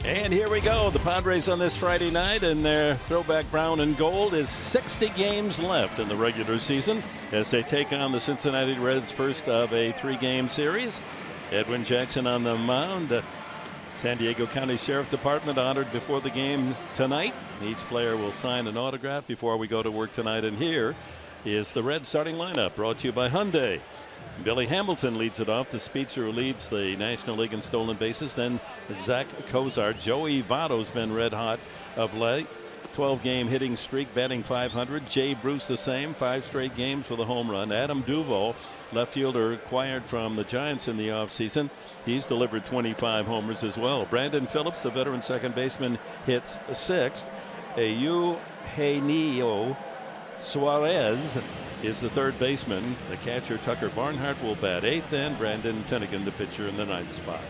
And here we go. The Padres on this Friday night in their throwback brown and gold is 60 games left in the regular season as they take on the Cincinnati Reds, first of a 3-game series. Edwin Jackson on the mound. San Diego County Sheriff Department honored before the game tonight. Each player will sign an autograph before we go to work tonight. And here is the Reds starting lineup, brought to you by Hyundai. Billy Hamilton leads it off, the speedster who leads the National League in stolen bases. Then Zack, Cozart. Joey Votto's been red hot of late. 12-game hitting streak, batting .500. Jay Bruce the same, 5 straight games with a home run. Adam Duvall, left fielder acquired from the Giants in the offseason. He's delivered 25 homers as well. Brandon Phillips, the veteran second baseman, hits 6th. Eugenio Suarez is the third baseman. The catcher Tucker Barnhart will bat 8th, and Brandon Finnegan, the pitcher, in the 9th spot.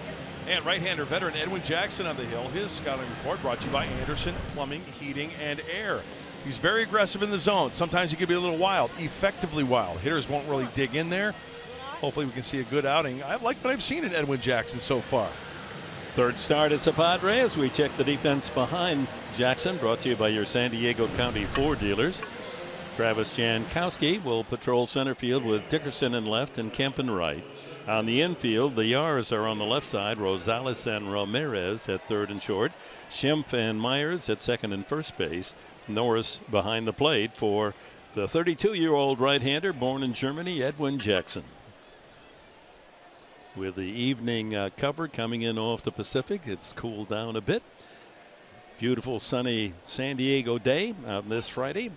And right-hander veteran Edwin Jackson on the hill. His scouting report brought to you by Anderson Plumbing, Heating, and Air. He's very aggressive in the zone. Sometimes he can be a little wild, effectively wild. Hitters won't really dig in there. Hopefully we can see a good outing. I like what I've seen in Edwin Jackson so far. Third start at the Padres. We check the defense behind Jackson, brought to you by your San Diego County Ford dealers. Travis Jankowski will patrol center field with Dickerson in left and Kemp in right. On the infield, the Yars are on the left side. Rosales and Ramirez at third and short. Schimpf and Myers at second and first base. Norris behind the plate for the 32-year-old right-hander born in Germany, Edwin Jackson. With the evening cover coming in off the Pacific, it's cooled down a bit. Beautiful sunny San Diego day out this Friday.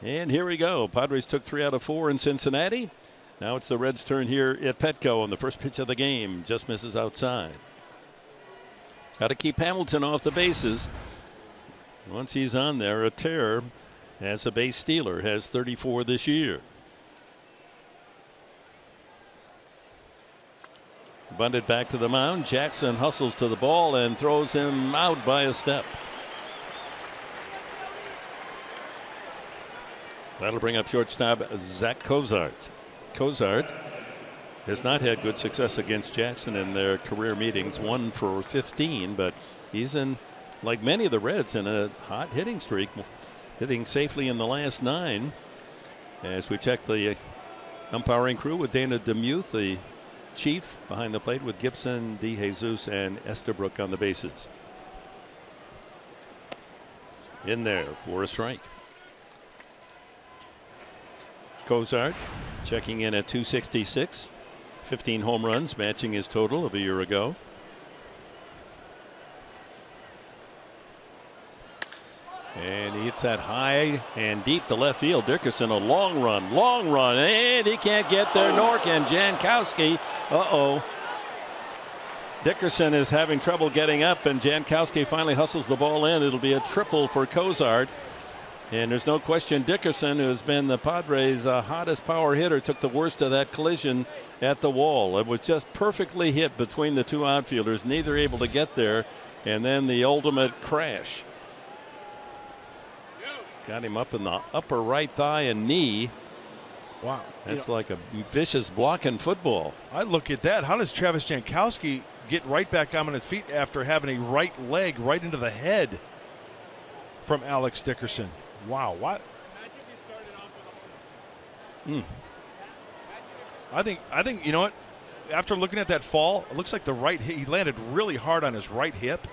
And here we go. Padres took 3 out of 4 in Cincinnati. Now it's the Reds' turn here at Petco on the first pitch of the game. Just misses outside. Got to keep Hamilton off the bases. Once he's on there, a tear as a base stealer, has 34 this year. Bunted back to the mound. Jackson hustles to the ball and throws him out by a step. That'll bring up shortstop Zack Cozart. Cozart has not had good success against Jackson in their career meetings, 1 for 15, but he's in, like many of the Reds, in a hot hitting streak, hitting safely in the last 9. As we check the umpiring crew with Dana DeMuth, the chief behind the plate with Gibson, DeJesus, and Estabrook on the bases. In there for a strike. Cozart checking in at 266, 15 home runs, matching his total of a year ago. And he hits that high and deep to left field. Dickerson, a long run, and he can't get there, nor can Jankowski. Dickerson is having trouble getting up, and Jankowski finally hustles the ball in. It'll be a triple for Cozart. And there's no question Dickerson, who has been the Padres' hottest power hitter, took the worst of that collision at the wall. It was just perfectly hit between the two outfielders, neither able to get there, and then the ultimate crash. Got him up in the upper right thigh and knee. Wow. That's like a vicious block in football. I look at that. How does Travis Jankowski get right back on his feet after having a right leg right into the head from Alex Dickerson? Wow, what? I think you know what? After looking at that fall, it looks like the right hip, he landed really hard on his right hip.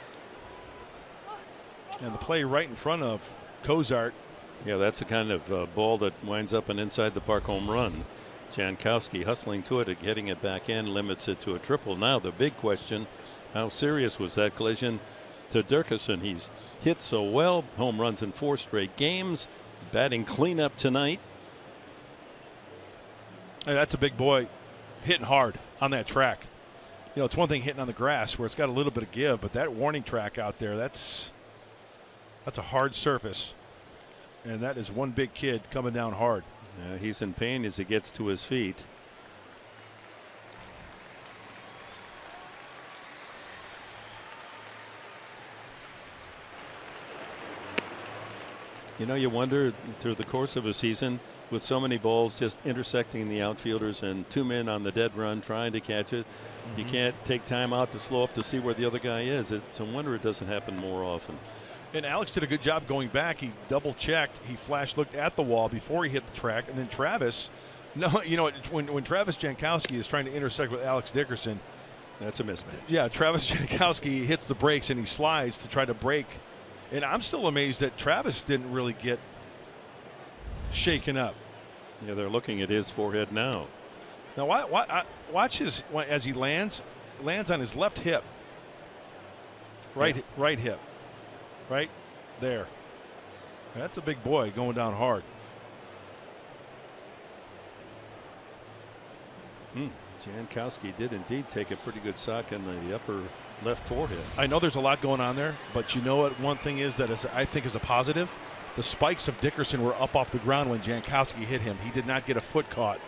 And the play right in front of Cozart. Yeah, that's the kind of ball that winds up an inside the park home run. Jankowski hustling to it and getting it back in, limits it to a triple. Now the big question, how serious was that collision to Dickerson? He's hit so well, home runs in 4 straight games, batting cleanup tonight. Hey, that's a big boy hitting hard on that track. You know, it's one thing hitting on the grass where it's got a little bit of give, but that warning track out there, that's a hard surface. And that is one big kid coming down hard. He's in pain as he gets to his feet. You know, you wonder through the course of a season with so many balls just intersecting the outfielders and 2 men on the dead run trying to catch it. You can't take time out to slow up to see where the other guy is. It's a wonder it doesn't happen more often. And Alex did a good job going back. He double checked. He flash looked at the wall before he hit the track. And then Travis, when Travis Jankowski is trying to intersect with Alex Dickerson, that's a mismatch. Yeah, Travis Jankowski hits the brakes and he slides to try to break. And I'm still amazed that Travis didn't really get shaken up. Yeah, they're looking at his forehead now. Now watch as he lands on his left hip. Right hip. Right there. That's a big boy going down hard. Jankowski did indeed take a pretty good sock in the upper left forehead. I know there's a lot going on there, but you know what? One thing is that I think is a positive. The spikes of Dickerson were up off the ground when Jankowski hit him. He did not get a foot caught,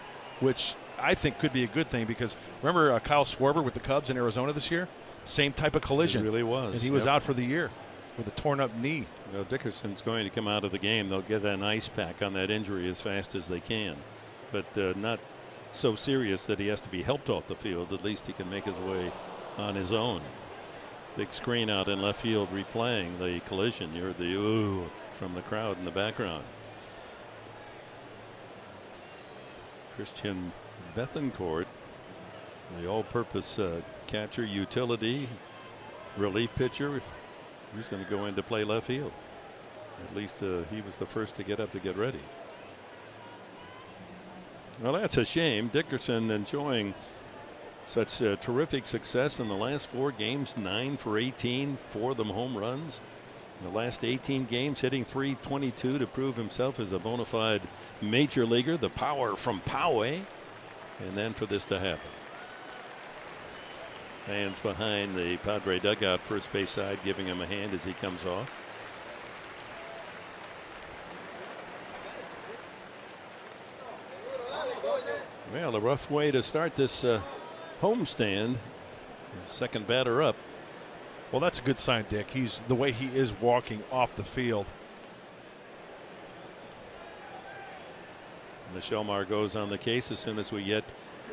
which I think could be a good thing because remember Kyle Schwarber with the Cubs in Arizona this year? Same type of collision. It really was. And he was out for the year with a torn up knee. Well, Dickerson's going to come out of the game. They'll get an ice pack on that injury as fast as they can, but not so serious that he has to be helped off the field. At least he can make his way on his own. Big screen out in left field replaying the collision. You heard the ooh from the crowd in the background. Christian Bethancourt, the all-purpose catcher, utility, relief pitcher. He's going to go in to play left field. At least he was the first to get up to get ready. Well, that's a shame. Dickerson enjoying such terrific success in the last 4 games, 9 for 18, 4 of them home runs. In the last 18 games, hitting .322 to prove himself as a bona fide major leaguer. The power from Poway, and then for this to happen. Fans behind the Padre dugout, first base side, giving him a hand as he comes off. Well, a rough way to start this homestand. Second batter up. Well, that's a good sign, Dick. He's the way he is walking off the field. Michelle Mar goes on the case as soon as we get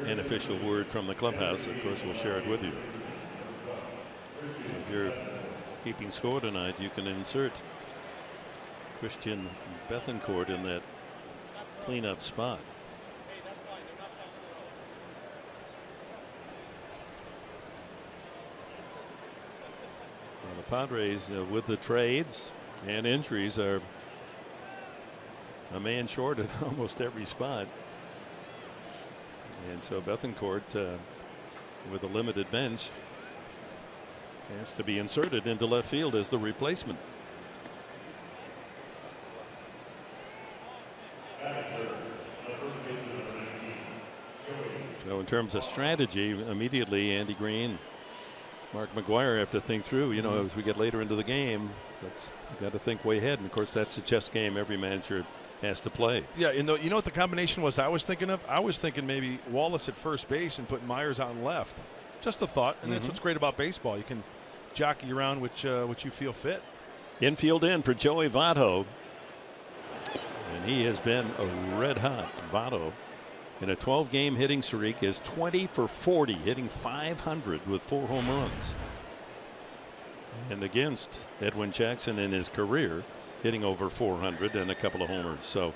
an official word from the clubhouse. Of course, we'll share it with you. So if you're keeping score tonight, you can insert Christian Bethancourt in that cleanup spot. Well, the Padres, with the trades and injuries, are a man short at almost every spot. And so Bethancourt, with a limited bench, has to be inserted into left field as the replacement. So in terms of strategy, immediately Andy Green, Mark McGuire have to think through, as we get later into the game, we've got to think way ahead. And of course, that's a chess game every manager has to play. Yeah, you know what the combination was I was thinking of? I was thinking maybe Wallace at first base and putting Myers on left. Just a thought, and that's what's great about baseball. You can jockey around which you feel fit. Infield in for Joey Votto. And he has been a red hot. Votto in a 12-game hitting streak is 20 for 40, hitting .500 with 4 home runs. And against Edwin Jackson in his career, hitting over 400 and a couple of homers. So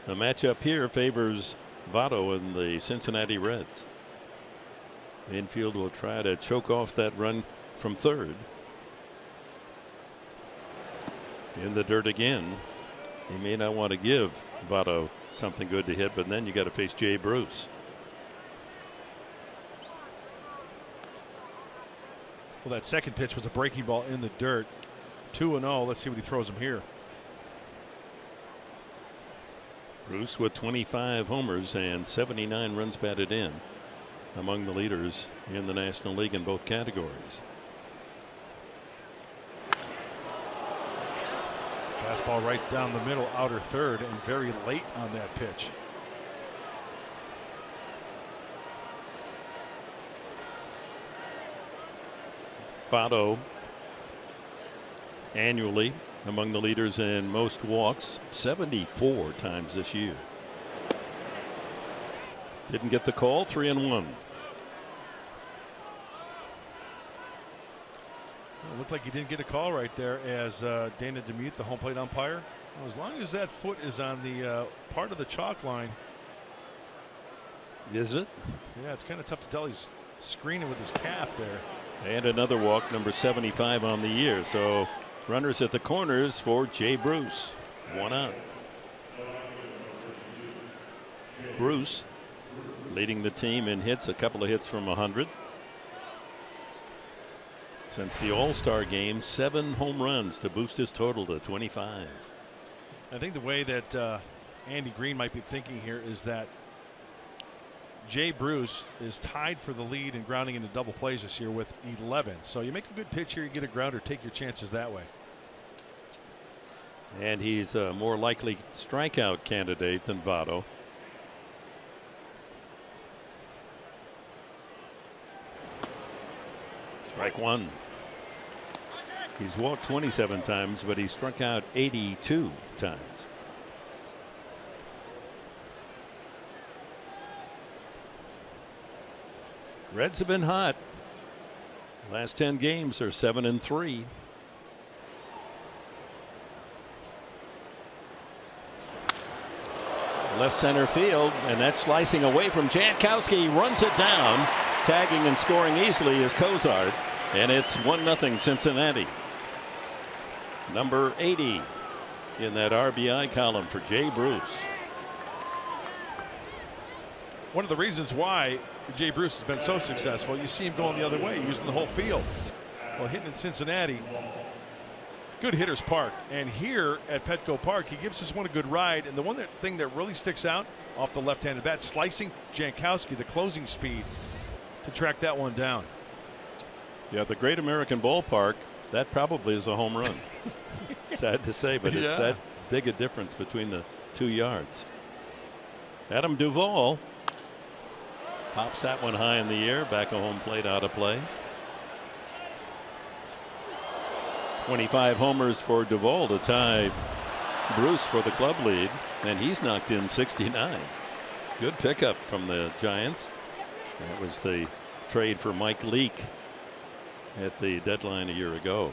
the matchup here favors Votto and the Cincinnati Reds. Infield will try to choke off that run from third. In the dirt again. He may not want to give Votto something good to hit, but then you got to face Jay Bruce. Well, that second pitch was a breaking ball in the dirt. 2-0. Let's see what he throws him here. Bruce with 25 homers and 79 runs batted in, among the leaders in the National League in both categories. Fastball right down the middle, outer third, and very late on that pitch. Votto annually among the leaders in most walks, 74 times this year. Didn't get the call. 3-1. It looked like he didn't get a call right there as Dana DeMuth, the home plate umpire. Well, as long as that foot is on the part of the chalk line. Is it? Yeah, it's kind of tough to tell. He's screening with his calf there. And another walk, number 75 on the year. So runners at the corners for Jay Bruce. 1 out. Bruce leading the team in hits, a couple of hits from 100. Since the All-Star game, 7 home runs to boost his total to 25. I think the way that Andy Green might be thinking here is that Jay Bruce is tied for the lead in grounding into double plays this year with 11. So you make a good pitch here, you get a grounder, take your chances that way. And he's a more likely strikeout candidate than Votto. Strike 1. He's walked 27 times, but he struck out 82 times. Reds have been hot. Last 10 games are 7-3. Left center field, and that's slicing away from Jankowski. Runs it down. Tagging and scoring easily is Cozart, and it's 1-0 Cincinnati. Number 80 in that RBI column for Jay Bruce. One of the reasons why Jay Bruce has been so successful, you see him going the other way, using the whole field. Well, hitting in Cincinnati, good hitters park, and here at Petco Park, he gives this one a good ride. And the thing that really sticks out off the left-handed bat, slicing Jankowski, the closing speed to track that one down. Yeah, the Great American Ballpark, that probably is a home run. Sad to say, but it's that big a difference between the 2 yards. Adam Duvall pops that one high in the air, back of home plate, out of play. 25 homers for Duvall to tie Bruce for the club lead, and he's knocked in 69. Good pickup from the Giants. That was the trade for Mike Leake at the deadline a year ago.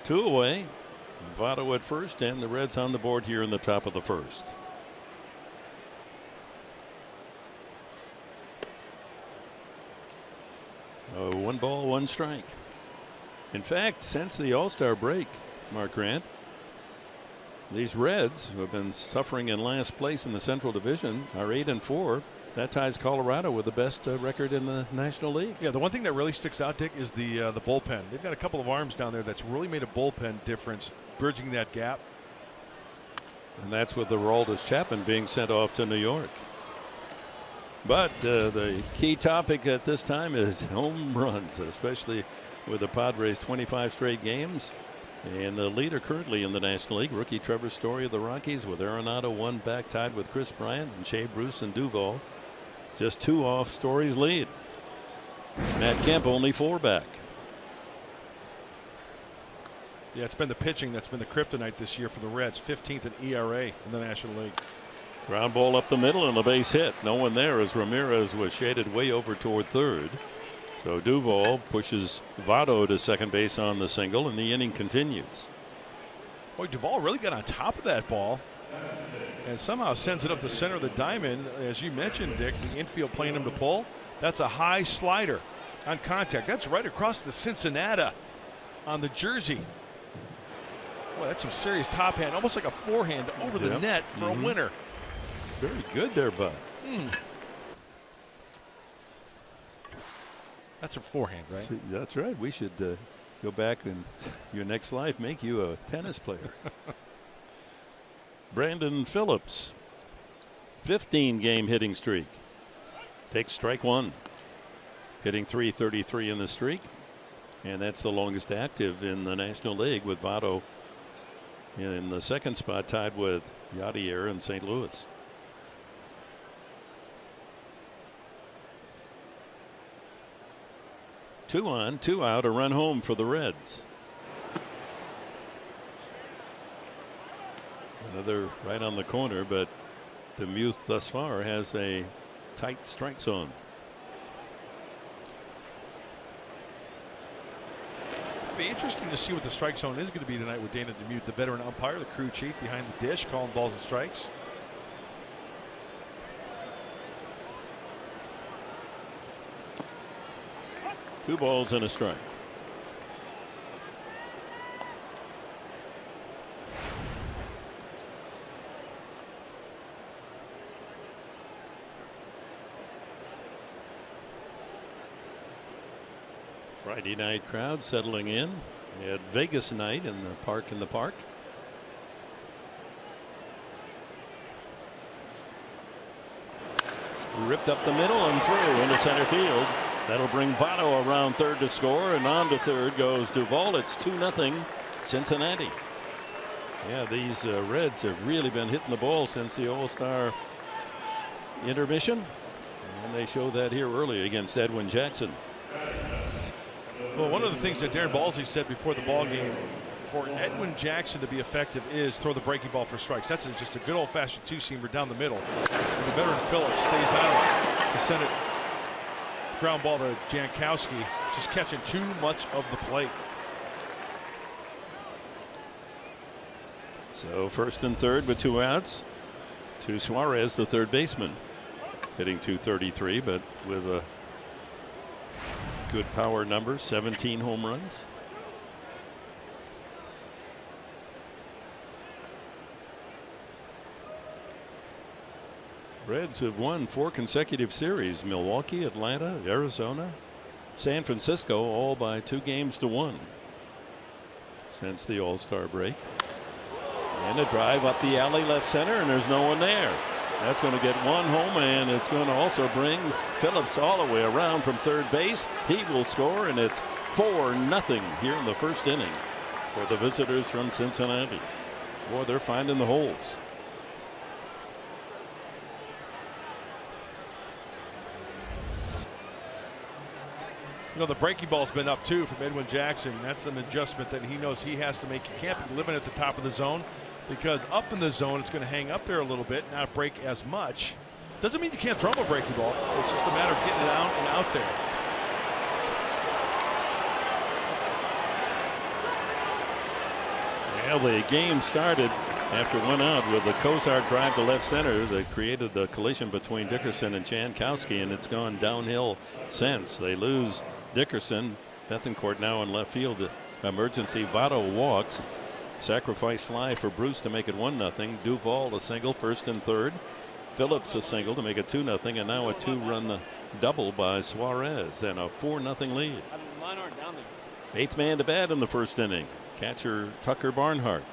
Two away. Votto at first, and the Reds on the board here in the top of the first. Oh, 1 ball, 1 strike. In fact, since the All-Star break, Mark Grant, these Reds, who have been suffering in last place in the Central Division, are 8-4. That ties Colorado with the best record in the National League. Yeah, the one thing that really sticks out, Dick, is the bullpen. They've got a couple of arms down there that's really made a bullpen difference, bridging that gap. And that's with the Aroldis Chapman being sent off to New York. But the key topic at this time is home runs, especially with the Padres 25 straight games. And the leader currently in the National League, rookie Trevor Story of the Rockies, with Arenado 1 back, tied with Chris Bryant and Jay Bruce and Duvall. Just 2 off Story's lead. Matt Kemp only 4 back. Yeah, it's been the pitching that's been the kryptonite this year for the Reds. 15th in ERA in the National League. Ground ball up the middle and a base hit. No one there as Ramirez was shaded way over toward third. So Duvall pushes Votto to second base on the single, and the inning continues. Boy, Duvall really got on top of that ball and somehow sends it up the center of the diamond. As you mentioned, Dick, the infield playing him to pull. That's a high slider on contact. That's right across the Cincinnati on the jersey. Boy, that's some serious top hand, almost like a forehand over the net for a winner. Very good there, Bud. That's a forehand, right? That's right. We should go back and your next life make you a tennis player. Brandon Phillips, 15-game hitting streak. Takes strike 1. Hitting .333 in the streak. And that's the longest active in the National League, with Votto in the second spot, tied with Yadier in St. Louis. Two on, 2 out, a run home for the Reds. Another right on the corner, but Demuth thus far has a tight strike zone. It'll be interesting to see what the strike zone is going to be tonight with Dana Demuth, the veteran umpire, the crew chief behind the dish, calling balls and strikes. Two balls and a strike. Friday night crowd settling in. We had Vegas night in the park Ripped up the middle and through into center field. That'll bring Votto around third to score, and on to third goes Duvall. It's 2-0 Cincinnati. Yeah, these Reds have really been hitting the ball since the All-Star intermission, and they show that here early against Edwin Jackson. Well, one of the things that Darren Balsley said before the ball game, for Edwin Jackson to be effective, is throw the breaking ball for strikes. That's just a good old-fashioned two-seamer down the middle. And the veteran Phillips stays out to send it ground ball to Jankowski, just catching too much of the plate. So first and third with 2 outs to Suarez, the third baseman, hitting .233, but with a good power number, 17 home runs. Reds have won 4 consecutive series. Milwaukee, Atlanta, Arizona, San Francisco, all by 2-1 since the All-Star break. And a drive up the alley left center, and there's no one there. That's going to get one home, and it's going to also bring Phillips all the way around from third base. He will score, and it's 4-0 here in the first inning for the visitors from Cincinnati. Boy, they're finding the holes. You know, the breaking ball's been up too from Edwin Jackson. That's an adjustment that he knows he has to make. He can't be living at the top of the zone, because up in the zone it's going to hang up there a little bit, not break as much. Doesn't mean you can't throw a breaking ball. It's just a matter of getting it out and out there. Well, the game started after 1 out with a Cozart drive to left center that created the collision between Dickerson and Jankowski, and it's gone downhill since. They lose Dickerson. Bethancourt now in left field. Emergency. Votto walks. Sacrifice fly for Bruce to make it 1-0. Duvall a single, first and third. Phillips a single to make it 2-0, and now a 2-run double by Suarez, and a 4-0 lead. 8th man to bat in the first inning. Catcher Tucker Barnhart.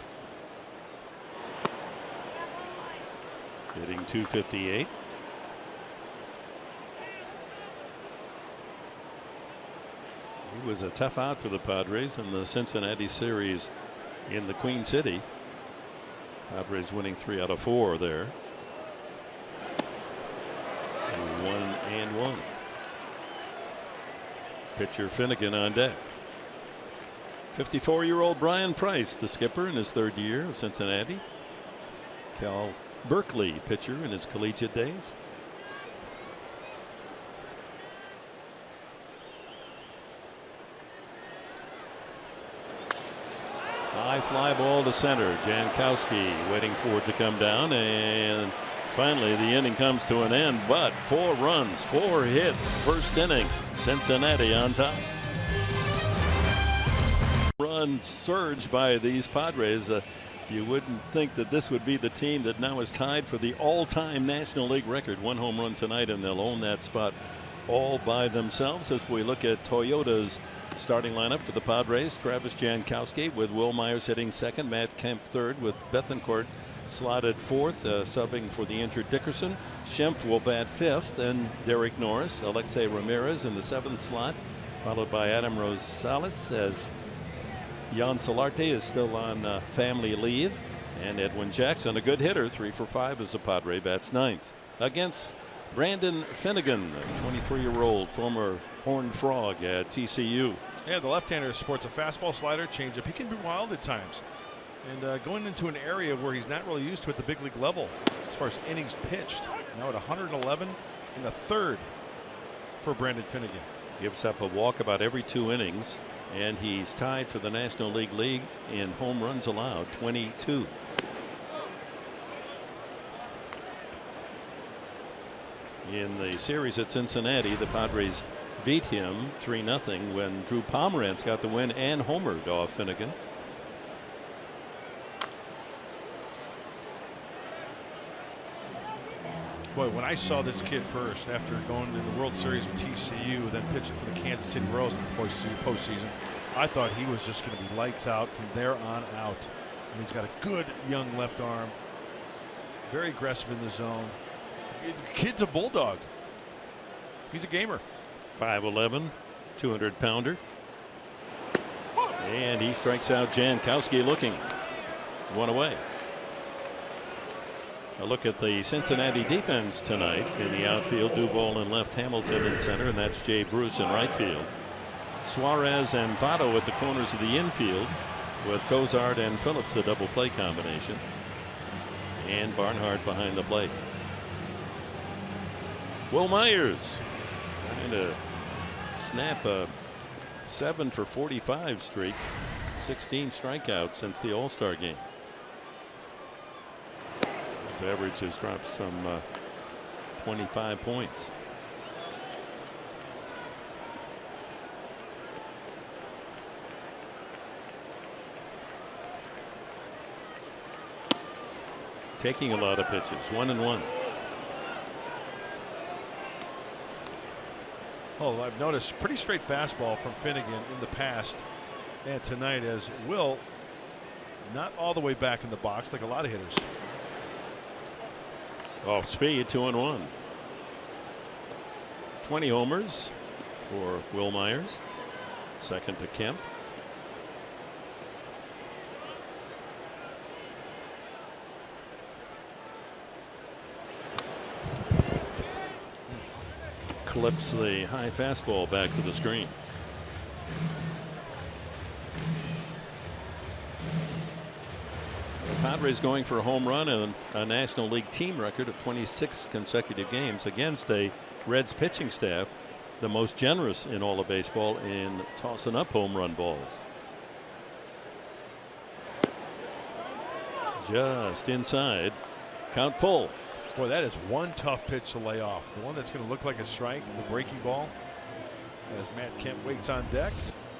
Hitting .258. He was a tough out for the Padres in the Cincinnati series in the Queen City. Padres winning 3 out of 4 there. 1-1. Pitcher Finnegan on deck. 54-year-old Brian Price, the skipper in his 3rd year of Cincinnati. Cal Berkeley, pitcher in his collegiate days. High fly ball to center. Jankowski waiting for it to come down, and finally the inning comes to an end, but 4 runs, 4 hits, first inning. Cincinnati on top. Run surge by these Padres. You wouldn't think that this would be the team that now is tied for the all-time National League record. 1 home run tonight, and they'll own that spot all by themselves. As we look at Toyota's starting lineup for the Padres, Travis Jankowski with Will Myers hitting second, Matt Kemp third, with Bethancourt slotted fourth, subbing for the injured Dickerson. Schempf will bat fifth, and Derek Norris, Alexei Ramirez in the 7th slot, followed by Adam Rosales, as Jan Solarte is still on family leave, and Edwin Jackson, a good hitter, 3 for 5 as a Padre, bats 9th against Brandon Finnegan, a 23-year-old former Horned Frog at TCU. Yeah, the left-hander sports a fastball, slider, changeup. He can be wild at times. And going into an area where he's not really used to at the big league level as far as innings pitched. Now at 111 in the third for Brandon Finnegan. Gives up a walk about every 2 innings, and he's tied for the National League lead in home runs allowed, 22. In the series at Cincinnati, the Padres beat him 3-0 when Drew Pomeranz got the win and homered off Finnegan. Boy, when I saw this kid first after going to the World Series with TCU, then pitching for the Kansas City Royals in the postseason, I thought he was just going to be lights out from there on out. And he's got a good young left arm, very aggressive in the zone. The kid's a bulldog. He's a gamer. 5'11", 200-pounder. And he strikes out Jankowski looking. 1 away. A look at the Cincinnati defense tonight. In the outfield, Duvall in left, Hamilton in center, and that's Jay Bruce in right field. Suarez and Votto at the corners of the infield, with Cozart and Phillips the double play combination, and Barnhart behind the plate. Will Myers trying to snap a 7 for 45 streak, 16 strikeouts since the All-Star game. His average has dropped some 25 points. Taking a lot of pitches. 1-1. Oh, I've noticed pretty straight fastball from Finnegan in the past, and tonight as Will not all the way back in the box like a lot of hitters. Off speed, 2-1. 20 homers for Will Myers. Second to Kemp. Clips the high fastball back to the screen. The Padres going for a home run and a National League team record of 26 consecutive games against a Reds pitching staff, the most generous in all of baseball in tossing up home run balls. Just inside. Count full. Boy, that is one tough pitch to lay off. The one that's going to look like a strike, the breaking ball. As Matt Kemp waits on deck.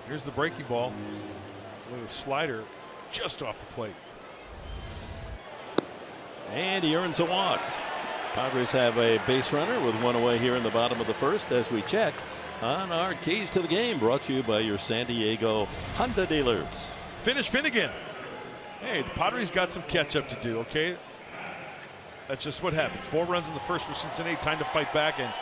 Here's the breaking ball with a slider just off the plate. And he earns a walk. Padres have a base runner with 1 away here in the bottom of the first as we check on our keys to the game, brought to you by your San Diego Honda dealers. Finish Finnegan. Hey, the Padres got some catch up to do, okay? That's just what happened. 4 runs in the first for Cincinnati. Time to fight back, and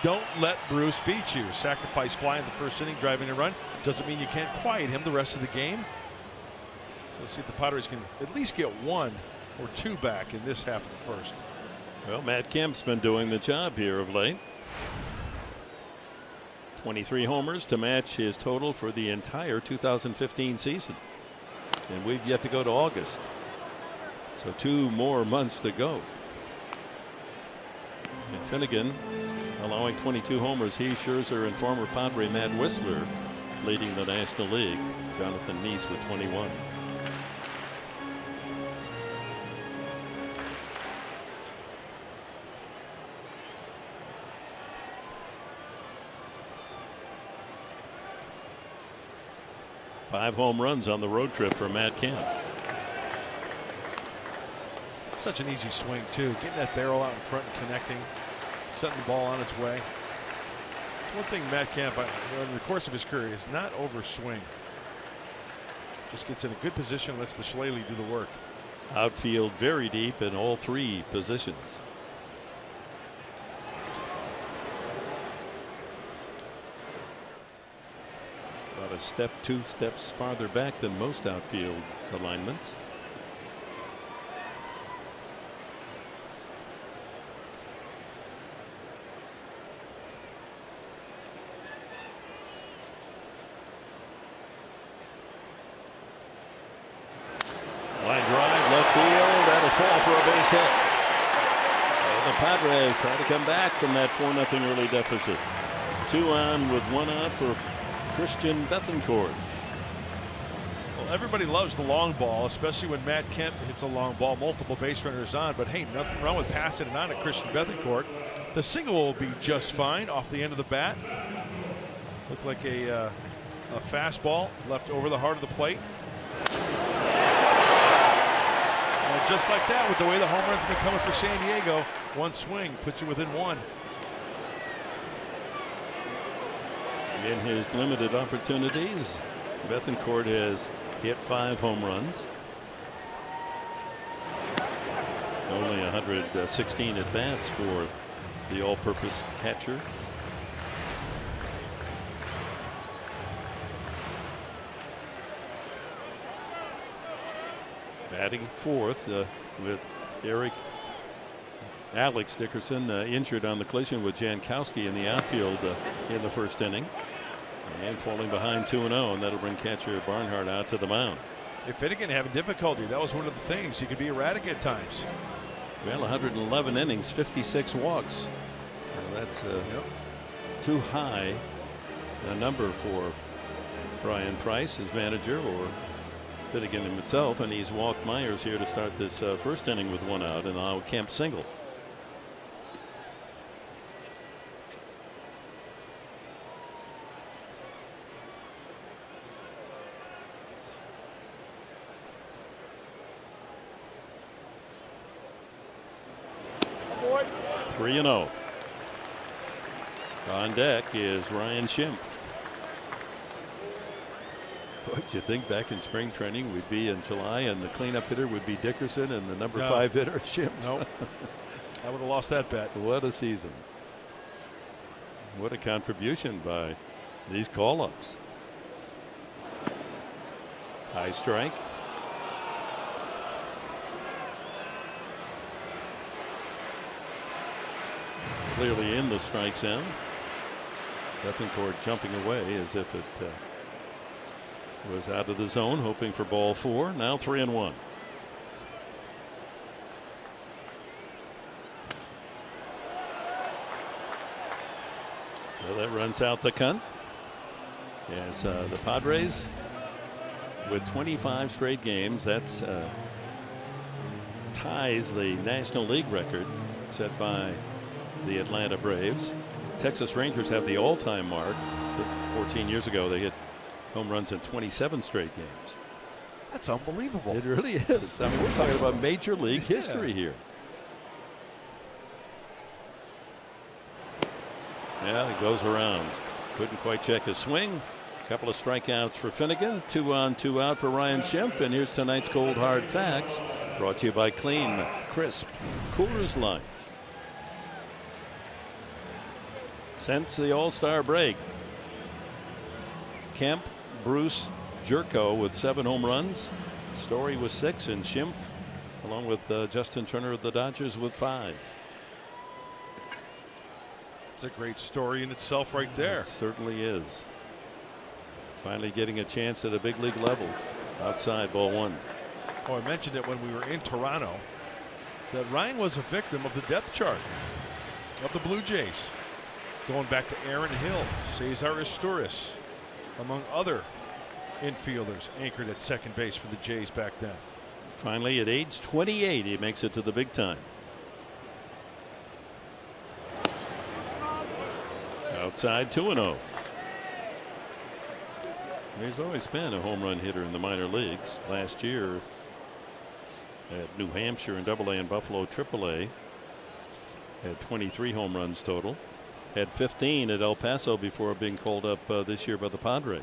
don't let Bruce beat you. Sacrifice fly in the first inning, driving a run. Doesn't mean you can't quiet him the rest of the game. So let's see if the Padres can at least get 1 or 2 back in this half of the first. Well, Matt Kemp's been doing the job here of late. 23 homers to match his total for the entire 2015 season. And we've yet to go to August. So 2 more months to go. And Finnegan allowing 22 homers. He, Scherzer, and former Padre Matt Whistler leading the National League. Jonathan Neese with 21. Five home runs on the road trip for Matt Kemp. Such an easy swing, too. Getting that barrel out in front and connecting, setting the ball on its way. It's one thing Matt Kemp, in the course of his career, is not overswing. Just gets in a good position, lets the Shillelagh do the work. Outfield very deep in all 3 positions. About a step, 2 steps farther back than most outfield alignments. Line Padres try to come back from that 4-0 early deficit. 2 on with 1 out for Christian Bethancourt. Well, everybody loves the long ball, especially when Matt Kemp hits a long ball, multiple base runners on. But hey, nothing wrong with passing it on to Christian Bethancourt. The single will be just fine off the end of the bat. Looked like a fastball left over the heart of the plate. And just like that, with the way the home run's been coming for San Diego, one swing puts you within 1. In his limited opportunities, Bethancourt has hit 5 home runs. Only 116 at bats for the all-purpose catcher. Batting fourth with Alex Dickerson injured on the collision with Jankowski in the outfield in the first inning. And falling behind 2-0, and that'll bring catcher Barnhart out to the mound. If Finnegan having difficulty, that was one of the things. He could be erratic at times. Well, 111 innings, 56 walks. Well, that's too high a number for Brian Price, his manager, or Finnegan himself, and he's walked Myers here to start this first inning with 1 out, and now Kemp single. Boy. 3-0. On deck is Ryan Schimpf. What do you think back in spring training we'd be in July and the cleanup hitter would be Dickerson and the number 5 hitter Schimpf? Nope. I would have lost that bet. What a season. What a contribution by these call-ups. High strike. Clearly in the strike zone. Bethancourt jumping away as if it was out of the zone, hoping for ball 4. Now 3-1. So that runs out the count. As the Padres, with 25 straight games, that's ties the National League record set by the Atlanta Braves. Texas Rangers have the all-time mark. 14 years ago, they hit home runs in 27 straight games. That's unbelievable. It really is. I mean, we're talking about major league history here. Yeah, it goes around. Couldn't quite check his swing. A couple of strikeouts for Finnegan. 2 on, 2 out for Ryan Schimpf. And here's tonight's Cold Hard Facts, brought to you by Clean, Crisp, Coors Light. Since the All-Star break, Kemp, Bruce, Jerko with 7 home runs. Story with 6, and Schimpf, along with Justin Turner of the Dodgers, with 5. It's a great story in itself right there. It certainly is. Finally getting a chance at a big league level. Outside, ball 1. Oh, I mentioned it when we were in Toronto, that Ryan was a victim of the depth chart of the Blue Jays. Going back to Aaron Hill, Cesar Izturis, among other infielders anchored at second base for the Jays back then. Finally, at age 28, he makes it to the big time. Outside, 2-0. He's always been a home run hitter in the minor leagues. Last year at New Hampshire in AA and Buffalo AAA, had 23 home runs total. Had 15 at El Paso before being called up this year by the Padres.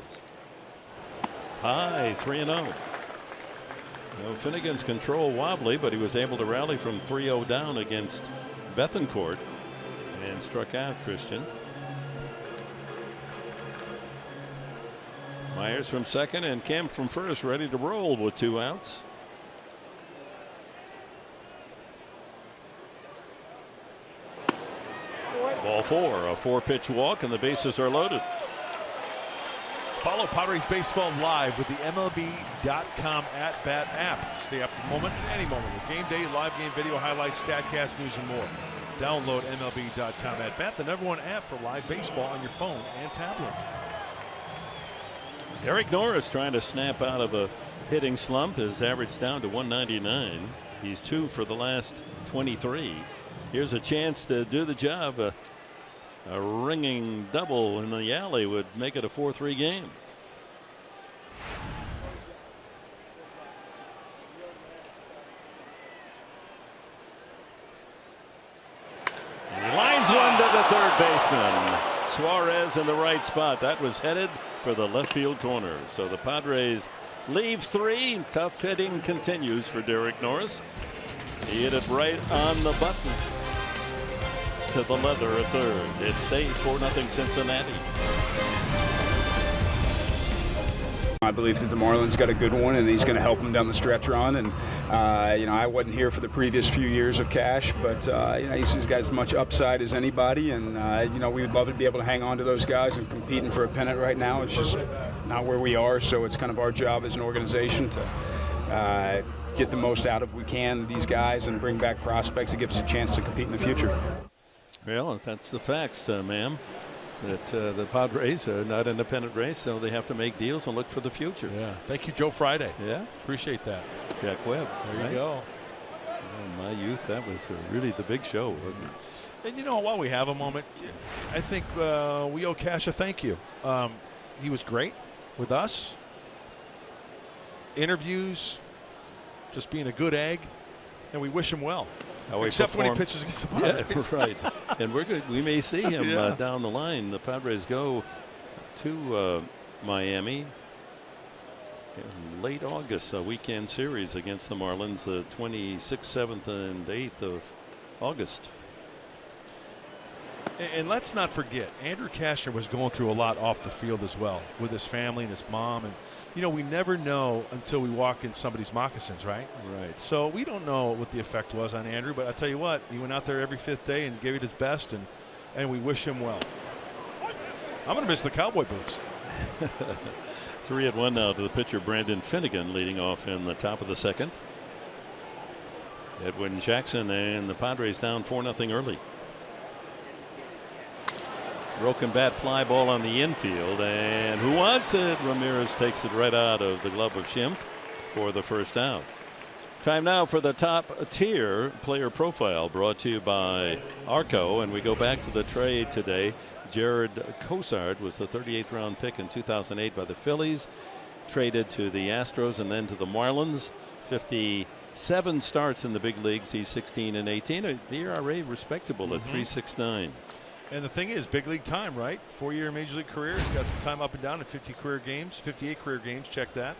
High, 3-0. Finnegan's control wobbly, but he was able to rally from 3-0 down against Bethancourt and struck out Christian. Myers from second and Kemp from first, ready to roll with 2 outs. Ball 4, a 4-pitch walk, and the bases are loaded. Follow Padres Baseball live with the MLB.com at-bat app. Stay up to the moment at any moment with game day, live game video highlights, StatCast, news, and more. Download MLB.com at bat, the #1 app for live baseball on your phone and tablet. Derek Norris trying to snap out of a hitting slump. His average down to 199. He's 2 for the last 23. Here's a chance to do the job. A ringing double in the alley would make it a 4-3 game. He lines one to the third baseman. Suarez in the right spot. That was headed for the left field corner. So the Padres leave 3. Tough hitting continues for Derek Norris. He hit it right on the button to the leather at third. It stays 4-0 Cincinnati. I believe that the Marlins got a good one, and he's going to help them down the stretch run. And you know, I wasn't here for the previous few years of Cash, but you know, he's got as much upside as anybody, and you know, we would love to be able to hang on to those guys and competing for a pennant right now. It's just not where we are, so it's kind of our job as an organization to get the most out of we can these guys and bring back prospects that give us a chance to compete in the future. Well, that's the facts, ma'am. That the Padres are not in the pennant race, so they have to make deals and look for the future. Yeah. Thank you, Joe Friday. Yeah. Appreciate that. Jack Webb. There you go. In my youth, that was really the big show, wasn't it? And you know, while we have a moment, I think we owe Cash a thank you. He was great with us. Interviews, just being a good egg, and we wish him well. Except when he pitches against the Padres. Yeah, right. And we're good. We may see him down the line. The Padres go to Miami in late August, a weekend series against the Marlins, the 26th, 7th, and 8th of August. And let's not forget, Andrew Cashner was going through a lot off the field as well with his family and his mom. And, you know, we never know until we walk in somebody's moccasins, right? Right. So we don't know what the effect was on Andrew. But I tell you what, he went out there every 5th day and gave it his best. And we wish him well. I'm going to miss the cowboy boots. 3-1 now to the pitcher, Brandon Finnegan, leading off in the top of the 2nd. Edwin Jackson and the Padres down 4-0 early. Broken bat fly ball on the infield, and who wants it? Ramirez takes it right out of the glove of Schimpf for the first out. Time now for the top tier player profile, brought to you by Arco. And we go back to the trade today. Jared Cozart was the 38th round pick in 2008 by the Phillies, traded to the Astros and then to the Marlins. 57 starts in the big leagues. He's 16-18. The ERA respectable at 3.69. And the thing is, big league time, right? 4-year major league career. He's got some time up and down in 50 career games, 58 career games. Check that.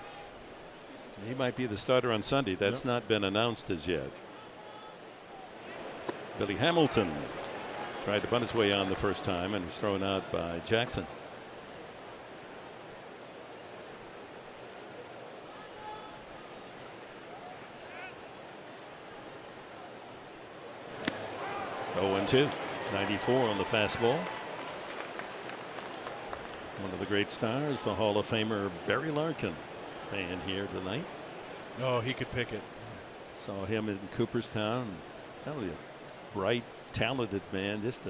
He might be the starter on Sunday. That's not been announced as yet. Billy Hamilton tried to bunt his way on the first time and was thrown out by Jackson. Oh, 0-2. 94 on the fastball. One of the great stars, the Hall of Famer Barry Larkin, fan here tonight. Oh, he could pick it. Saw him in Cooperstown. That was a bright, talented man. Just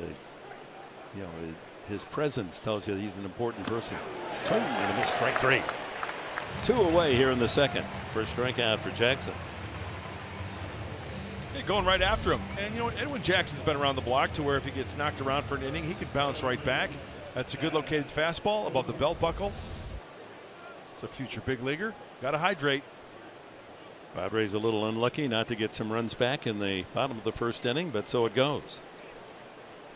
his presence tells you he's an important person. Swing and a miss, strike 3. 2 away here in the 2nd. First strikeout for Jackson. Going right after him. And you know, Edwin Jackson's been around the block to where if he gets knocked around for an inning, he could bounce right back. That's a good located fastball above the belt buckle. It's a future big leaguer. Got to hydrate. Padres a little unlucky not to get some runs back in the bottom of the 1st inning, but so it goes.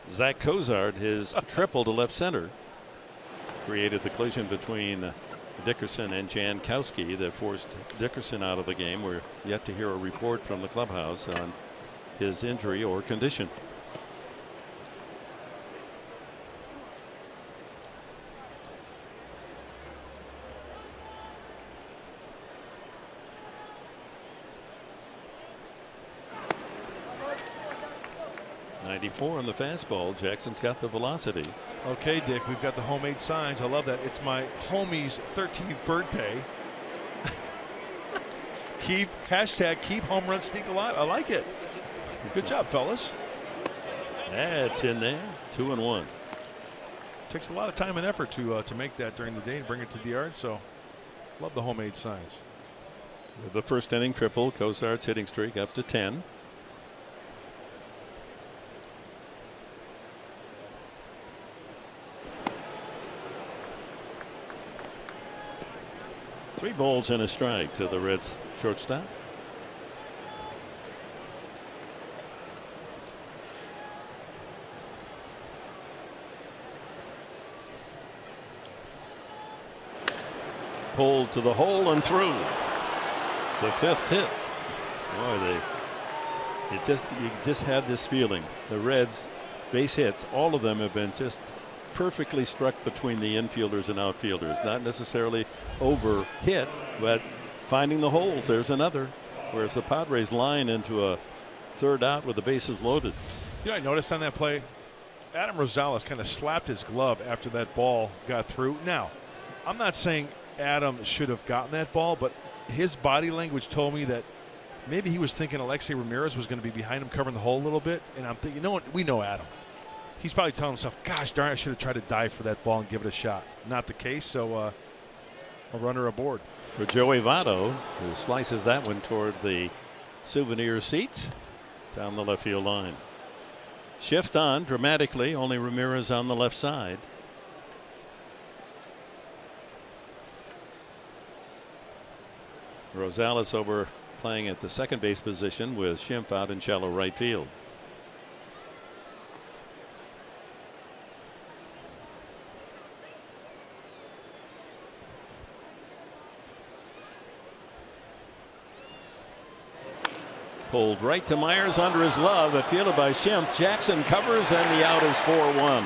Zack Cozart, his triple to left center, created the collision between Dickerson and Jankowski that forced Dickerson out of the game. We're yet to hear a report from the clubhouse on his injury or condition. .94 on the fastball. Jackson's got the velocity. Okay, Dick, we've got the homemade signs. I love that. It's my homie's 13th birthday. Keep home run sneak alive. I like it. Good job, fellas. That's in there. 2-1. Takes a lot of time and effort to make that during the day and bring it to the yard. So love the homemade signs. The first inning triple, Cozart's hitting streak up to 10. Three balls and a strike to the Reds shortstop. Pulled to the hole and through. The fifth hit. Boy, you just had this feeling. The Reds base hits, all of them have been just perfectly struck between the infielders and outfielders. Not necessarily over hit, but finding the holes. There's another. Whereas the Padres line into a third out with the bases loaded. You know, I noticed on that play, Adam Rosales kind of slapped his glove after that ball got through. Now, I'm not saying Adam should have gotten that ball, but his body language told me that maybe he was thinking Alexei Ramirez was going to be behind him covering the hole a little bit. And I'm thinking, you know what? We know Adam. He's probably telling himself, gosh darn, I should have tried to dive for that ball and give it a shot. Not the case, so a runner aboard. For Joey Votto, who slices that one toward the souvenir seats down the left field line. Shift on dramatically, only Ramirez on the left side. Rosales over playing at the second base position with Schimpf out in shallow right field. Pulled right to Myers under his glove, but fielded by Schimpf. Jackson covers and the out is 4-1.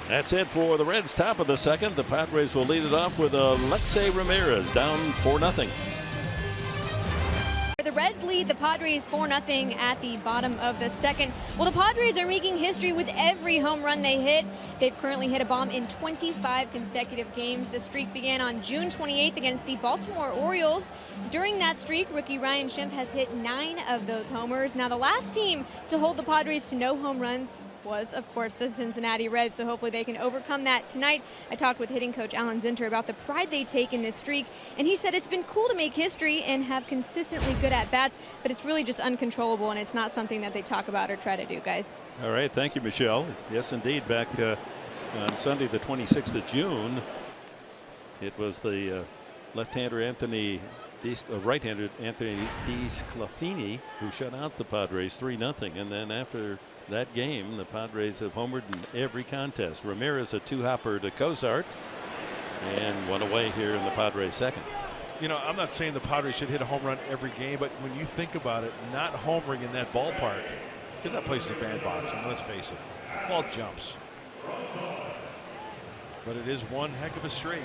That's it for the Reds. Top of the second. The Padres will lead it off with Alexei Ramirez down 4-0. The Reds lead the Padres 4-0 at the bottom of the second. Well, the Padres are making history with every home run they hit. They've currently hit a bomb in 25 consecutive games. The streak began on June 28th against the Baltimore Orioles. During that streak, rookie Ryan Schimpf has hit 9 of those homers. Now, the last team to hold the Padres to no home runs was, of course, the Cincinnati Reds, so hopefully they can overcome that tonight. I talked with hitting coach Alan Zinter about the pride they take in this streak, and he said it's been cool to make history and have consistently good at-bats, but it's really just uncontrollable, and it's not something that they talk about or try to do, guys. All right, thank you, Michelle. Yes, indeed, back on Sunday, the 26th of June, it was the left-hander right-hander Anthony DeSclafani who shut out the Padres 3-0, and then after that game, the Padres have homered in every contest. Ramirez a two-hopper to Cozart, and one away here in the Padres second. You know, I'm not saying the Padres should hit a home run every game, but when you think about it, not homering in that ballpark, because that place is a bandbox, and let's face it, ball jumps. But it is one heck of a streak.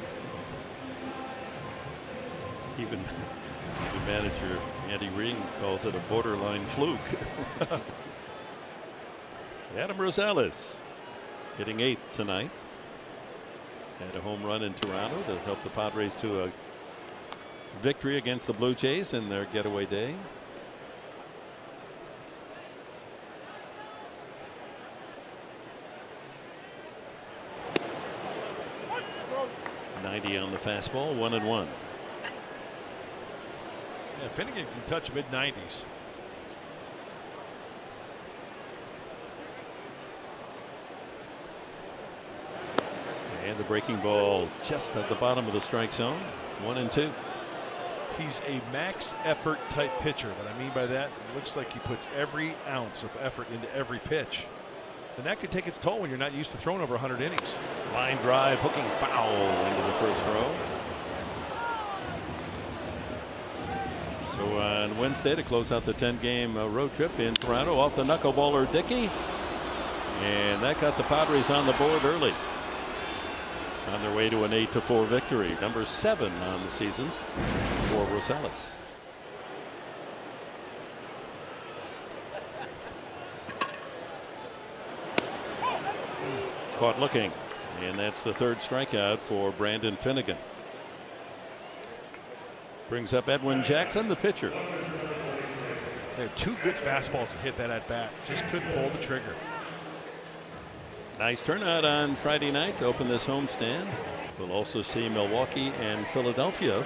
Even manager Andy Ring calls it a borderline fluke. Adam Rosales hitting 8th tonight. Had a home run in Toronto to help the Padres to a victory against the Blue Jays in their getaway day. .90 on the fastball, 1-1. Yeah, Finnegan can touch mid-90s. And the breaking ball just at the bottom of the strike zone. 1-2. He's a max effort type pitcher. What I mean by that, it looks like he puts every ounce of effort into every pitch. And that could take its toll when you're not used to throwing over 100 innings. Line drive, hooking foul into the first row. So on Wednesday to close out the 10-game road trip in Toronto, off the knuckleballer Dickey. And that got the Padres on the board early. On their way to an 8-4 victory, number 7 on the season for Rosales. Caught looking, and that's the third strikeout for Brandon Finnegan. Brings up Edwin Jackson, the pitcher. They had 2 good fastballs to hit that at bat. Just couldn't pull the trigger. Nice turnout on Friday night to open this homestand. We'll also see Milwaukee and Philadelphia.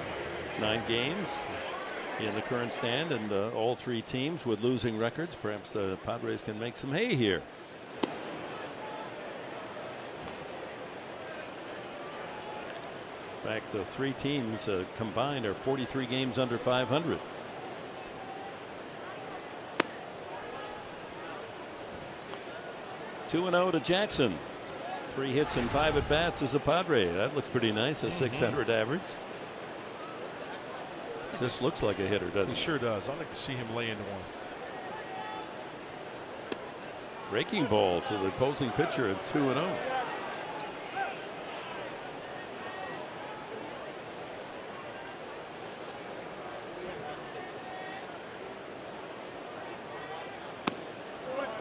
9 games in the current stand, and all 3 teams with losing records. Perhaps the Padres can make some hay here. In fact, the 3 teams combined are 43 games under 500. (2-0) to Jackson. 3 hits and 5 at bats as a Padre. That looks pretty nice. A .600 average. This looks like a hitter, doesn't it? It sure does. I'd like to see him lay into one. Breaking ball to the opposing pitcher at 2-0.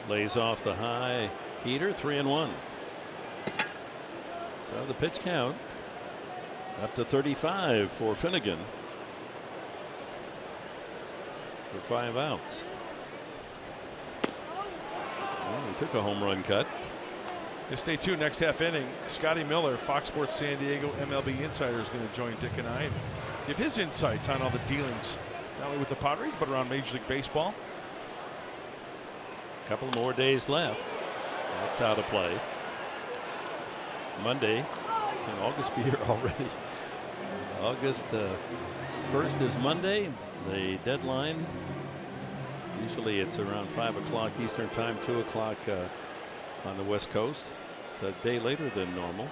Lays off the high heater. 3-1. So the pitch count up to 35 for Finnegan for 5 outs. Well, he took a home run cut. Just stay tuned. Next half inning, Scotty Miller, Fox Sports San Diego MLB Insider, is going to join Dick and I and give his insights on all the dealings, not only with the Padres but around Major League Baseball. Couple more days left. That's out of play. Monday. Can August be here already? August 1st is Monday. The deadline, usually it's around 5 o'clock Eastern time, 2 o'clock on the West Coast. It's a day later than normal.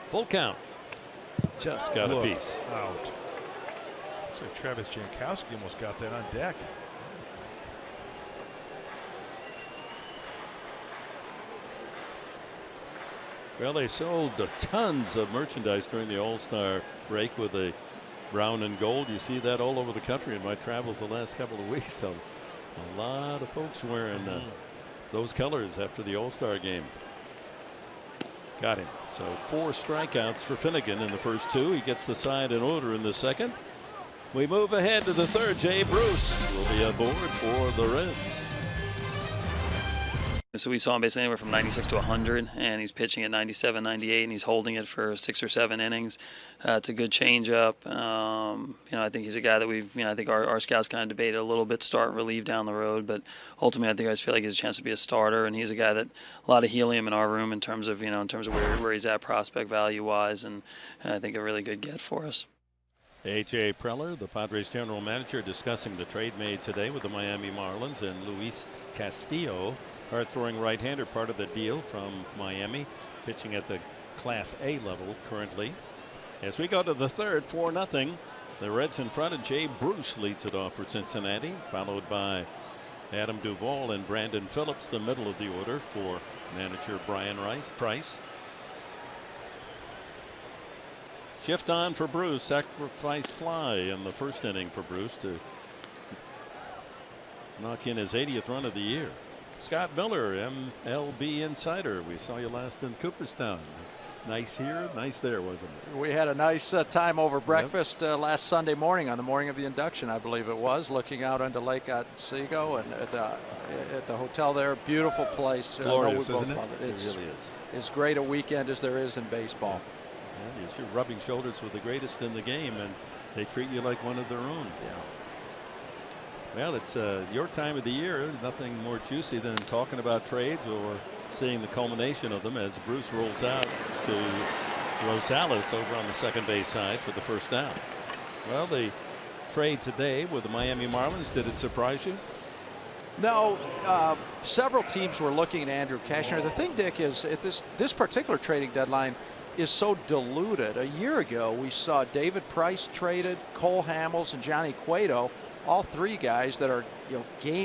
Full count. Just got a piece. Out. Looks like Travis Jankowski almost got that on deck. Well, they sold tons of merchandise during the All-Star break with the brown and gold. You see that all over the country in my travels the last couple of weeks. So a lot of folks wearing those colors after the All-Star game. Got him. So 4 strikeouts for Finnegan in the first 2. He gets the side in order in the second. We move ahead to the third. Jay Bruce will be aboard for the Reds. So we saw him basically anywhere from 96 to 100, and he's pitching at 97, 98, and he's holding it for 6 or 7 innings. It's a good changeup. I think he's a guy that I think our scouts kind of debated a little bit, start, relieve down the road, but ultimately I think I just feel like he has a chance to be a starter, and he's a guy that a lot of helium in our room in terms of where he's at prospect value wise, and I think a really good get for us. A.J. Preller, the Padres general manager, discussing the trade made today with the Miami Marlins, and Luis Castillo, hard-throwing right-hander, part of the deal from Miami, pitching at the Class A level currently. As we go to the third, 4-0. The Reds in front, and Jay Bruce leads it off for Cincinnati, followed by Adam Duvall and Brandon Phillips, the middle of the order for manager Brian Price. Shift on for Bruce. Sacrifice fly in the first inning for Bruce to knock in his 80th run of the year. Scott Miller, MLB Insider. We saw you last in Cooperstown. Nice here, nice there, wasn't it? We had a nice time over breakfast last Sunday morning, on the morning of the induction, I believe it was, looking out onto Lake Otsego and at the hotel there. Beautiful place. Glorious, isn't it? Love it. It really is. As great a weekend as there is in baseball. Yeah, you're rubbing shoulders with the greatest in the game, and they treat you like one of their own. Yeah. Well, it's your time of the year. Nothing more juicy than talking about trades or seeing the culmination of them as Bruce rolls out to Rosales over on the second base side for the first down. Well, the trade today with the Miami Marlins, did it surprise you? No, several teams were looking at Andrew Cashner. The thing, Dick, is at this particular trading deadline is so diluted. A year ago, we saw David Price traded, Cole Hamels, and Johnny Cueto, all 3 guys that are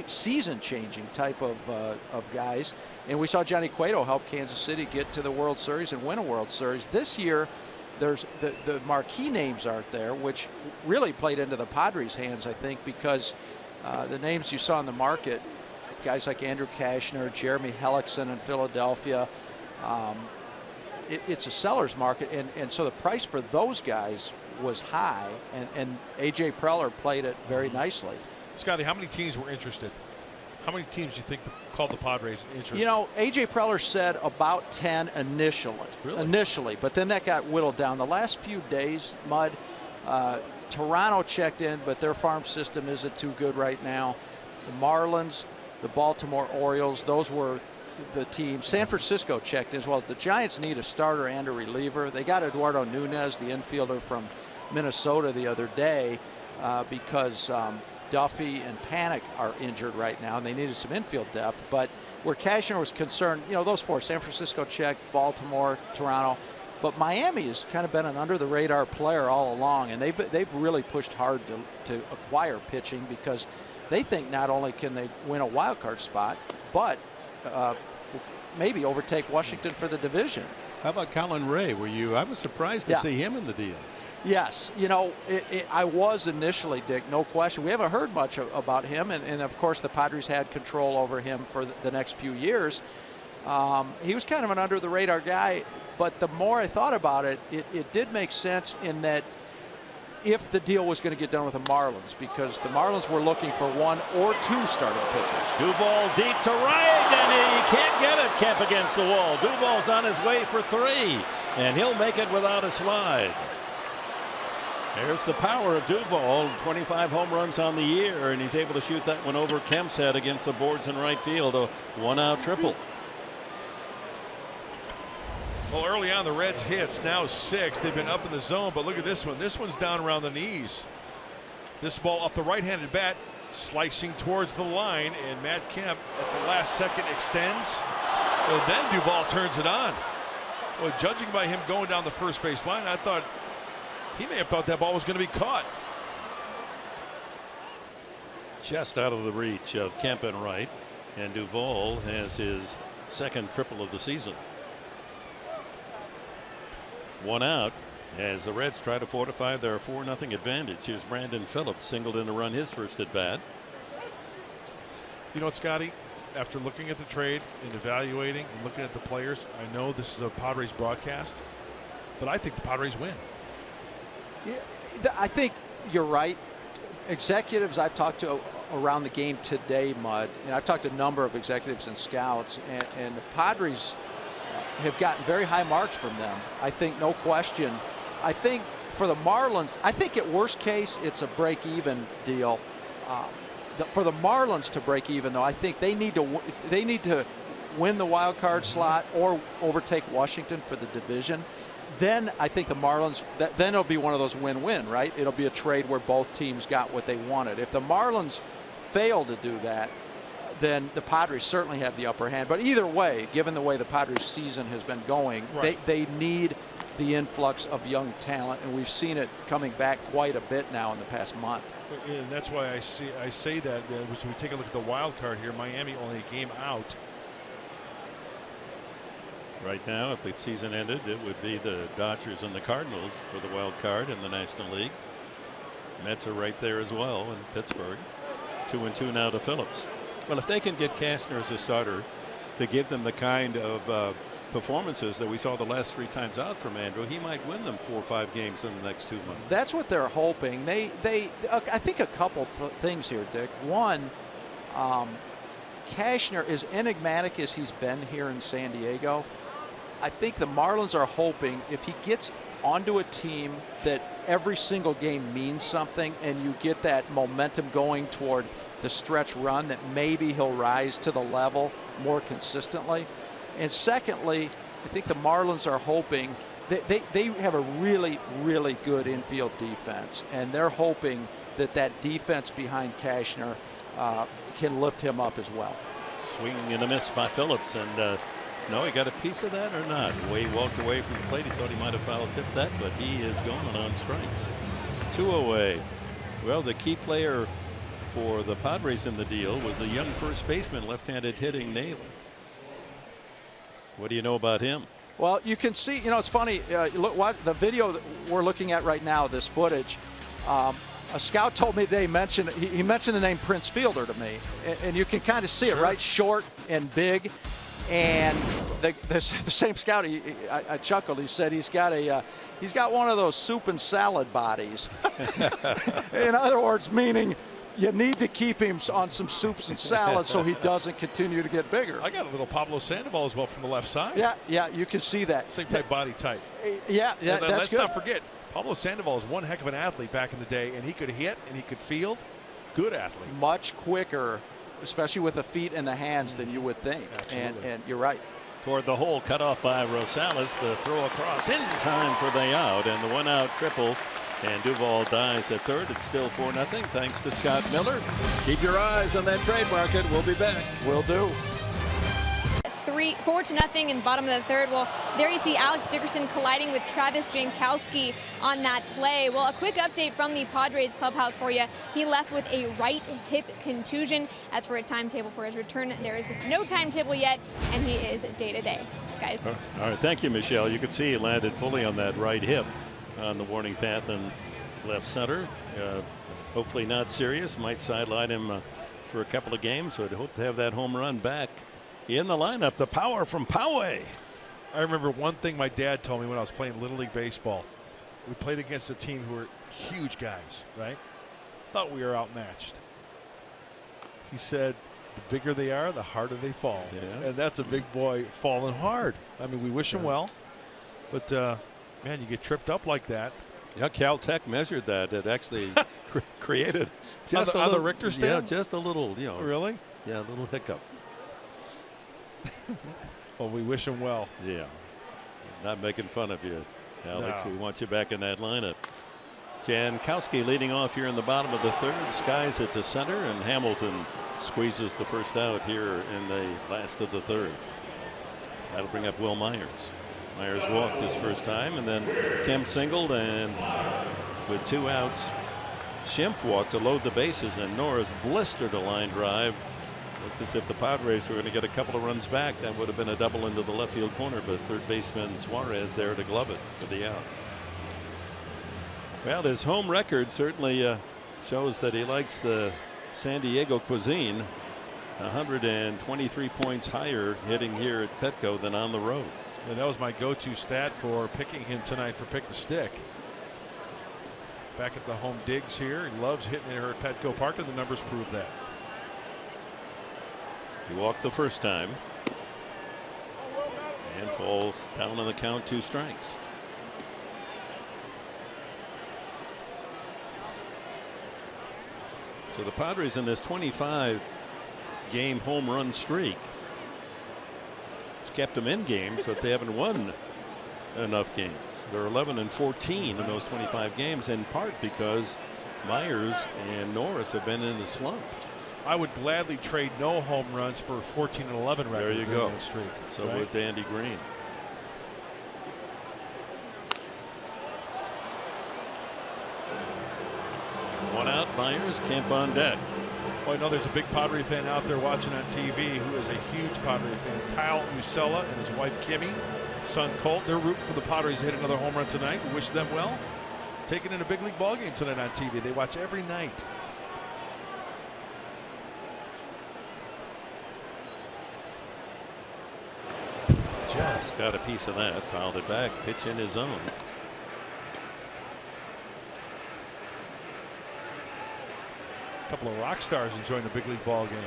season-changing type of guys. And we saw Johnny Cueto help Kansas City get to the World Series and win a World Series. This year, there's the marquee names aren't there, which really played into the Padres' hands, I think, because the names you saw in the market, guys like Andrew Cashner, Jeremy Hellickson in Philadelphia, it's a seller's market, and so the price for those guys was high, and A.J. Preller played it very nicely. Scotty, how many teams were interested? How many teams do you think called the Padres interested? You know, A.J. Preller said about 10 initially. Really? Initially, but then that got whittled down. The last few days, Mud, Toronto checked in, but their farm system isn't too good right now. The Marlins, the Baltimore Orioles, those were the teams. San Francisco checked in as well. The Giants need a starter and a reliever. They got Eduardo Nunez, the infielder from Minnesota, the other day because Duffy and Panic are injured right now, and they needed some infield depth. But where Cashner was concerned, you know, those four, San Francisco checked, Baltimore, Toronto. But Miami has kind of been an under-the-radar player all along, and they've really pushed hard to acquire pitching because they think not only can they win a wild card spot, but maybe overtake Washington for the division. How about Colin Ray? I was surprised to see him in the deal. Yes, you know, I was initially, Dick, no question. We haven't heard much about him, and of course the Padres had control over him for the next few years. He was kind of an under-the-radar guy, but the more I thought about it, it did make sense in that if the deal was going to get done with the Marlins, because the Marlins were looking for 1 or 2 starting pitchers. Duvall deep to right, and he can't get it. Kemp against the wall. Duvall's on his way for 3, and he'll make it without a slide. There's the power of Duvall, 25 home runs on the year, and he's able to shoot that one over Kemp's head against the boards in right field, a 1-out triple. Well, early on the Reds hits, now 6. They've been up in the zone, but look at this one. This one's down around the knees. This ball off the right-handed bat, slicing towards the line, and Matt Kemp at the last second extends, and then Duvall turns it on. Well, judging by him going down the first base line, I thought he may have thought that ball was going to be caught. Just out of the reach of Kemp and right, and Duvall has his second triple of the season. 1 out as the Reds try to fortify their 4-0 advantage. Here's Brandon Phillips, singled in to run his first at bat. You know what, Scotty? After looking at the trade and evaluating and looking at the players, I know this is a Padres broadcast, but I think the Padres win. Yeah, I think you're right. Executives I've talked to around the game today, Mud, and I've talked to a number of executives and scouts, and the Padres have gotten very high marks from them. I think, no question. I think for the Marlins, I think at worst case it's a break-even deal. For the Marlins to break even, though, I think they need to win the wild card slot or overtake Washington for the division. Then I think the Marlins, then it'll be one of those win-win, right? It'll be a trade where both teams got what they wanted. If the Marlins fail to do that, then the Padres certainly have the upper hand. But either way, given the way the Padres season has been going, right, they need the influx of young talent, and we've seen it coming back quite a bit now in the past month. And that's why I say that as we take a look at the wild card here, Miami only a game out. Right now, if the season ended, it would be the Dodgers and the Cardinals for the wild card in the National League. Mets are right there as well in Pittsburgh. 2-2 now to Phillips. Well, if they can get Cashner as a starter to give them the kind of performances that we saw the last 3 times out from Andrew, he might win them 4 or 5 games in the next 2 months. That's what they're hoping. I think a couple things here, Dick. One, Cashner, as enigmatic as he's been here in San Diego, I think the Marlins are hoping if he gets onto a team that every single game means something and you get that momentum going toward the stretch run, that maybe he'll rise to the level more consistently. And secondly, I think the Marlins are hoping they have a really, really good infield defense, and they're hoping that defense behind Cashner can lift him up as well. Swinging and a miss by Phillips, and no, he got a piece of that or not? The way he walked away from the plate, he thought he might have foul-tipped that, but he is gone on strikes. 2 away. Well, the key player for the Padres in the deal was the young first baseman, left-handed hitting Naylor. What do you know about him? Well, you can see, you know, it's funny. Look, what the video that we're looking at right now, this footage. A scout told me today, he mentioned the name Prince Fielder to me, and you can kind of see it, right? Short and big. And the same scout, I chuckled. He said he's got one of those soup and salad bodies. In other words, meaning you need to keep him on some soups and salads so he doesn't continue to get bigger. I got a little Pablo Sandoval as well from the left side. Yeah, you can see that. Same type body type. Yeah, that's good. Let's not forget, Pablo Sandoval is one heck of an athlete back in the day, and he could hit and he could field. Good athlete. Much quicker, especially with the feet and the hands, than you would think. And you're right. Toward the hole, cut off by Rosales. The throw across in time for the out, and the 1-out triple. And Duvall dies at third. It's still 4-0 thanks to Scott Miller. Keep your eyes on that trade market. We'll be back. Will do. 4-0 in bottom of the third. Well, there you see Alex Dickerson colliding with Travis Jankowski on that play. Well, a quick update from the Padres clubhouse for you. He left with a right hip contusion. As for a timetable for his return, there is no timetable yet, and he is day-to-day. Guys. All right, thank you, Michelle. You can see he landed fully on that right hip on the warning path in left center. Hopefully not serious. Might sideline him for a couple of games. So I'd hope to have that home run back in the lineup. The power from Poway. I remember one thing my dad told me when I was playing Little League Baseball. We played against a team who were huge guys, right? Thought we were outmatched. He said, the bigger they are, the harder they fall. Yeah. And that's a big boy falling hard. I mean, we wish him well, but man, you get tripped up like that. Yeah, Caltech measured that. It actually created just on the Richter scale. Yeah, just a little, you know. Really? Yeah, a little hiccup. Well, we wish him well. Yeah. Not making fun of you, Alex. No. We want you back in that lineup. Jankowski leading off here in the bottom of the third. Skies it to center, and Hamilton squeezes the first out here in the last of the third. That'll bring up Will Myers. Myers walked his first time, and then Kemp singled, and with 2 outs, Schimpf walked to load the bases, and Norris blistered a line drive. Looked as if the Padres were going to get a couple of runs back. That would have been a double into the left field corner, but third baseman Suarez there to glove it for the out. Well, his home record certainly shows that he likes the San Diego cuisine. 123 points higher hitting here at Petco than on the road. And that was my go-to stat for picking him tonight for Pick the Stick. Back at the home digs here. He loves hitting it here at Petco Park, and the numbers prove that. He walked the first time and falls down on the count, 2 strikes. So the Padres in this 25-game home run streak. It's kept them in games, but they haven't won enough games. They're 11-14 in those 25 games, in part because Myers and Norris have been in a slump. I would gladly trade no home runs for a 14-11 record. There you go. Streak, so right? would Dandy Green. One out, Myers, Kemp on deck. Well, I know there's a big Padre fan out there watching on TV who is a huge Padre fan. Kyle Musella and his wife Kimmy, son Colt, they're rooting for the Padres to hit another home run tonight. We wish them well. Taking in a big league ball game tonight on TV. They watch every night. Just got a piece of that, fouled it back, pitch in his zone. A couple of rock stars enjoying the big league ball game.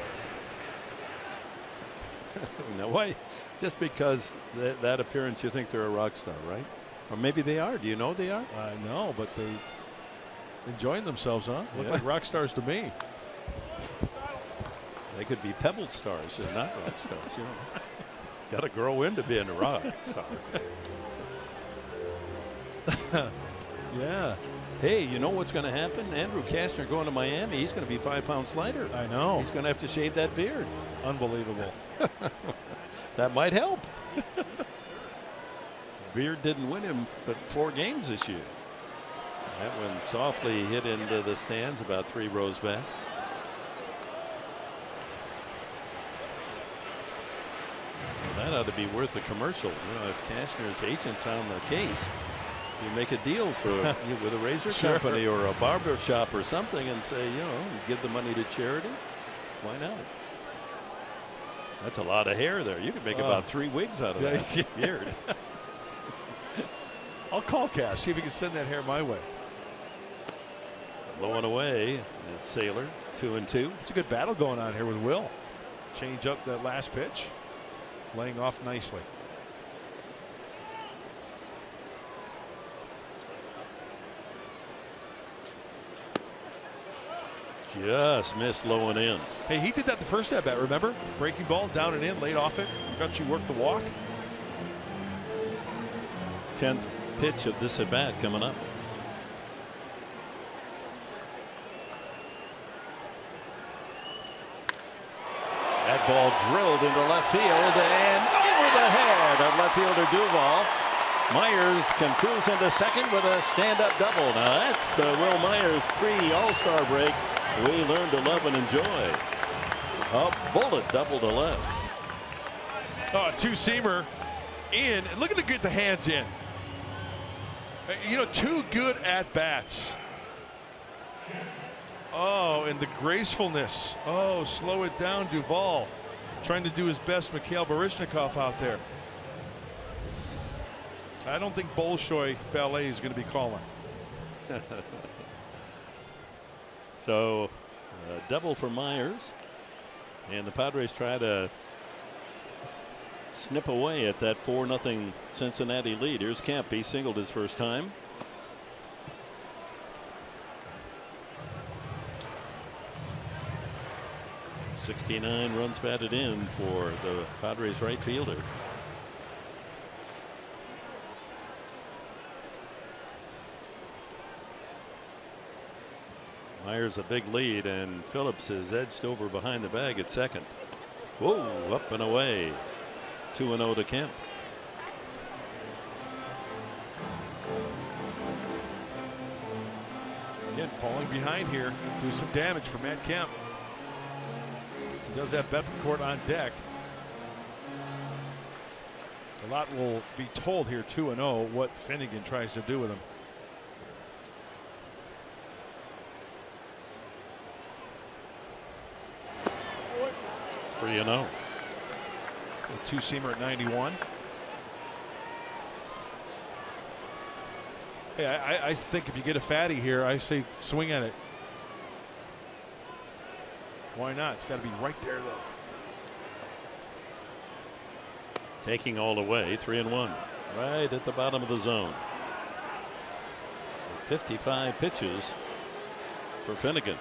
No way. Just because that appearance, you think they're a rock star, right? Or maybe they are. Do you know they are? I know, but they enjoying themselves, huh? Look like rock stars to me. They could be pebble stars and not rock stars, you know. Got to grow into being a rock star. Yeah. Hey, you know what's going to happen? Andrew Kastner going to Miami. He's going to be 5 pounds lighter. I know. He's going to have to shave that beard. Unbelievable. That might help. Beard didn't win him but 4 games this year. That one softly hit into the stands about 3 rows back. That ought to be worth a commercial. You know, if Kastner's agent's on the case, you make a deal for with a razor company or a barber shop or something, and say, you know, give the money to charity. Why not? That's a lot of hair there. You could make about 3 wigs out of that beard. I'll call Cash, see if he can send that hair my way. Low and away. And Sailor 2-2. It's a good battle going on here with Will. Change up that last pitch. Laying off nicely. Just missed low and in. Hey, he did that the first at bat, remember? Breaking ball down and in, laid off it. Eventually worked the walk. 10th pitch of this at bat coming up. That ball drilled into left field and over the head of left fielder Duvall. Myers can cruise into second with a stand-up double. Now that's the Will Myers pre-All-Star break we learned to love and enjoy. A bullet double to left. Oh, two-seamer in. Look at get the hands in. You know, 2 good at-bats. Oh, and the gracefulness. Oh, slow it down, Duvall. Trying to do his best, Mikhail Baryshnikov out there. I don't think Bolshoi Ballet is going to be calling. So, double for Myers. And the Padres try to snip away at that 4-0 Cincinnati lead. Here's Kemp. He singled his first time. '69 runs batted in for the Padres right fielder. Myers a big lead, and Phillips is edged over behind the bag at second. Whoa, up and away. 2-0 to Kemp. Again, falling behind here. Do some damage for Matt Kemp. He does have Bethencourt on deck. A lot will be told here, 2-0, what Finnegan tries to do with him. 3-0. A two-seamer at 91. Hey, I think if you get a fatty here, I say swing at it. Why not? It's got to be right there, though. Taking all the way, 3-1. Right at the bottom of the zone. 55 pitches for Finnegan.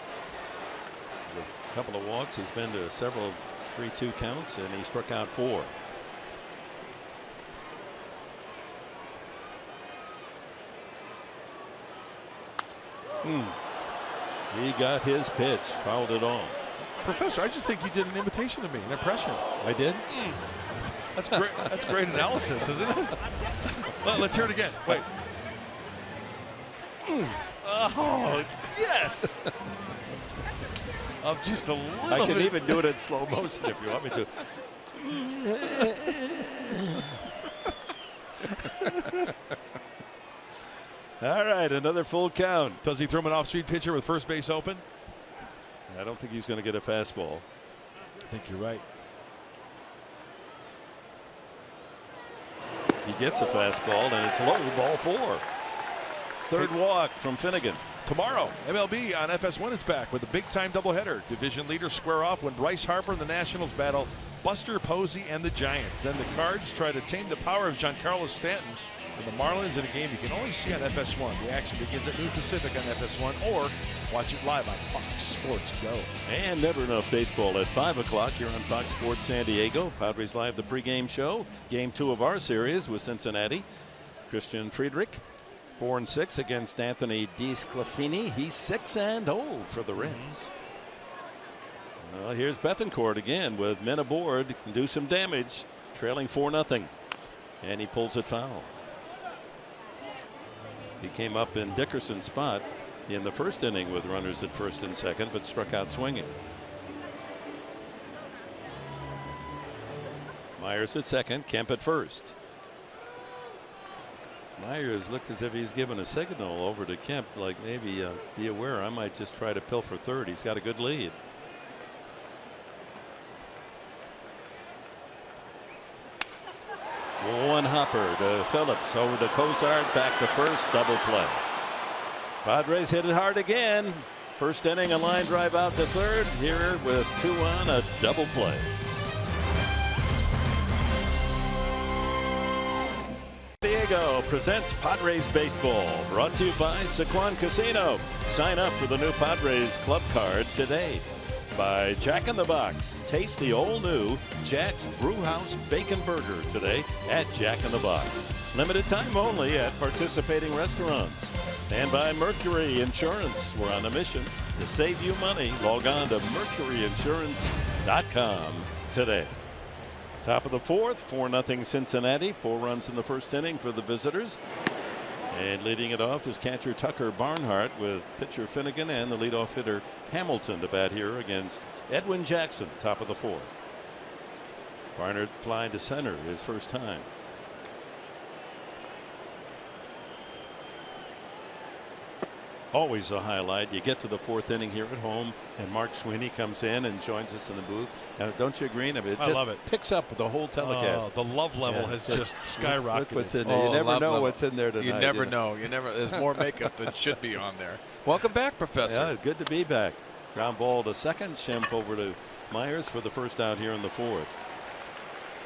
A couple of walks. He's been to several 3-2 counts, and he struck out 4. He got his pitch, fouled it off. Professor, I just think you did an imitation of me, an impression. I did? That's great. That's great analysis, isn't it? Well, let's hear it again. Wait. Oh, yes. Of just a little I can bit. even do it in slow motion if you want me to. All right, another full count. Does he throw him an off-speed pitcher with first base open? I don't think he's going to get a fastball. I think you're right. He gets a fastball, and it's low, ball 4. Third walk from Finnegan. Tomorrow, MLB on FS1 is back with a big-time doubleheader. Division leaders square off when Bryce Harper and the Nationals battle Buster Posey and the Giants. Then the Cards try to tame the power of Giancarlo Stanton and the Marlins in a game you can only see on FS1. The action begins at noon Pacific on FS1, or watch it live on Fox Sports Go. And never enough baseball at 5 o'clock here on Fox Sports San Diego. Padres Live, the pregame show. Game 2 of our series with Cincinnati. Christian Friedrich, 4-6 against Anthony DeSclafani. He's 6-0 for the Reds. Well, here's Bethencourt again with men aboard. Can do some damage. Trailing 4-0. And he pulls it foul. He came up in Dickerson's spot in the first inning with runners at first and second, but struck out swinging. Myers at second, Kemp at first. Myers looked as if he's given a signal over to Kemp, like maybe be aware I might just try to pilfer third. He's got a good lead. 1 hopper to Phillips, over to Cozart, back to first, double play. Padres hit it hard again. First inning, a line drive out to third. Here with 2 on, a double play. Diego presents Padres Baseball, brought to you by Sequan Casino. Sign up for the new Padres Club Card today. By Jack in the Box. Taste the all-new Jack's Brewhouse Bacon Burger today at Jack in the Box. Limited time only at participating restaurants. And by Mercury Insurance. We're on a mission to save you money. Log on to mercuryinsurance.com today. Top of the fourth, 4-0 Cincinnati. 4 runs in the first inning for the visitors. And leading it off is catcher Tucker Barnhart with pitcher Finnegan and the leadoff hitter Hamilton to bat here against Edwin Jackson. Top of the fourth. Barnhart flying to center his first time. Always a highlight. You get to the 4th inning here at home, and Mark Sweeney comes in and joins us in the booth. Don't you agree? I mean, I love it. Picks up the whole telecast. The love level has just skyrocketed. What's in there. You never know what's in there tonight. You never know. You never. There's more makeup than should be on there. Welcome back, Professor. Yeah, good to be back. Ground ball to second. Schimpf over to Myers for the first out here in the 4th.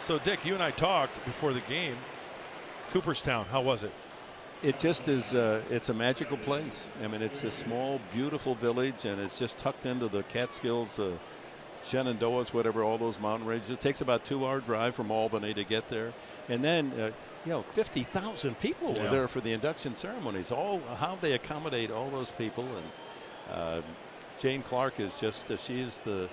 So, Dick, you and I talked before the game. Cooperstown, how was it? It just is. It's a magical place. I mean, it's a small, beautiful village, and it's just tucked into the Catskills, Shenandoahs, whatever, all those mountain ranges. It takes about a 2-hour drive from Albany to get there. And then, 50,000 people were there for the induction ceremonies. How they accommodate all those people. And Jane Clark is just, she is the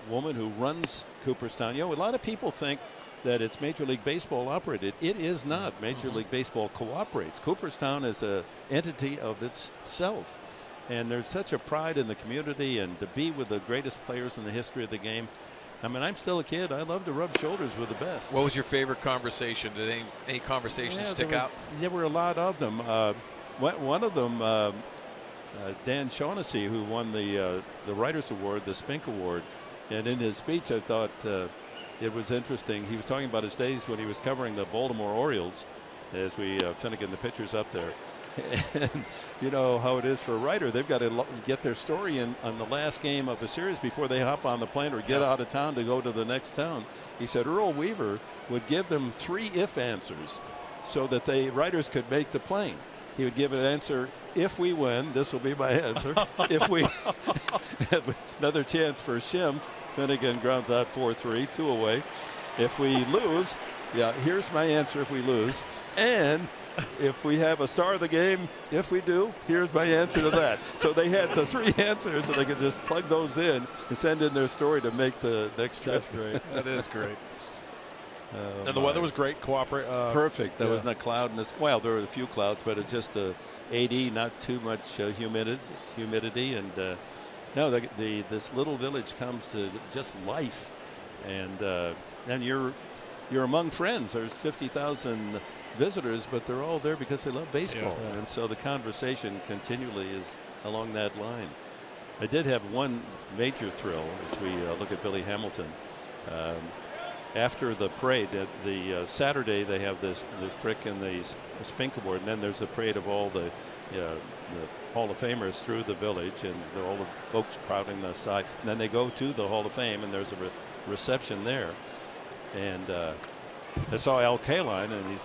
woman who runs Cooperstown. A lot of people think that it's Major League Baseball operated. It is not. Major League Baseball cooperates. Cooperstown is an entity of itself. And there's such a pride in the community, and to be with the greatest players in the history of the game. I mean, I'm still a kid. I love to rub shoulders with the best. What was your favorite conversation? Did any conversations stick out? There were a lot of them. One of them, Dan Shaughnessy, who won the Writers Award, the Spink Award. And in his speech, I thought it was interesting. He was talking about his days when he was covering the Baltimore Orioles, as we Finnegan, the pitcher's up there. And you know how it is for a writer. They've got to get their story in on the last game of a series before they hop on the plane or get out of town to go to the next town. He said Earl Weaver would give them 3 if answers so that writers could make the plane. He would give an answer: if we win, this will be my answer. If we another chance for Schimpf. Finnegan grounds out 4-3, 2 away. If we lose, here's my answer if we lose. And if we have a star of the game, if we do, here's my answer to that. So they had the 3 answers, so they could just plug those in and send in their story to make the next trip. That's great. That is great. And the weather was great. Perfect. There was no cloud in this. Well, there were a few clouds, but it just 80, not too much humidity, and no, this little village comes to just life, and you're among friends. There's 50,000 visitors, but they're all there because they love baseball, and so the conversation continually is along that line. I did have one major thrill as we look at Billy Hamilton. After the parade, the Saturday they have the Frick and the Spink Award, and then there's the parade of all the Hall of Famers through the village, and all the folks crowding the side. And then they go to the Hall of Fame, and there's a reception there. And I saw Al Kaline, and he's,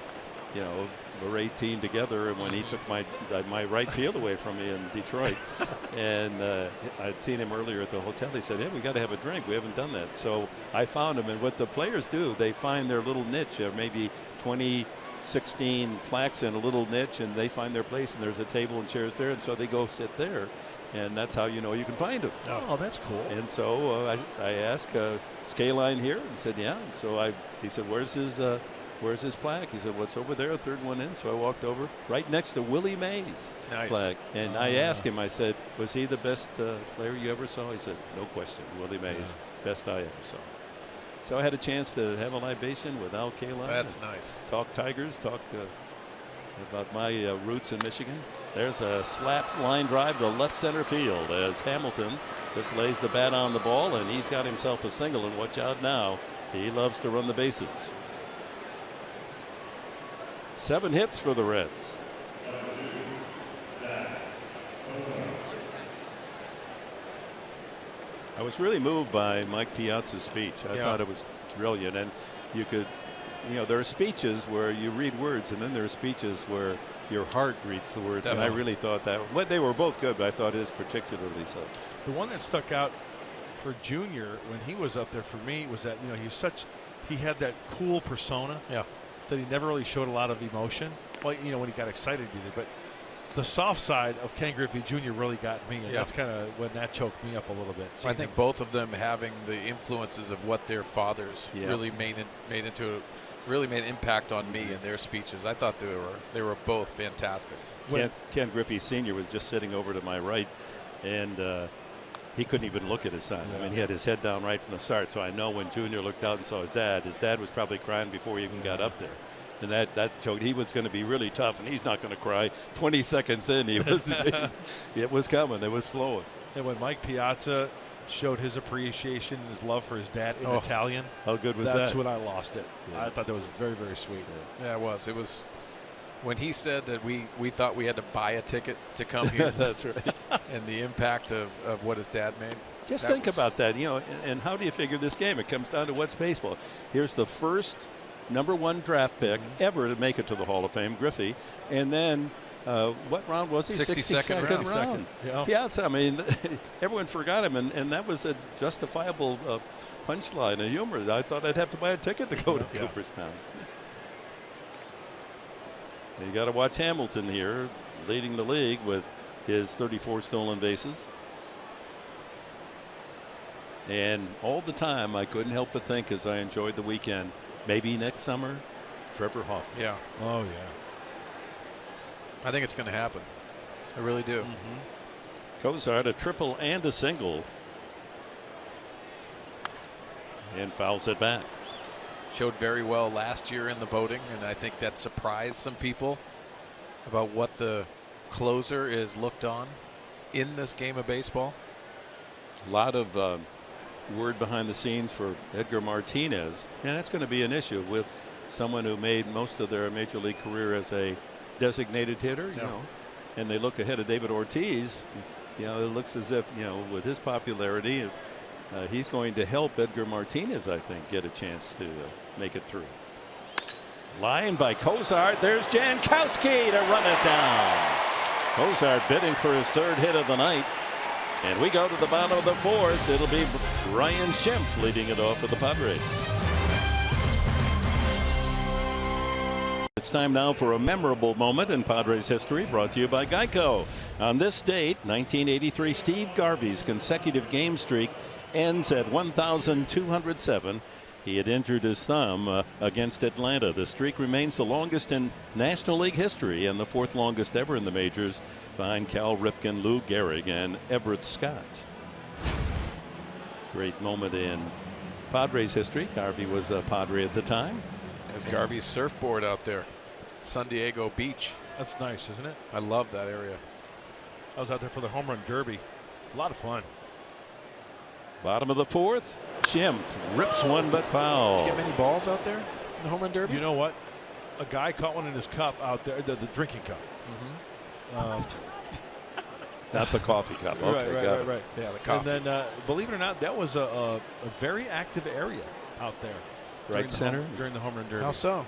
we're 18 together. And when he took my right field away from me in Detroit, and I'd seen him earlier at the hotel, he said, "Hey, we got to have a drink. We haven't done that." So I found him, and what the players do, they find their little niche, maybe 16 plaques in a little niche, and they find their place, and there's a table and chairs there, and so they go sit there, and that's how you know you can find them. Oh, that's cool. And so I asked, Skyline here? He said, yeah. And so he said, where's his plaque? He said, well, it's over there, 3rd one in. So I walked over right next to Willie Mays' plaque, and I asked him, I said, was he the best player you ever saw? He said, no question, Willie Mays, best I ever saw. So I had a chance to have a libation with Al Kaline. That's nice. Talk Tigers, talk about my roots in Michigan. There's a slap line drive to left center field as Hamilton just lays the bat on the ball, and he's got himself a single. And watch out now, he loves to run the bases. 7 hits for the Reds. I was really moved by Mike Piazza's speech. I thought it was brilliant. And you could, there are speeches where you read words, and then there are speeches where your heart reads the words. Definitely. And I really thought that. Well, they were both good, but I thought his particularly so. The one that stuck out for Junior when he was up there for me was that he had that cool persona. Yeah. That he never really showed a lot of emotion. Well, when he got excited, he did. But the soft side of Ken Griffey Jr. really got me, and that's kind of when that choked me up a little bit. I think both of them having the influences of what their fathers really made an impact on me in their speeches. I thought they were both fantastic. Ken Griffey Sr. was just sitting over to my right, and he couldn't even look at his son. I mean, he had his head down right from the start. So I know when Junior looked out and saw his dad was probably crying before he even got up there. And that showed he was going to be really tough, and he's not going to cry. 20 seconds in, it was coming. It was flowing. And when Mike Piazza showed his appreciation and his love for his dad in Italian, how good was that? That's when I lost it. I thought that was very, very sweet. Yeah, it was. It was when he said that we thought we had to buy a ticket to come here. That's right. And the impact of what his dad made. Just think about that, and how do you figure this game? It comes down to what's baseball. Here's the first #1 draft pick ever to make it to the Hall of Fame, Griffey. And then what round was he? 62nd round. Yeah. Piazza, I mean, everyone forgot him, and that was a justifiable punchline, a humor. I thought I'd have to buy a ticket to go to Cooperstown. You got to watch Hamilton here, leading the league with his 34 stolen bases. And all the time, I couldn't help but think, as I enjoyed the weekend, maybe next summer, Trevor Hoffman. Yeah. Oh, yeah. I think it's going to happen. I really do. Cozart, a triple and a single. And fouls it back. Showed very well last year in the voting, and I think that surprised some people about what the closer is looked on in this game of baseball. A lot of word behind the scenes for Edgar Martinez, and that's going to be an issue with someone who made most of their major league career as a designated hitter, and they look ahead of David Ortiz. It looks as if, with his popularity, he's going to help Edgar Martinez, I think, get a chance to make it through. Line by Cozart. There's Jankowski to run it down. Cozart bidding for his 3rd hit of the night. And we go to the bottom of the 4th. It'll be Ryan Schimpf leading it off for the Padres. It's time now for a memorable moment in Padres history, brought to you by Geico. On this date, 1983, Steve Garvey's consecutive game streak ends at 1,207. He had injured his thumb against Atlanta. The streak remains the longest in National League history and the 4th longest ever in the majors, behind Cal Ripken, Lou Gehrig, and Everett Scott. Great moment in Padres history. Garvey was a Padre at the time. There's Garvey's surfboard out there. San Diego Beach. That's nice, isn't it? I love that area. I was out there for the home run derby. A lot of fun. Bottom of the 4th. Schimpf rips one but foul. Did you get many balls out there in the home run derby? You know what? A guy caught one in his cup out there, the drinking cup. Not the coffee cup. Okay, right. Yeah, the coffee. And then, believe it or not, that was a very active area out there. Right center? During the home run derby. How so?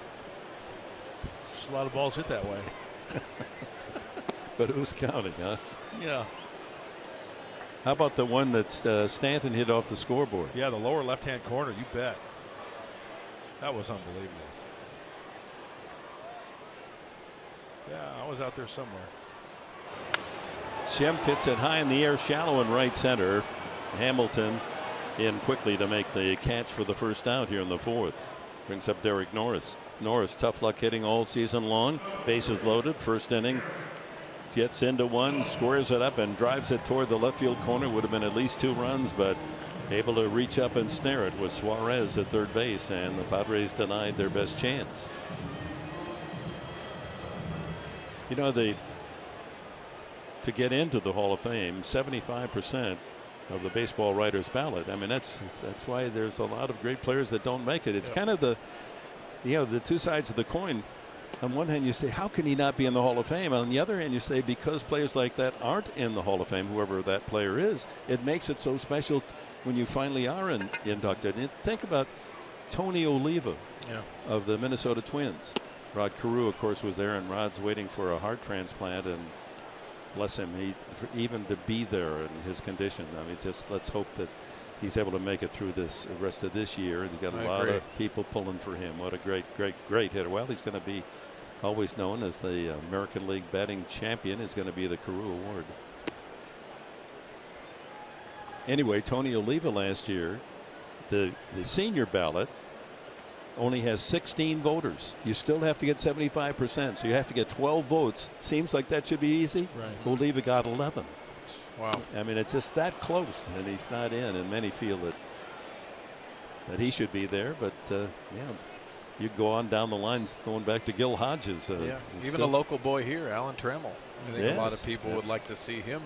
Just a lot of balls hit that way. But who's counting, huh? Yeah. How about the one that Stanton hit off the scoreboard? Yeah, the lower left-hand corner, you bet. That was unbelievable. Yeah, I was out there somewhere. Schimpf hits it high in the air, shallow in right center. Hamilton in quickly to make the catch for the first out here in the 4th. Brings up Derek Norris. Norris, tough luck hitting all season long. Bases loaded, first inning. Gets into one, squares it up, and drives it toward the left field corner. Would have been at least 2 runs, but able to reach up and snare it with Suarez at third base, and the Padres denied their best chance. To get into the Hall of Fame, 75% of the baseball writers ballot. I mean, that's why there's a lot of great players that don't make it. It's kind of the 2 sides of the coin. On one hand, you say, how can he not be in the Hall of Fame? On the other hand, you say, because players like that aren't in the Hall of Fame, whoever that player is, it makes it so special when you finally are inducted. And think about Tony Oliva of the Minnesota Twins. Rod Carew, of course, was there, and Rod's waiting for a heart transplant, and bless him, even to be there in his condition. I mean, just let's hope that he's able to make it through this rest of this year. And you got a lot of people pulling for him. What a great hitter. Well, he's going to be always known as the American League batting champion. Is going to be the Carew Award. Anyway, Tony Oliva last year, the senior ballot only has 16 voters. You still have to get 75%, so you have to get 12 votes. Seems like that should be easy. Right. Oliva got 11. Wow. I mean, it's just that close, and he's not in. And many feel that he should be there. But yeah, you go on down the lines, going back to Gil Hodges. Even a local boy here, Alan Trammell. I think a lot of people would like to see him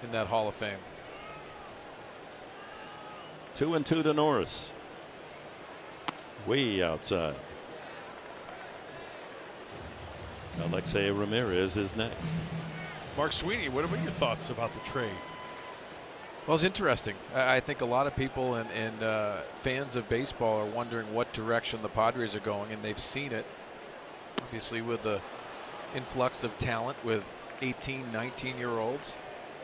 in that Hall of Fame. 2-2 to Norris. Way outside. Alexei Ramirez is next. Mark Sweeney, what are your thoughts about the trade? Well, it's interesting. I think a lot of people and fans of baseball are wondering what direction the Padres are going, and they've seen it, obviously, with the influx of talent with 18, 19-year-olds.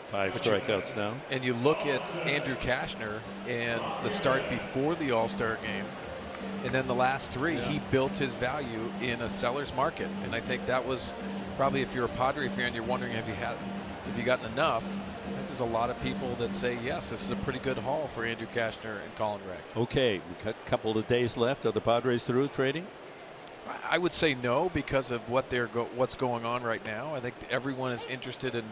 5 strikeouts now. And you look at Andrew Cashner and the start before the All-Star game, and then the last 3, he built his value in a seller's market. And I think that was probably, if you're a Padre fan, you're wondering, have you gotten enough? I think there's a lot of people that say, yes, this is a pretty good haul for Andrew Cashner and Colin Gregg. Okay, we've got a couple of days left. Are the Padres through trading? I would say no, because of what's going on right now. I think everyone is interested in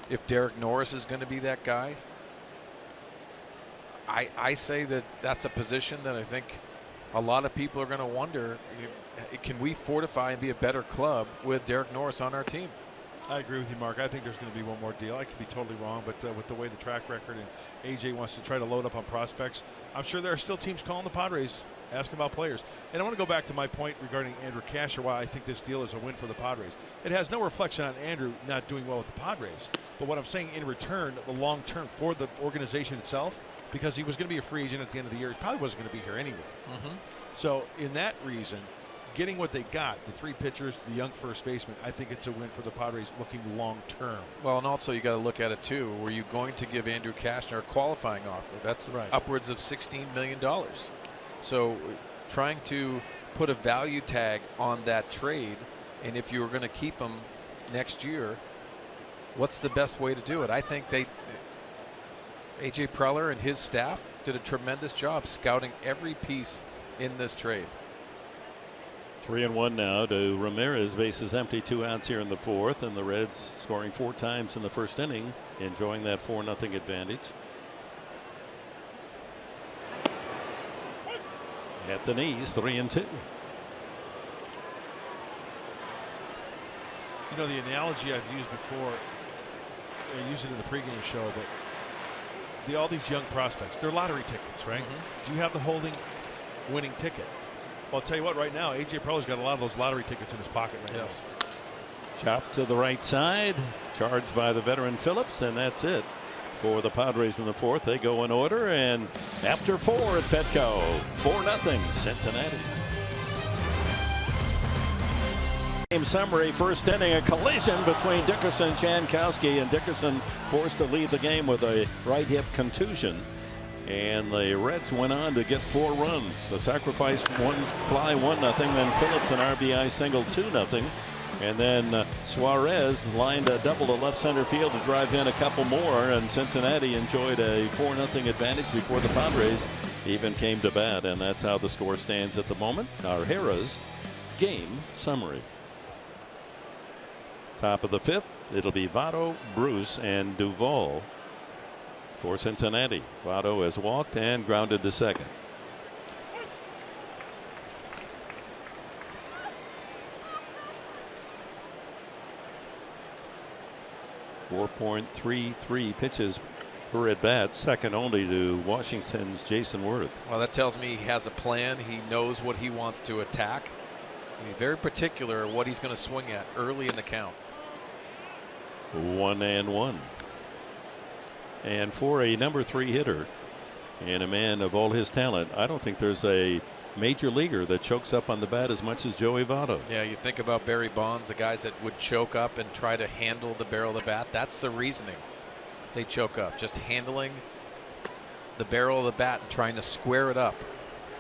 if Derek Norris is going to be that guy. I say that's a position that I think a lot of people are going to wonder, can we fortify and be a better club with Derek Norris on our team? I agree with you, Mark. I think there's going to be one more deal. I could be totally wrong, but with the way the track record and AJ wants to try to load up on prospects, I'm sure there are still teams calling the Padres, asking about players. And I want to go back to my point regarding Andrew Cashner, why I think this deal is a win for the Padres. It has no reflection on Andrew not doing well with the Padres, but what I'm saying in return, the long term for the organization itself, because he was going to be a free agent at the end of the year. He probably wasn't going to be here anyway. So in that reason, getting what they got, the 3 pitchers, the young first baseman, I think it's a win for the Padres looking long term. Well, and also you got to look at it too. Were you going to give Andrew Cashner a qualifying offer? That's upwards of $16 million. So trying to put a value tag on that trade, and if you were going to keep him next year, what's the best way to do it? I think AJ Preller and his staff did a tremendous job scouting every piece in this trade. 3-1 now to Ramirez. Bases empty, 2 outs here in the 4th, and the Reds scoring 4 times in the first inning, enjoying that 4-0 advantage. At the knees, 3-2. You know, the analogy I've used before, I used it in the pregame show, but all these young prospects, they're lottery tickets, right? Do you have the holding winning ticket? Well, I'll tell you what, right now, A.J. Preller's got a lot of those lottery tickets in his pocket right now. Chop to the right side, charged by the veteran Phillips, and that's it for the Padres in the 4th. They go in order, and after 4 at Petco, 4-0 Cincinnati. Game summary, first inning, a collision between Dickerson and Jankowski, and Dickerson forced to leave the game with a right hip contusion. And the Reds went on to get 4 runs. A sacrifice, 1 fly, 1-0. Then Phillips an RBI single, 2-0. And then Suarez lined a double to left center field to drive in a couple more. And Cincinnati enjoyed a 4-0 advantage before the Padres even came to bat. And that's how the score stands at the moment. Our Harrah's game summary. Top of the 5th, it'll be Votto, Bruce, and Duvall. For Cincinnati, Votto has walked and grounded to second. .33 pitches per at bat, second only to Washington's Jason Worth. Well, that tells me he has a plan. He knows what he wants to attack. He's very particular what he's going to swing at early in the count. 1-1. And for a number 3 hitter and a man of all his talent, I don't think there's a major leaguer that chokes up on the bat as much as Joey Votto. Yeah, you think about Barry Bonds, the guys that would choke up and try to handle the barrel of the bat. That's the reasoning they choke up, just handling the barrel of the bat and trying to square it up.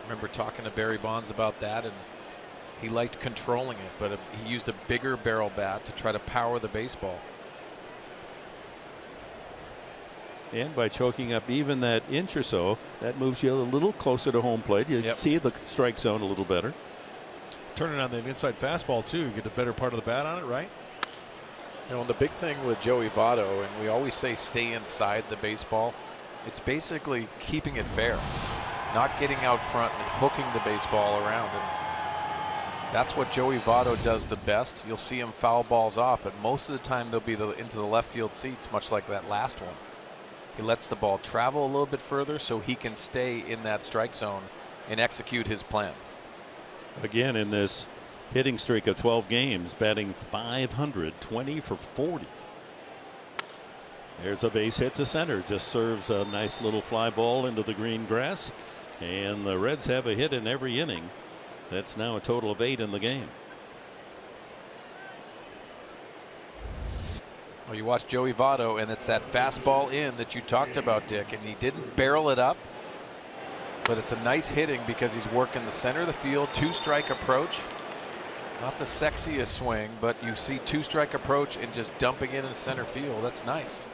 I remember talking to Barry Bonds about that, and he liked controlling it, but he used a bigger barrel bat to try to power the baseball. And by choking up even that inch or so, that moves you a little closer to home plate. You see the strike zone a little better. Turning on that inside fastball too, you get the better part of the bat on it, right? You know, the big thing with Joey Votto, and we always say stay inside the baseball, it's basically keeping it fair, not getting out front and hooking the baseball around. And that's what Joey Votto does the best. You'll see him foul balls off, but most of the time they'll be into the left field seats, much like that last one. He lets the ball travel a little bit further so he can stay in that strike zone and execute his plan. Again, in this hitting streak of 12 games, batting .500, 20 for 40. There's a base hit to center, just serves a nice little fly ball into the green grass, and the Reds have a hit in every inning. That's now a total of 8 in the game. Well, you watch Joey Votto, and it's that fastball in that you talked about, Dick, and he didn't barrel it up, but it's a nice hitting because he's working the center of the field, 2-strike approach. Not the sexiest swing, but you see 2-strike approach and just dumping it in center field. That's nice.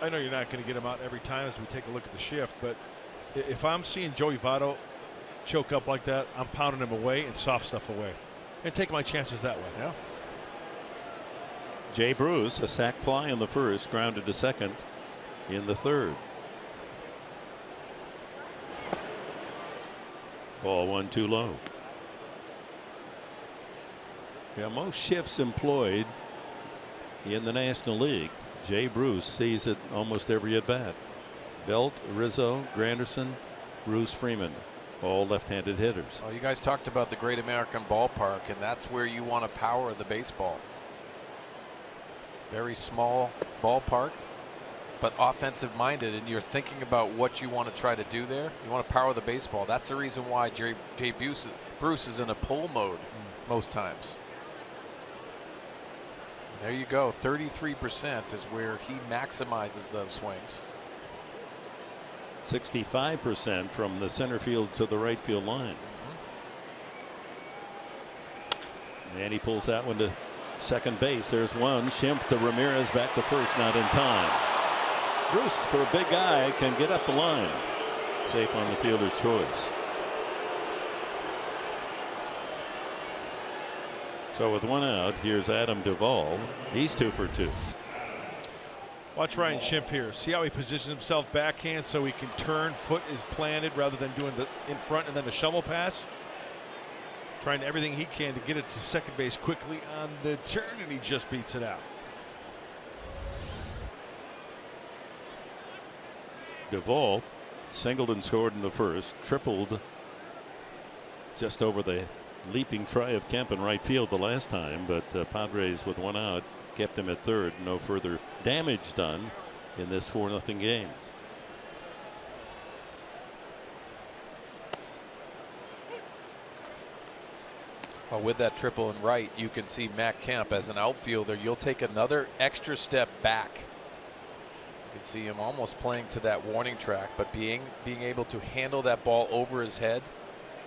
I know you're not going to get him out every time as we take a look at the shift, but if I'm seeing Joey Votto choke up like that, I'm pounding him away and soft stuff away and taking my chances that way. Yeah. Jay Bruce, a sac fly in the first, grounded to second in the third. Ball 1 too low. Yeah, most shifts employed in the National League, Jay Bruce sees it almost every at bat. Belt, Rizzo, Granderson, Bruce, Freeman, all left-handed hitters. Well, you guys talked about the Great American Ballpark, and that's where you want to power the baseball. Very small ballpark, but offensive minded, and you're thinking about what you want to try to do there. You want to power the baseball. That's the reason why Jay Bruce is in a pull mode most times. There you go. 33% is where he maximizes those swings. 65% from the center field to the right field line. And he pulls that one to second base. There's one. Schimpf to Ramirez, back to first, not in time. Bruce, for a big guy, can get up the line. Safe on the fielder's choice. So with 1 out, here's Adam Duvall. He's 2 for 2. Watch Ryan Schimpf here. See how he positions himself backhand so he can turn. Foot is planted rather than doing the in front and then the shovel pass. Trying everything he can to get it to second base quickly on the turn, and he just beats it out. Duvall singled and scored in the first, tripled just over the leaping try of Kemp in right field the last time, but Padres with 1 out kept him at third. No further damage done in this 4-0 game. Well, with that triple in right, you can see Matt Kemp as an outfielder. You'll take another extra step back. You can see him almost playing to that warning track, but being able to handle that ball over his head.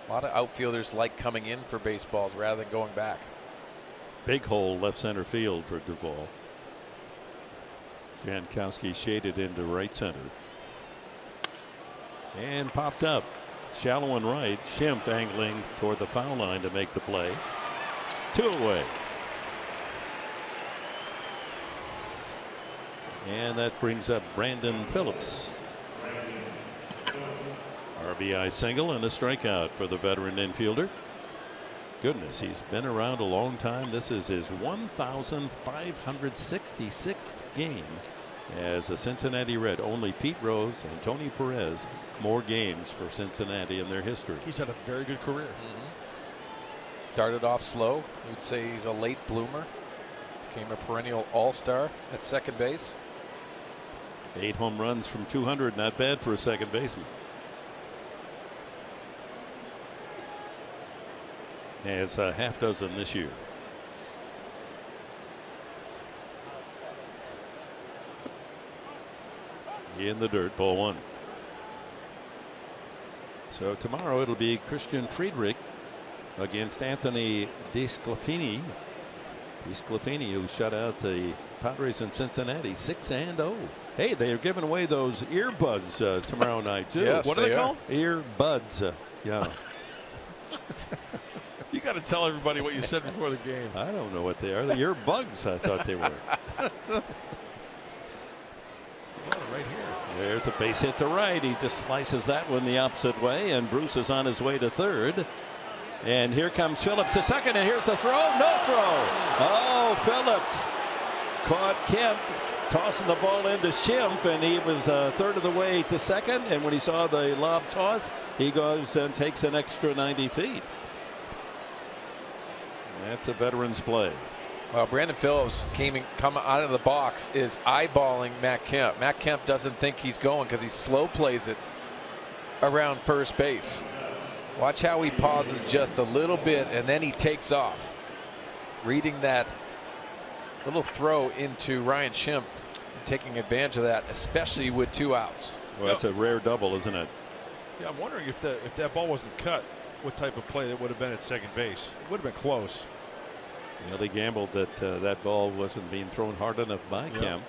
A lot of outfielders like coming in for baseballs rather than going back. Big hole left center field for Duvall. Jankowski shaded into right center. And popped up. Shallow and right. Schimpf angling toward the foul line to make the play. 2 away. And that brings up Brandon Phillips. RBI single and a strikeout for the veteran infielder. Goodness, he's been around a long time. This is his 1,566th game as a Cincinnati Red. Only Pete Rose and Tony Perez more games for Cincinnati in their history. He's had a very good career. He's Started off slow. You'd say he's a late bloomer. Became a perennial all-star at second base. 8 home runs from 200, not bad for a second baseman. Has a half dozen this year. In the dirt, ball 1. So tomorrow it'll be Christian Friedrich against Anthony DeSclafani. DeSclafani, who shut out the Padres in Cincinnati 6-0. Hey, they are giving away those earbuds tomorrow night too. Yes, what are they called? Earbuds. Yeah. You got to tell everybody what you said before the game. I don't know what they are. The earbugs, I thought they were. Right here. There's a base hit to right. He just slices that one the opposite way, and Bruce is on his way to third. And here comes Phillips to second, and here's the throw. No throw. Oh, Phillips caught Kemp tossing the ball into Schimpf, and he was a third of the way to second. And when he saw the lob toss, he goes and takes an extra 90 feet. That's a veteran's play. Well, Brandon Phillips come out of the box is eyeballing Matt Kemp. Matt Kemp doesn't think he's going because he slow plays it around first base. Watch how he pauses just a little bit and then he takes off. Reading that little throw into Ryan Schimpf, taking advantage of that, especially with 2 outs. Well, that's a rare double, isn't it? Yeah, I'm wondering if that ball wasn't cut, what type of play that would have been at second base. It would have been close. Well, he gambled that that ball wasn't being thrown hard enough by Kemp.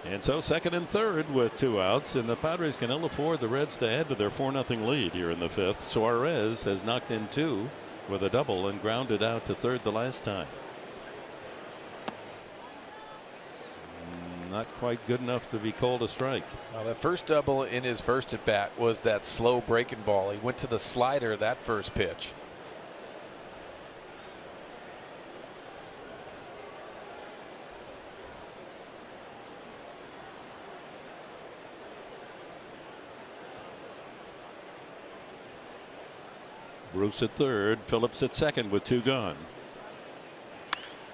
And so second and third with 2 outs, and the Padres can ill afford the Reds to add to their 4-0 lead here in the 5th. Suarez has knocked in 2 with a double and grounded out to third the last time. Not quite good enough to be called a strike. Well, the first double in his first at bat was that slow breaking ball. He went to the slider that first pitch. Bruce at third, Phillips at second with 2 gone.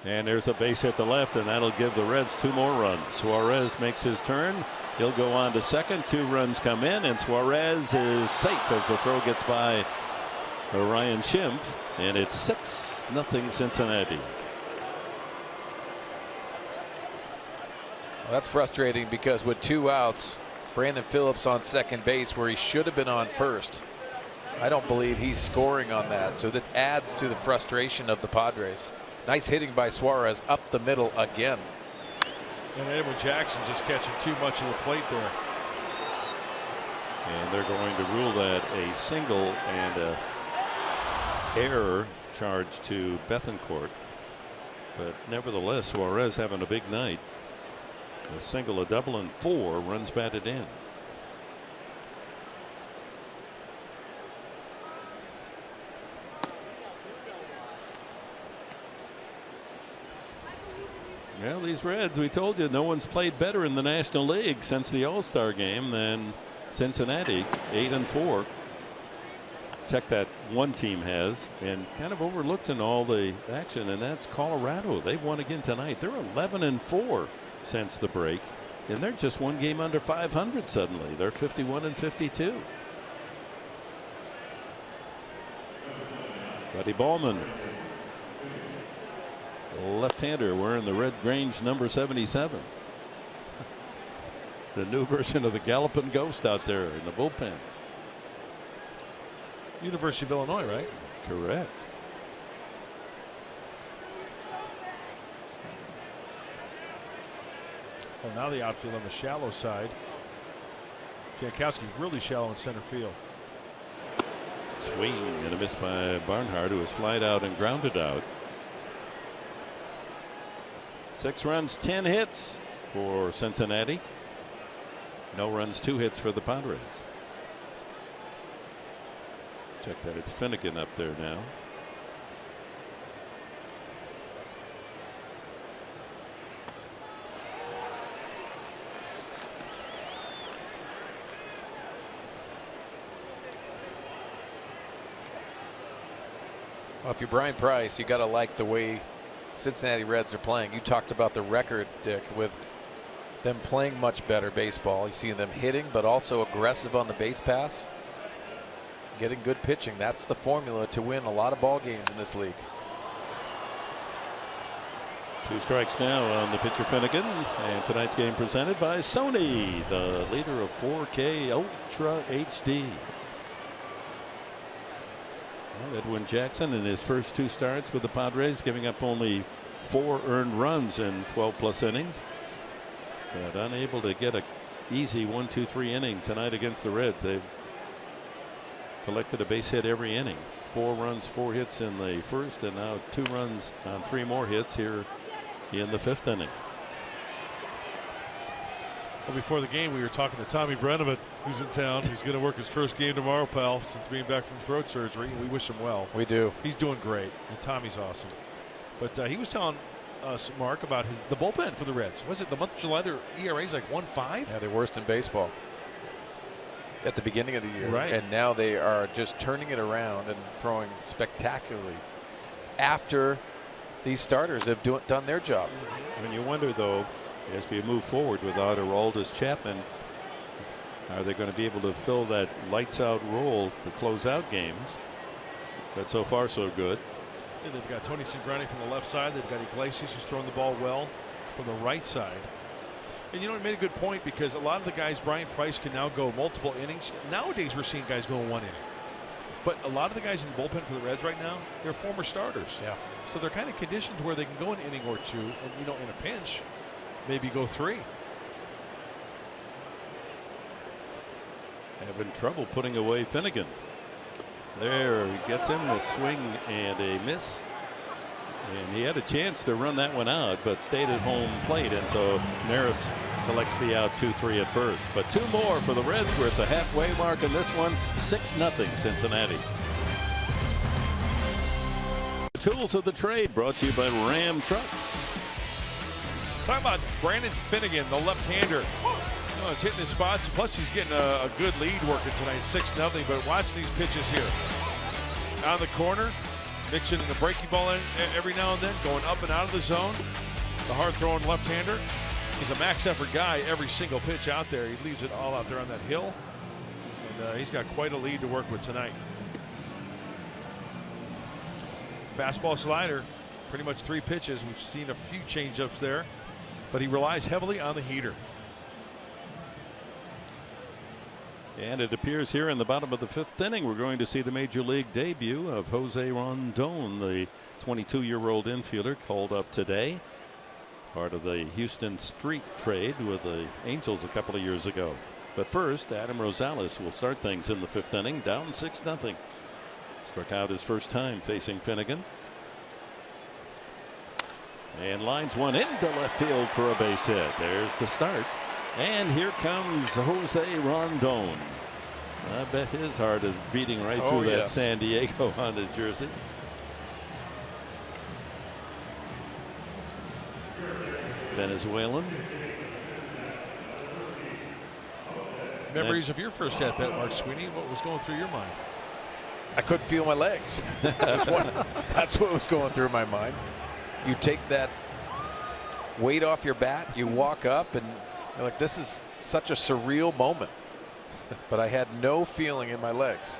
And there's a base hit to left, and that'll give the Reds 2 more runs. Suarez makes his turn. He'll go on to second. 2 runs come in, and Suarez is safe as the throw gets by Ryan Schimpf, and it's 6-0 Cincinnati. Well, that's frustrating because with 2 outs, Brandon Phillips on second base where he should have been on first. I don't believe he's scoring on that, so that adds to the frustration of the Padres. Nice hitting by Suarez up the middle again. And Edwin Jackson just catching too much of the plate there. And they're going to rule that a single and a error charge to Bethancourt. But nevertheless, Suarez having a big night. A single, a double, and 4 runs batted in. Well, these Reds, we told you, no one's played better in the National League since the All-Star game than Cincinnati, 8-4. Check that one team has, and kind of overlooked in all the action, and that's Colorado. They've won again tonight. They're 11-4 since the break, and they're just 1 game under 500 suddenly. They're 51-52. Buddy Ballman, left-hander wearing the red Grange number 77. The new version of the Galloping Ghost out there in the bullpen. University of Illinois, right? Correct. Well, now the outfield on the shallow side. Jankowski really shallow in center field. Swing and a miss by Barnhart, who was flied out and grounded out. 6 runs, 10 hits for Cincinnati. No runs, 2 hits for the Padres. Check that, it's Finnegan up there now. Well, if you're Brian Price, you got to like the way Cincinnati Reds are playing. You talked about the record, Dick, with them playing much better baseball. You see them hitting, but also aggressive on the base pass, getting good pitching. That's the formula to win a lot of ball games in this league. 2 strikes now on the pitcher Finnegan, and tonight's game presented by Sony, the leader of 4K Ultra HD. Well, Edwin Jackson in his first 2 starts with the Padres, giving up only 4 earned runs in 12+ innings, but unable to get a easy 1-2-3 inning tonight against the Reds. They've collected a base hit every inning. 4 runs, 4 hits in the first, and now 2 runs on 3 more hits here in the 5th inning. Well, before the game, we were talking to Tommy Brenneman, who's in town. He's going to work his first game tomorrow, pal, since being back from throat surgery. We wish him well. We do. He's doing great, and Tommy's awesome. But he was telling us, Mark, about the bullpen for the Reds. Was it the month of July? Their ERA is like 1.5? Yeah, they're worst in baseball at the beginning of the year. Right. And now they are just turning it around and throwing spectacularly after these starters have done their job. When you wonder, though, as we move forward without Aroldis Chapman, are they going to be able to fill that lights out role to close out games? But so far so good. And they've got Tony Cingrani from the left side. They've got Iglesias, who's throwing the ball well from the right side. And you know, he made a good point, because a lot of the guys, Brian Price can now go multiple innings. Nowadays we're seeing guys going 1 inning. But a lot of the guys in the bullpen for the Reds right now, they're former starters. Yeah. So they're kind of conditioned to where they can go an inning or 2, and you know, in a pinch, maybe go 3. Having trouble putting away Finnegan. There, he gets him a swing and a miss. And he had a chance to run that one out, but stayed at home plate, and so Maris collects the out 2-3 at first. But 2 more for the Reds. We're at the halfway mark in this one. 6-0 Cincinnati. The tools of the trade brought to you by Ram Trucks. Talking about Brandon Finnegan, the left-hander. Oh, it's hitting his spots. Plus, he's getting a good lead working tonight, 6-0. But watch these pitches here. On the corner, mixing in a breaking ball every now and then, going up and out of the zone. The hard-throwing left-hander. He's a max-effort guy every single pitch out there. He leaves it all out there on that hill. And he's got quite a lead to work with tonight. Fastball, slider, pretty much 3 pitches. We've seen a few change-ups there, but he relies heavily on the heater. And it appears here in the bottom of the 5th inning, we're going to see the major league debut of Jose Rondon, the 22-year-old infielder, called up today. Part of the Houston Street trade with the Angels a couple of years ago. But first, Adam Rosales will start things in the 5th inning, down 6-0. Struck out his first time facing Finnegan. And lines one into left field for a base hit. There's the start. And here comes Jose Rondon. I bet his heart is beating right through that San Diego on his jersey. Venezuelan. Memories of your first at bat, Mark Sweeney. What was going through your mind? I couldn't feel my legs. That's what was going through my mind. You take that weight off your bat, you walk up, and you're like, this is such a surreal moment. But I had no feeling in my legs.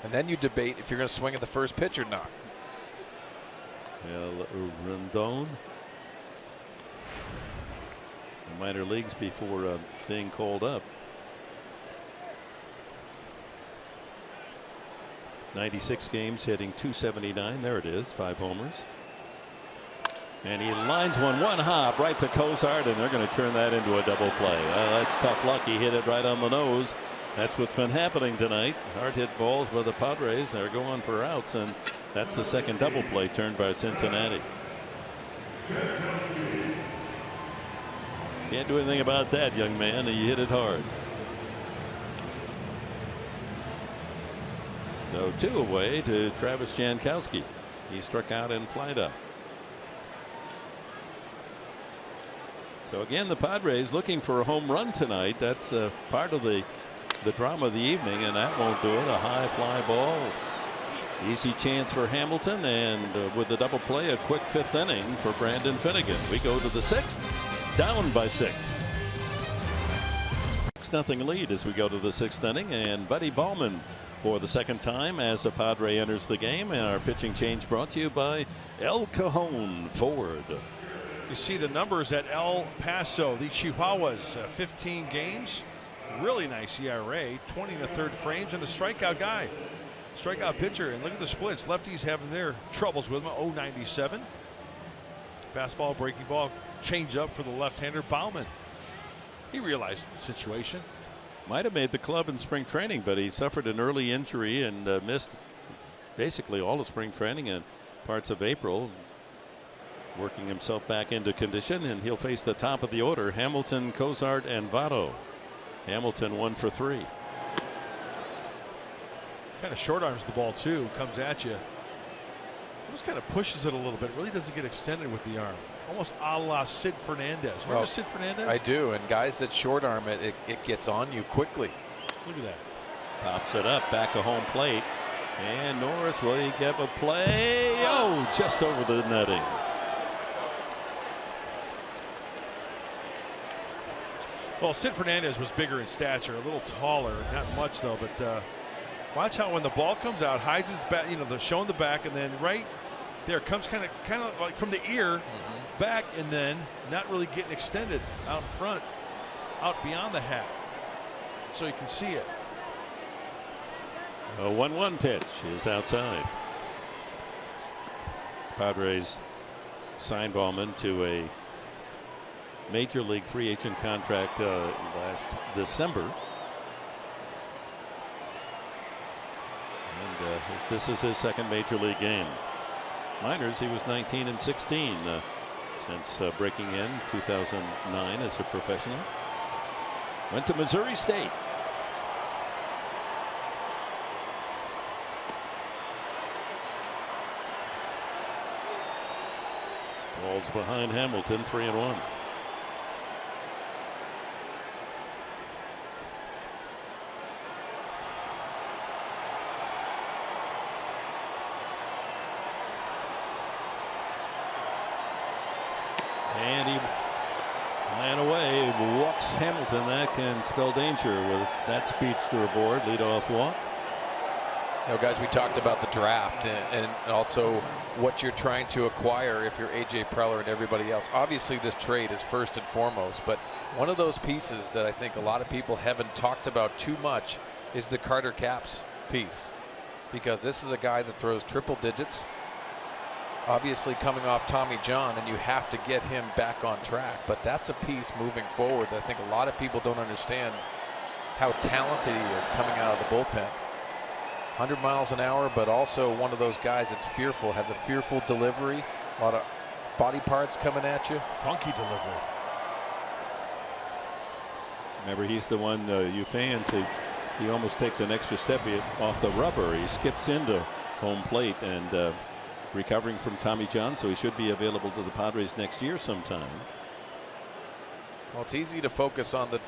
And then you debate if you're going to swing at the first pitch or not. Rondon. The minor leagues before being called up. 96 games, hitting .279. There it is, 5 homers. And he lines one hop right to Cozart, and they're going to turn that into a double play. That's tough luck. He hit it right on the nose. That's what's been happening tonight. Hard hit balls by the Padres. They're going for outs, and that's the second double play turned by Cincinnati. Can't do anything about that, young man. He hit it hard. So 2 away to Travis Jankowski. He struck out in Florida. So again, the Padres looking for a home run tonight. That's part of the drama of the evening, and that won't do it. A high fly ball Easy chance for Hamilton, and with the double play, a quick 5th inning for Brandon Finnegan. We go to the 6th, down by 6. 6-0 lead as we go to the 6th inning, and Buddy Ballman for the 2nd time as a Padre enters the game. And our pitching change brought to you by El Cajon Ford. You see the numbers at El Paso. The Chihuahuas, 15 games, really nice ERA, 20 and a third frames, and a strikeout guy. Strikeout pitcher, and look at the splits. Lefties having their troubles with him. 0.97. Fastball, breaking ball, change up for the left-hander Bauman. He realized the situation. Might have made the club in spring training, but he suffered an early injury and missed basically all of spring training and parts of April, working himself back into condition, and he'll face the top of the order, Hamilton, Cozart, and Votto. Hamilton 1 for 3. Kind of short arms the ball too, comes at you. Almost kind of pushes it a little bit. Really doesn't get extended with the arm. Almost a la Sid Fernandez. Remember Sid Fernandez? I do, and guys that short arm it, it gets on you quickly. Look at that. Pops it up, back of home plate. And Norris, will he get a play? Oh, just over the netting. Well, Sid Fernandez was bigger in stature, a little taller, not much though, but watch how when the ball comes out, hides his back, showing the back, and then right there comes kind of like from the ear back, and then not really getting extended out front, out beyond the hat, so you can see it. A 1-1 pitch is outside. Padres signed Ballman to a major league free agent contract last December. And this is his 2nd major league game. Minors, he was 19 and 16 since breaking in 2009 as a professional. Went to Missouri State. Falls behind Hamilton, 3-1. And he ran away, walks Hamilton. That can spell danger with that speedster aboard. Leadoff walk. Guys, we talked about the draft and also what you're trying to acquire if you're AJ Preller and everybody else. Obviously, this trade is first and foremost, but one of those pieces that I think a lot of people haven't talked about too much is the Carter Capps piece, because this is a guy that throws triple digits. Obviously coming off Tommy John, and you have to get him back on track, but that's a piece moving forward that I think a lot of people don't understand how talented he is coming out of the bullpen. 100 miles an hour, but also one of those guys that's fearful, has a fearful delivery, a lot of body parts coming at you. Funky delivery. Remember, he's the one you fans, he almost takes an extra step off the rubber. He skips into home plate and recovering from Tommy John, so he should be available to the Padres next year sometime. Well, it's easy to focus on the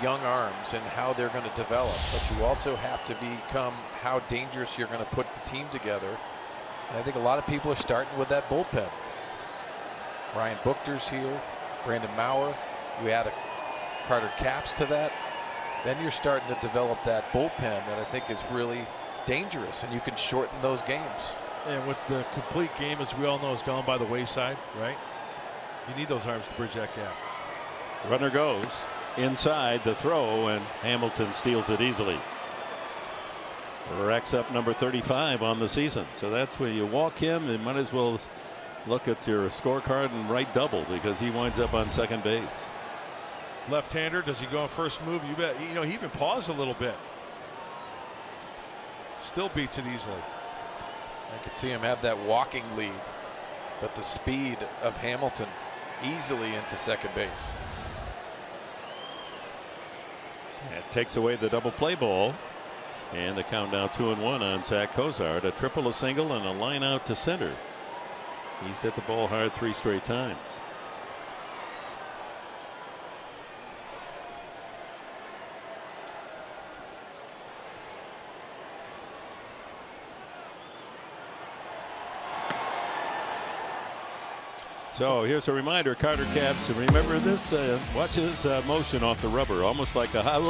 young arms and how they're going to develop, but you also have to become how dangerous you're going to put the team together. And I think a lot of people are starting with that bullpen. Ryan Buchter's here, Brandon Maurer. You add a Carter Capps to that, then you're starting to develop that bullpen that I think is really dangerous, and you can shorten those games. And with the complete game, as we all know, has gone by the wayside, right? You need those arms to bridge that gap. Runner goes inside the throw, and Hamilton steals it easily. Racks up number 35 on the season. So that's when you walk him, and might as well look at your scorecard and write double, because he winds up on second base. Left-hander, does he go on first move? You bet. He even paused a little bit. Still beats it easily. I could see him have that walking lead, but the speed of Hamilton easily into second base. It takes away the double play ball, and the count now 2-1 on Zack Cozart. A triple, a single, and a line out to center. He's hit the ball hard 3 straight times. So here's a reminder, Carter Caps. Remember this? Watch his motion off the rubber, almost like a kind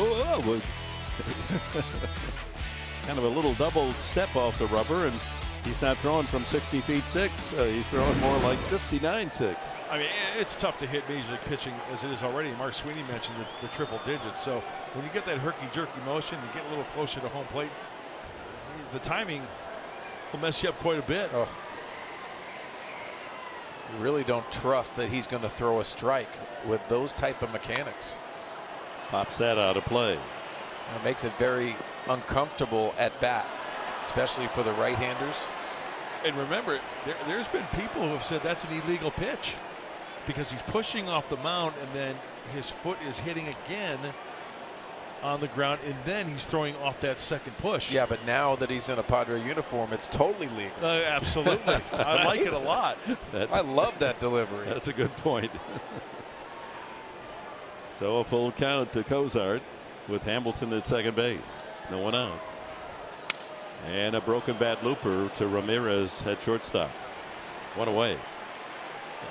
of a little double step off the rubber, and he's not throwing from 60 feet 6. He's throwing more like 59-6. I mean, it's tough to hit major league pitching as it is already. Mark Sweeney mentioned the triple digits. So when you get that herky-jerky motion, you get a little closer to home plate, the timing will mess you up quite a bit. Oh. You really don't trust that he's going to throw a strike with those type of mechanics. Pops that out of play. It makes it very uncomfortable at bat, especially for the right-handers. And remember, there's been people who have said that's an illegal pitch because he's pushing off the mound and then his foot is hitting again on the ground, and then he's throwing off that second push. Yeah, but now that he's in a Padre uniform, it's totally legal. Absolutely. I like it a lot. I love that delivery. That's a good point. So a full count to Cozart with Hamilton at second base. No one out. And a broken bat looper to Ramirez at shortstop. One away.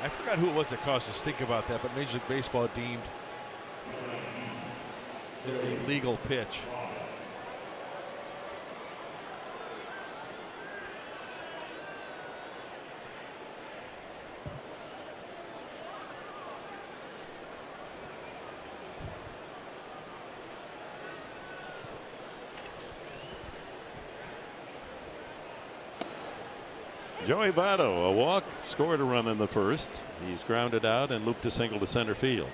I forgot who it was that caused us to think about that, but Major League Baseball deemed a legal pitch. Joey Votto, a walk, scored a run in the first. He's grounded out and looped a single to center field.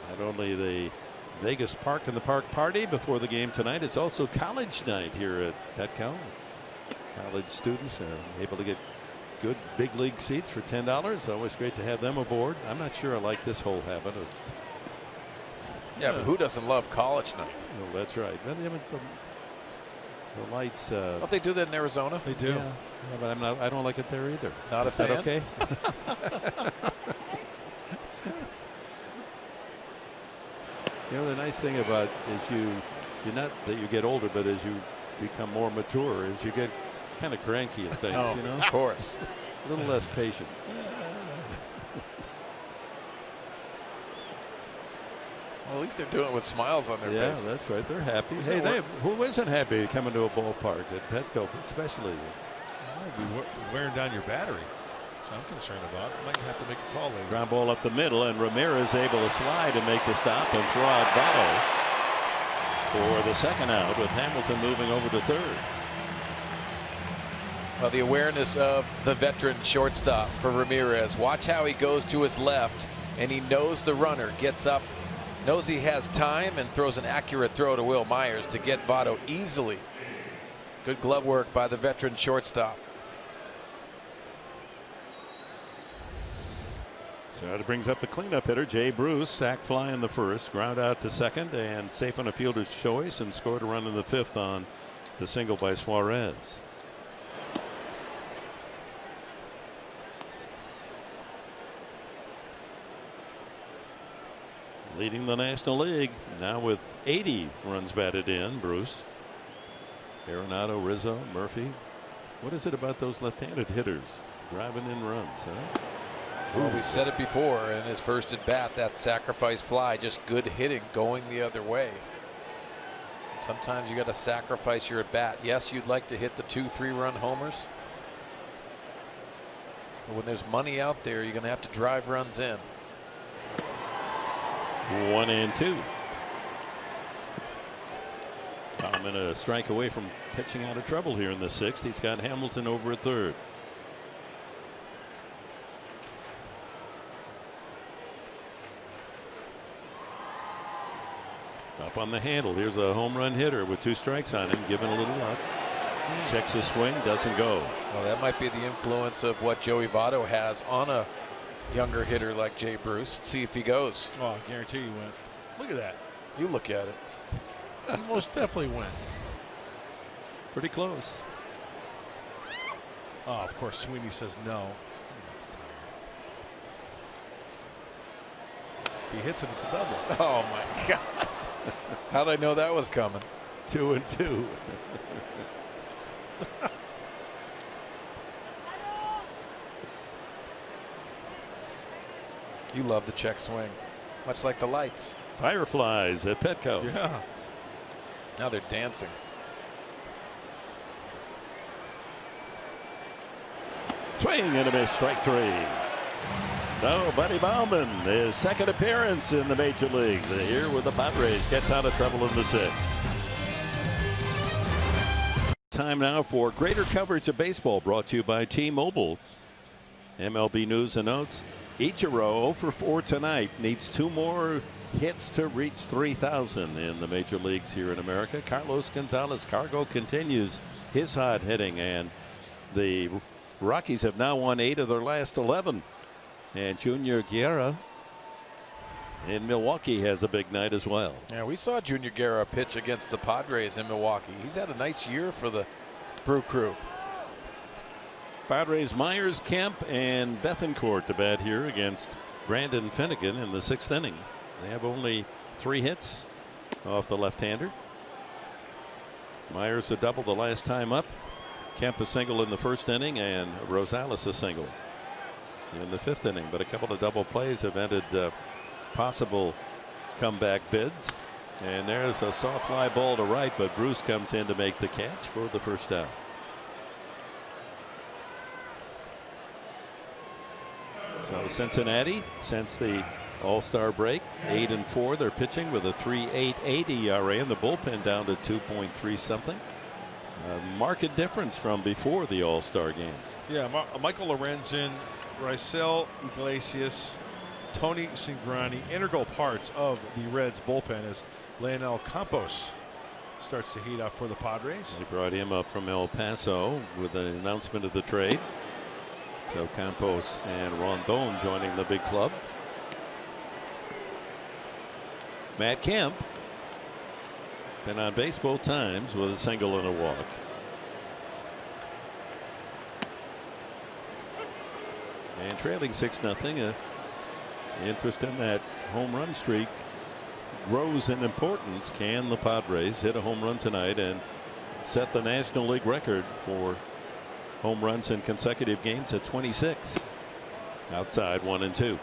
Not only the Vegas Park in the Park party before the game tonight, it's also college night here at Petco. College students able to get good big league seats for $10. Always great to have them aboard. I'm not sure I like this whole habit of. Yeah, but who doesn't love college night? Well, that's right. But, the lights. Don't they do that in Arizona? They do. Yeah, but I'm not. I don't like it there either. Not a fan. Is that okay? You know, the nice thing about is you're not that you get older, but as you become more mature, is you get kind of cranky at things. Oh, you know, of course, a little less patient. Well, at least they're doing it with smiles on their faces. Yeah, that's right. They're happy. Hey, who isn't happy coming to a ballpark at Petco, especially? You might be wearing down your battery. That's what I'm concerned about. Might have to make a call later. Ground ball up the middle, and Ramirez able to slide and make the stop and throw out Votto for the second out, with Hamilton moving over to third. Well, the awareness of the veteran shortstop for Ramirez. Watch how he goes to his left, and he knows the runner gets up, knows he has time, and throws an accurate throw to Will Myers to get Votto easily. Good glove work by the veteran shortstop. So that brings up the cleanup hitter, Jay Bruce. Sack fly in the first, ground out to second, and safe on a fielder's choice, and scored a run in the fifth on the single by Suarez. Leading the National League now with 80 runs batted in, Bruce. Arenado, Rizzo, Murphy. What is it about those left-handed hitters driving in runs, huh? Well, we said it before in his first at bat, that sacrifice fly, just good hitting going the other way. Sometimes you got to sacrifice your at bat. Yes, you'd like to hit the 2-3 run homers, but when there's money out there, you're going to have to drive runs in. 1-2. Tom in a strike away from pitching out of trouble here in the sixth. He's got Hamilton over at third. Up on the handle. Here's a home run hitter with 2 strikes on him, giving a little up. Checks his swing, doesn't go. Well, that might be the influence of what Joey Votto has on a younger hitter like Jay Bruce. Let's see if he goes. Oh, I guarantee you went. Look at that. You look at it. He most definitely went. Pretty close. Oh, of course, Sweeney says no. If he hits it, it's a double. Oh my gosh. How did I know that was coming? 2-2. You love the check swing, much like the lights. Fireflies at Petco. Yeah. Now they're dancing. Swing and a miss, strike 3. No, Buddy Bauman, his second appearance in the major leagues here with the Padres, gets out of trouble in the 6th. Time now for greater coverage of baseball, brought to you by T-Mobile. MLB news and notes. Ichiro 0 for 4 tonight, needs 2 more hits to reach 3,000 in the major leagues here in America. Carlos Gonzalez Cargo continues his hot hitting, and the Rockies have now won 8 of their last 11. And Junior Guerra in Milwaukee has a big night as well. Yeah, we saw Junior Guerra pitch against the Padres in Milwaukee. He's had a nice year for the Brew Crew. Padres Myers, Kemp, and Bethancourt to bat here against Brandon Finnegan in the 6th inning. They have only 3 hits off the left-hander. Myers a double the last time up. Kemp a single in the 1st inning, and Rosales a single in the 5th inning. But a couple of double plays have ended possible comeback bids. And there's a soft fly ball to right, but Bruce comes in to make the catch for the 1st out. So Cincinnati, since the All-Star break, 8-4. They're pitching with a 3.88 ERA, and the bullpen down to 2.3 something. A marked difference from before the All-Star game. Yeah, Michael Lorenzen, Raisel Iglesias, Tony Cingrani, integral parts of the Reds bullpen as Leonel Campos starts to heat up for the Padres. They brought him up from El Paso with an announcement of the trade. So Campos and Rondon joining the big club. Matt Kemp been on base both times with a single and a walk. And trailing 6-0. Interest in that home run streak grows in importance. Can the Padres hit a home run tonight and set the National League record for home runs in consecutive games at 26? Outside 1 and 2.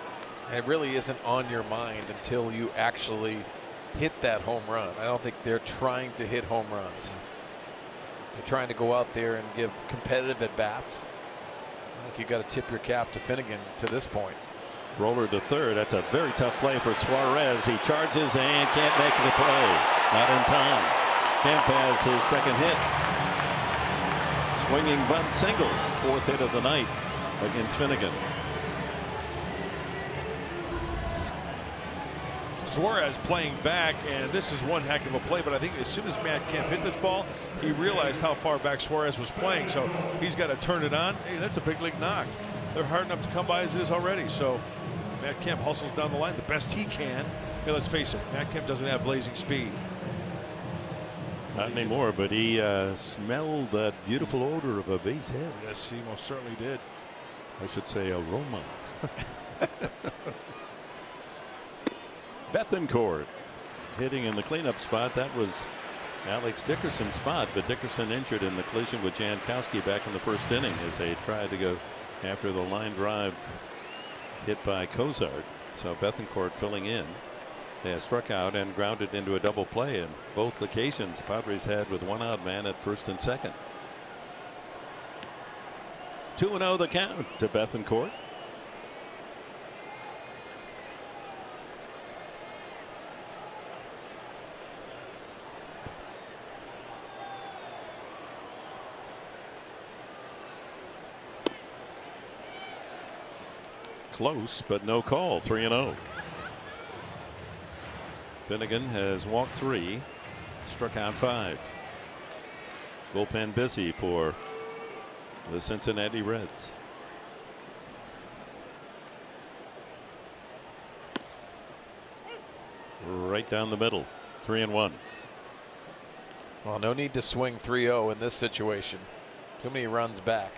It really isn't on your mind until you actually hit that home run. I don't think they're trying to hit home runs. They're trying to go out there and give competitive at bats. I think you got to tip your cap to Finnegan to this point. Roller to third. That's a very tough play for Suarez. He charges and can't make the play. Not in time. Kemp has his 2nd hit. Swinging bunt single. 4th hit of the night against Finnegan. Suarez playing back, and this is one heck of a play, but I think as soon as Matt Kemp hit this ball, he realized how far back Suarez was playing, so he's got to turn it on. Hey, that's a big league knock. They're hard enough to come by as it is already, so Matt Kemp hustles down the line the best he can. Hey, let's face it, Matt Kemp doesn't have blazing speed. Not anymore, but he smelled that beautiful odor of a base hit. Yes, he most certainly did. I should say aroma. Bethancourt hitting in the cleanup spot. That was Alex Dickerson's spot, but Dickerson injured in the collision with Jankowski back in the 1st inning as they tried to go after the line drive hit by Cozart. So Bethancourt filling in. They have struck out and grounded into a double play, and both occasions Padres had with 1 out man at 1st and 2nd. 2-0 the count to Bethancourt. Close, but no call. 3-0. Finnegan has walked 3, struck out 5. Bullpen busy for the Cincinnati Reds. Right down the middle. 3-1. Well, no need to swing 3-0 in this situation. Too many runs back.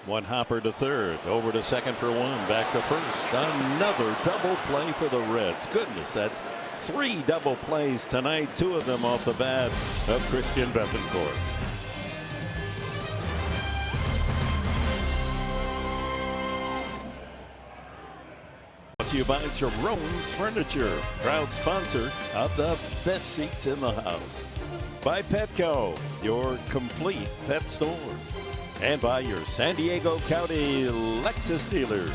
One hopper to third, over to second for one, back to first. Another double play for the Reds. Goodness, that's 3 double plays tonight, 2 of them off the bat of Christian Betancourt. Brought to you by Jerome's Furniture, proud sponsor of the best seats in the house. By Petco, your complete pet store. And by your San Diego County Lexus dealers.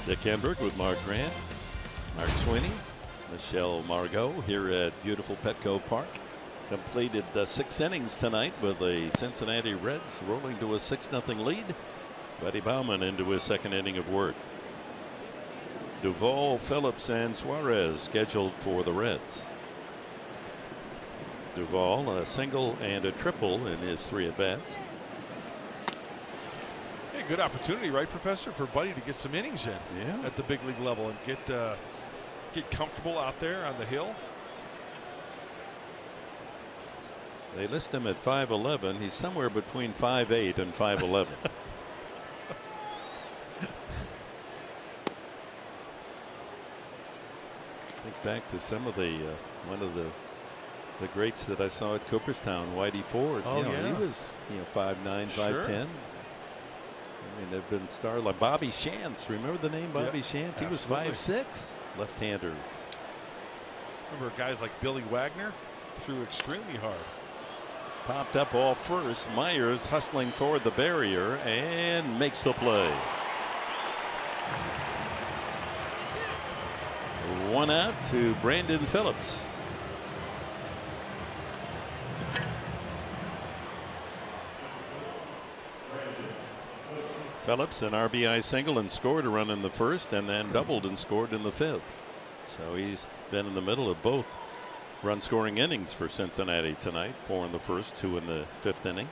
Dick Enberg with Mark Grant, Mark Sweeney, Michelle Margot here at beautiful Petco Park. Completed the 6 innings tonight with the Cincinnati Reds rolling to a 6-0 lead. Buddy Bauman into his 2nd inning of work. Duvall, Phillips, and Suarez scheduled for the Reds. Duvall a single and a triple in his 3 at-bats. Hey, good opportunity, right, Professor, for Buddy to get some innings in at the big league level and get comfortable out there on the hill. They list him at 5'11". He's somewhere between 5'8" and 5'11". Think back to some of the one of the greats that I saw at Cooperstown, Whitey Ford. Oh, He was 5'9", 5'10". Sure. I mean, they've been stars like Bobby Shantz. Remember the name Bobby Shantz? He was 5'6", left-hander. Remember guys like Billy Wagner threw extremely hard. Popped up off first. Myers hustling toward the barrier and makes the play. 1 out to Brandon Phillips. Phillips an RBI single and scored a run in the 1st and then doubled and scored in the 5th. So he's been in the middle of both run scoring innings for Cincinnati tonight. 4 in the 1st, 2 in the 5th inning.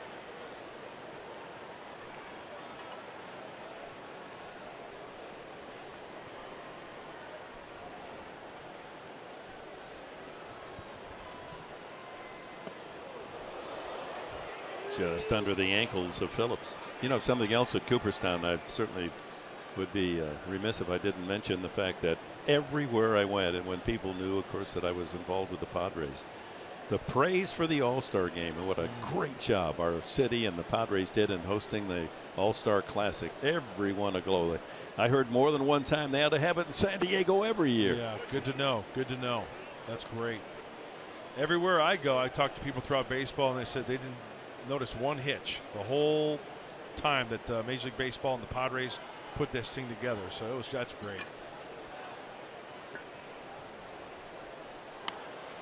Just under the ankles of Phillips. Something else at Cooperstown, I certainly would be remiss if I didn't mention the fact that everywhere I went, and when people knew, of course, that I was involved with the Padres, the praise for the All-Star game and what a great job our city and the Padres did in hosting the All-Star Classic. Everyone aglow. I heard more than one time they ought to have it in San Diego every year. Yeah, good to know. Good to know. That's great. Everywhere I go, I talk to people throughout baseball, and they said they didn't notice one hitch the whole time that Major League Baseball and the Padres put this thing together. So that's great.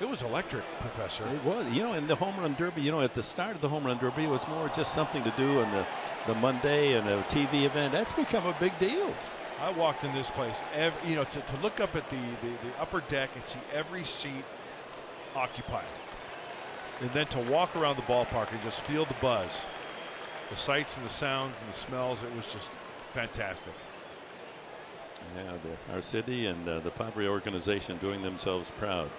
It was electric, Professor. It was. In the home run derby, at the start of the home run derby, it was more just something to do on the Monday and a TV event. That's become a big deal. I walked in this place, to look up at the upper deck and see every seat occupied. And then to walk around the ballpark and just feel the buzz, the sights and the sounds and the smells. It was just fantastic. Yeah, our city and the Padre organization doing themselves proud.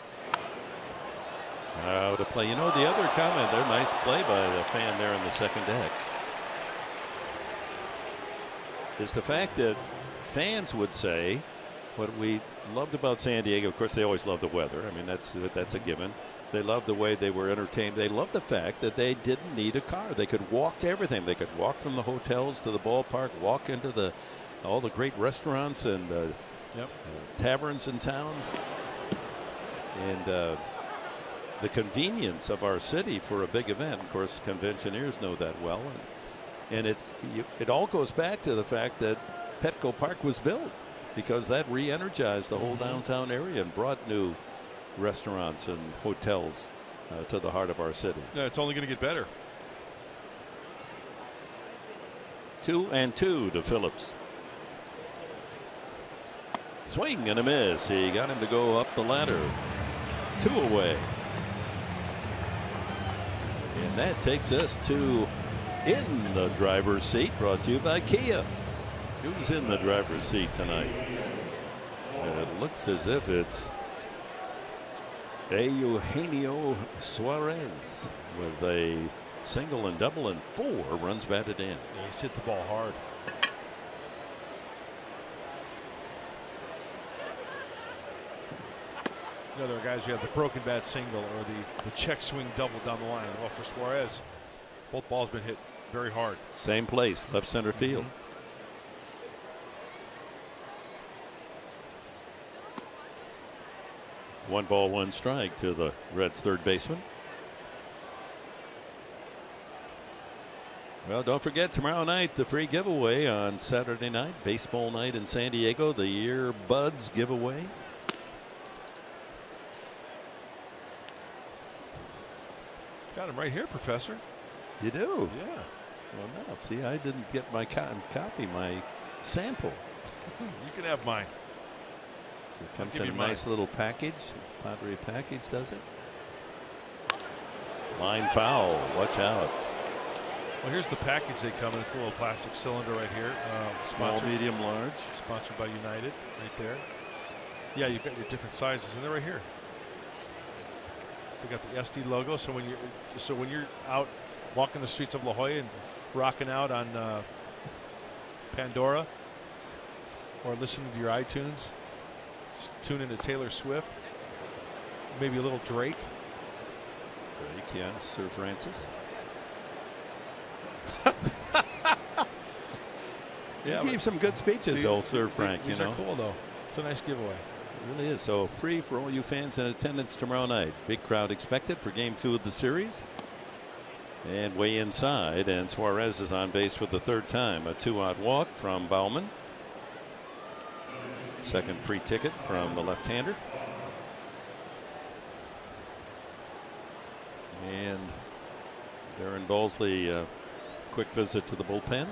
How to play. The other comment there, nice play by the fan there in the 2nd deck, is the fact that fans would say what we loved about San Diego. Of course, they always love the weather. I mean, that's a given. They loved the way they were entertained. They loved the fact that they didn't need a car. They could walk to everything. They could walk from the hotels to the ballpark, walk into all the great restaurants and taverns in town. And the convenience of our city for a big event. Of course, conventioneers know that well. And it all goes back to the fact that Petco Park was built because that re-energized the whole downtown area and brought new restaurants and hotels to the heart of our city. Yeah, it's only going to get better. 2-2 to Phillips. Swing and a miss. He got him to go up the ladder. 2 away. And that takes us to In the Driver's Seat, brought to you by Kia. Who's in the driver's seat tonight? And it looks as if it's Eugenio Suarez with a Single and double and 4 runs batted in. Yeah, he's hit the ball hard. You know, there are guys who have the broken bat single or the check swing double down the line. Well, for Suarez, both balls been hit very hard. Same place, left center field. 1 ball, 1 strike to the Reds' third baseman. Well, don't forget tomorrow night the free giveaway on Saturday night, baseball night in San Diego, the Earbuds giveaway. Got him right here, Professor. You do? Yeah. Well, now, see, I didn't get my copy, my sample. You can have mine. It comes in a nice little package. Padre package, does it? Line foul. Watch out. Well, here's the package they come in. It's a little plastic cylinder right here. Small, medium, large. Sponsored by United, right there. Yeah, you've got your different sizes, and they're right here. They got the SD logo, so when you're out walking the streets of La Jolla and rocking out on Pandora or listening to your iTunes, just tune into Taylor Swift, maybe a little Drake. Drake, yeah, Sir Francis. Yeah, he gave some good speeches, old Sir Frank. These are cool, though. It's a nice giveaway. It really is. So free for all you fans in attendance tomorrow night. Big crowd expected for game 2 of the series. And way inside, and Suarez is on base for the 3rd time. A 2-out walk from Baumann. Second free ticket from the left-hander. And Darren Balsley, quick visit to the bullpen.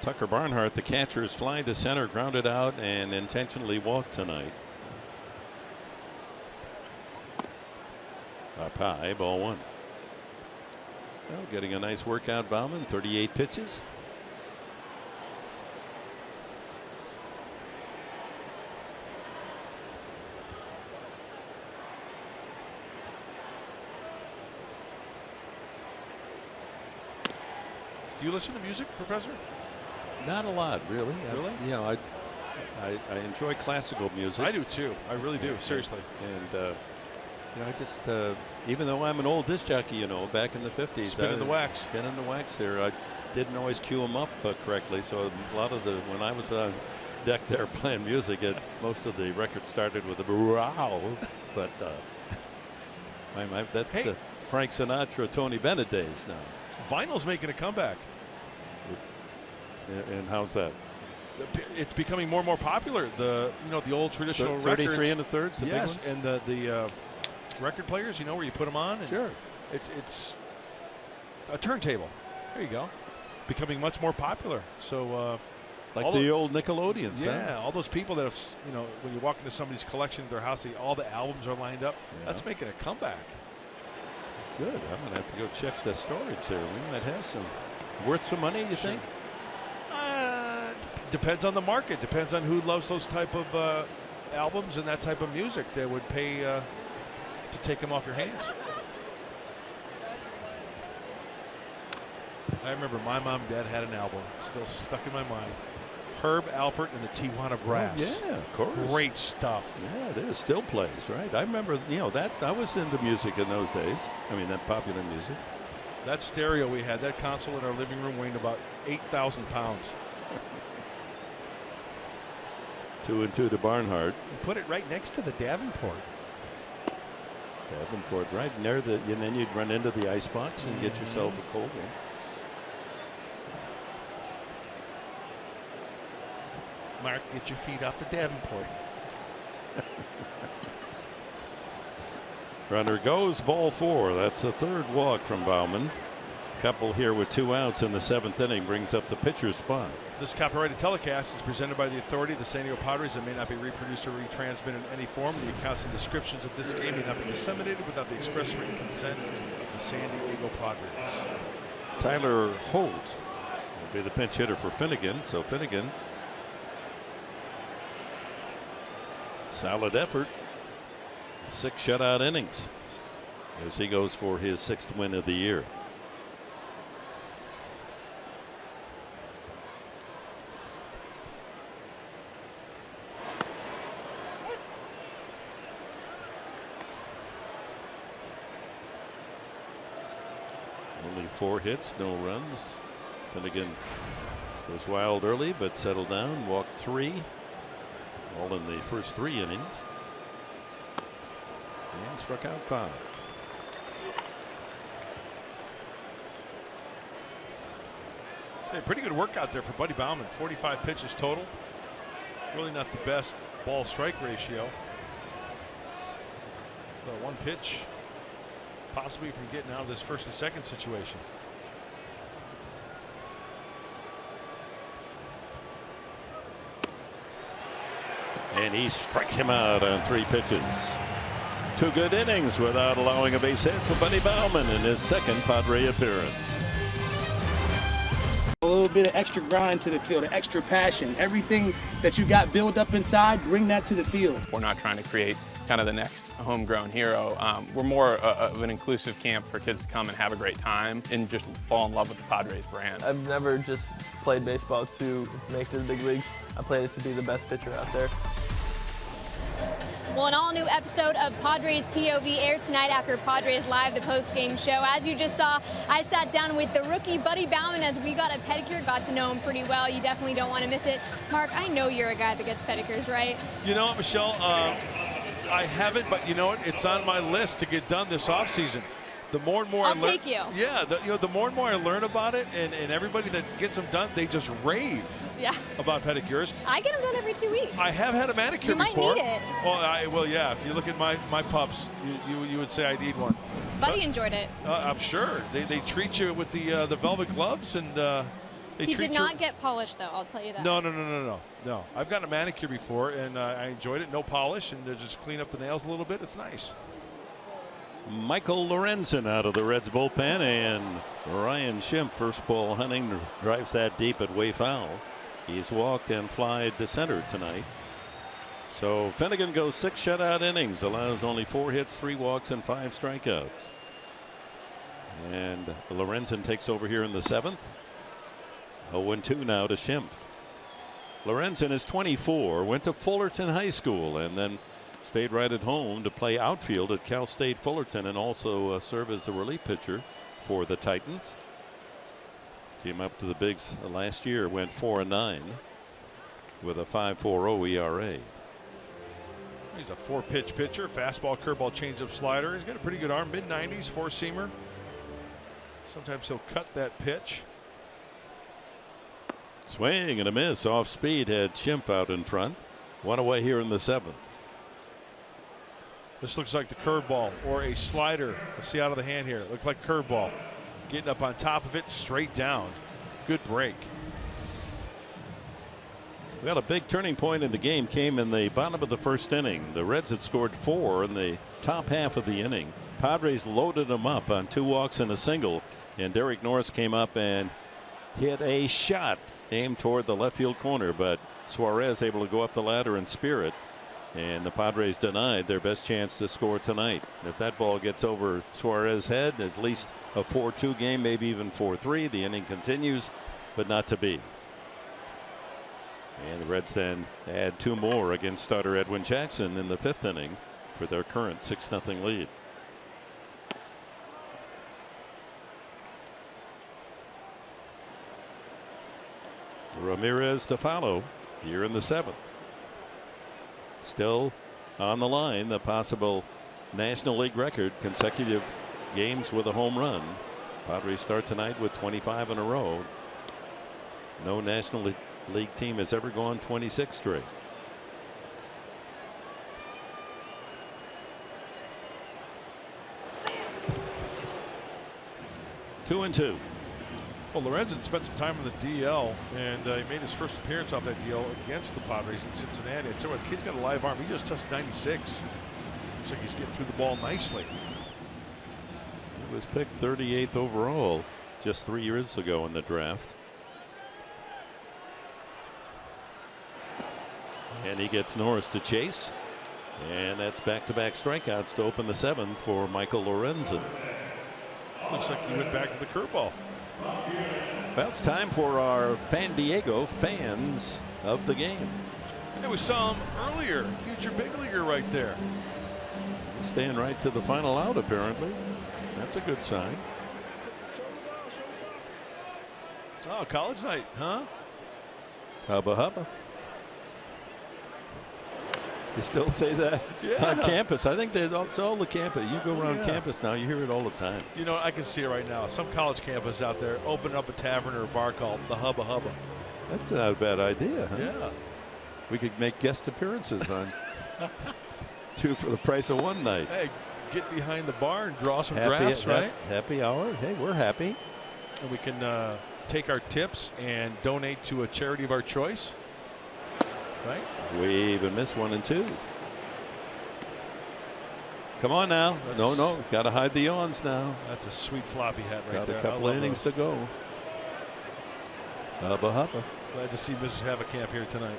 Tucker Barnhart, the catcher, is flying to center, grounded out, and intentionally walked tonight. Up high, ball 1. Well, getting a nice workout, Baumann, 38 pitches. Do you listen to music, Professor? Not a lot, really. Really? You know, I enjoy classical music. I do too. I really do. Seriously. And you know, I just even though I'm an old disc jockey, you know, back in the 50s, Spinning the wax. Spinning the wax there. I didn't always cue them up correctly. So a lot of when I was on deck there playing music, most of the records started with a wow. But that's Frank Sinatra, Tony Bennett days now. Vinyl's making a comeback. And how's that? It's becoming more and more popular. The old traditional 33 and a third. Yes, and the record players, where you put them on. And sure. It's a turntable. There you go. Becoming much more popular. So like the old Nickelodeons. Yeah, huh? all those people that have, when you walk into somebody's collection at their house, all the albums are lined up. Yeah. That's making a comeback. Good. I'm going to have to go check the storage there. We might have some. Worth some money, you think? Depends on the market. Depends on who loves those type of albums and that type of music. They would pay to take them off your hands. I remember my mom and dad had an album still stuck in my mind. Herb Alpert and the Tijuana Brass. Oh, yeah, of course. Great stuff. Yeah, it is. Still plays, right? I remember, that I was into music in those days. I mean, that popular music. That stereo we had, that console in our living room weighed about 8,000 pounds. 2-2 to Barnhart. And put it right next to the Davenport. Davenport, right near and then you'd run into the ice box and get yourself a cold one. Mark, get your feet off the Davenport. Runner goes, ball 4. That's the 3rd walk from Baumann. Couple here with 2 outs in the 7th inning brings up the pitcher's spot. This copyrighted telecast is presented by the authority of the San Diego Padres and may not be reproduced or retransmitted in any form. The accounts and descriptions of this game may not be disseminated without the express written consent of the San Diego Padres. Tyler Holt will be the pinch hitter for Finnegan. So Finnegan, solid effort. 6 shutout innings as he goes for his 6th win of the year. Only 4 hits, no runs. Finnegan was wild early, but settled down, walked 3, all in the first 3 innings, and struck out 5. Hey, pretty good workout there for Buddy Baumann. 45 pitches total. Really not the best ball strike ratio. But 1 pitch possibly from getting out of this first and second situation. And he strikes him out on 3 pitches. 2 good innings without allowing a base hit for Buddy Baumann in his 2nd Padre appearance. A little bit of extra grind to the field, extra passion. Everything that you got built up inside, bring that to the field. We're not trying to create kind of the next homegrown hero. We're more of an inclusive camp for kids to come and have a great time and just fall in love with the Padres brand. I've never just played baseball to make it to the big leagues. I played it to be the best pitcher out there. Well, an all-new episode of Padres POV airs tonight after Padres Live, the post-game show. As you just saw, I sat down with the rookie Buddy Baumann as we got a pedicure, got to know him pretty well. You definitely don't want to miss it. Mark, I know you're a guy that gets pedicures, right? You know what, Michelle? I haven't, but you know what? It's on my list to get done this offseason. The more and more I'll take you. Yeah, the more and more I learn about it, and everybody that gets them done, they just rave about pedicures. I get them done every 2 weeks. I have had a manicure before. You might need it. Well, yeah. If you look at my pups, you would say I need one. Buddy enjoyed it. I'm sure. They treat you with the velvet gloves, and he did not get polished, though. I'll tell you that. No. I've gotten a manicure before, and I enjoyed it. No polish, and they just clean up the nails a little bit. It's nice. Michael Lorenzen out of the Reds bullpen, and Ryan Schimpf, first ball hunting, drives that deep at way foul. He's walked and flied to center tonight. So Finnegan goes 6 shutout innings, allows only 4 hits, 3 walks, and 5 strikeouts. And Lorenzen takes over here in the 7th. 0-2 now to Schimpf. Lorenzen is 24, went to Fullerton High School, and then stayed right at home to play outfield at Cal State Fullerton, and also serve as a relief pitcher for the Titans. Came up to the bigs last year, went 4-9 with a 5.40 ERA. He's a 4-pitch pitcher, fastball, curveball, changeup, slider. He's got a pretty good arm, mid-90s, 4-seamer. Sometimes he'll cut that pitch. Swing and a miss off speed, had Schimpf out in front. 1 away here in the 7th. This looks like the curveball or a slider. Let's see out of the hand here. It looks like curveball. Getting up on top of it, straight down. Good break. Well, a big turning point in the game came in the bottom of the 1st inning. The Reds had scored 4 in the top half of the inning. Padres loaded them up on 2 walks and a single, and Derek Norris came up and hit a shot aimed toward the left field corner, but Suarez able to go up the ladder and spear it, and the Padres denied their best chance to score tonight. If that ball gets over Suarez's head, at least a 4-2 game, maybe even 4-3. The inning continues, but not to be. And the Reds then add 2 more against starter Edwin Jackson in the 5th inning for their current 6-0 lead. Ramirez to follow here in the 7th. Still on the line, the possible National League record, consecutive games with a home run. Padres start tonight with 25 in a row. No National League team has ever gone 26 straight. Two and two. Well, Lorenzen spent some time on the DL, and he made his first appearance off that DL against the Padres in Cincinnati. I tell you what, the kid's got a live arm. He just touched 96. Looks like he's getting through the ball nicely. He was picked 38th overall just 3 years ago in the draft. And he gets Norris to chase. And that's back-to-back strikeouts to open the 7th for Michael Lorenzen. Looks like he went back to the curveball. Well, it's time for our Fan Diego fans of the game. And we saw him earlier. Future big leaguer right there. Staying right to the final out, apparently. That's a good sign. Oh, college night, huh? Hubba hubba. You still say that on campus? I think it's all the campus. You go around campus now, you hear it all the time. You know, I can see it right now. Some college campus out there open up a tavern or a bar called the Hubba Hubba. That's not a bad idea, huh? Yeah. We could make guest appearances on 2 for the price of 1 night. Hey, get behind the bar and draw some drafts, right? Happy hour. Hey, we're happy. And we can take our tips and donate to a charity of our choice. Right? We even missed 1 and 2. Come on now. No. Got to hide the yawns now. That's a sweet floppy hat right there. Got a couple innings to go. Hubba hubba. Glad to see Mrs. Haverkamp here tonight.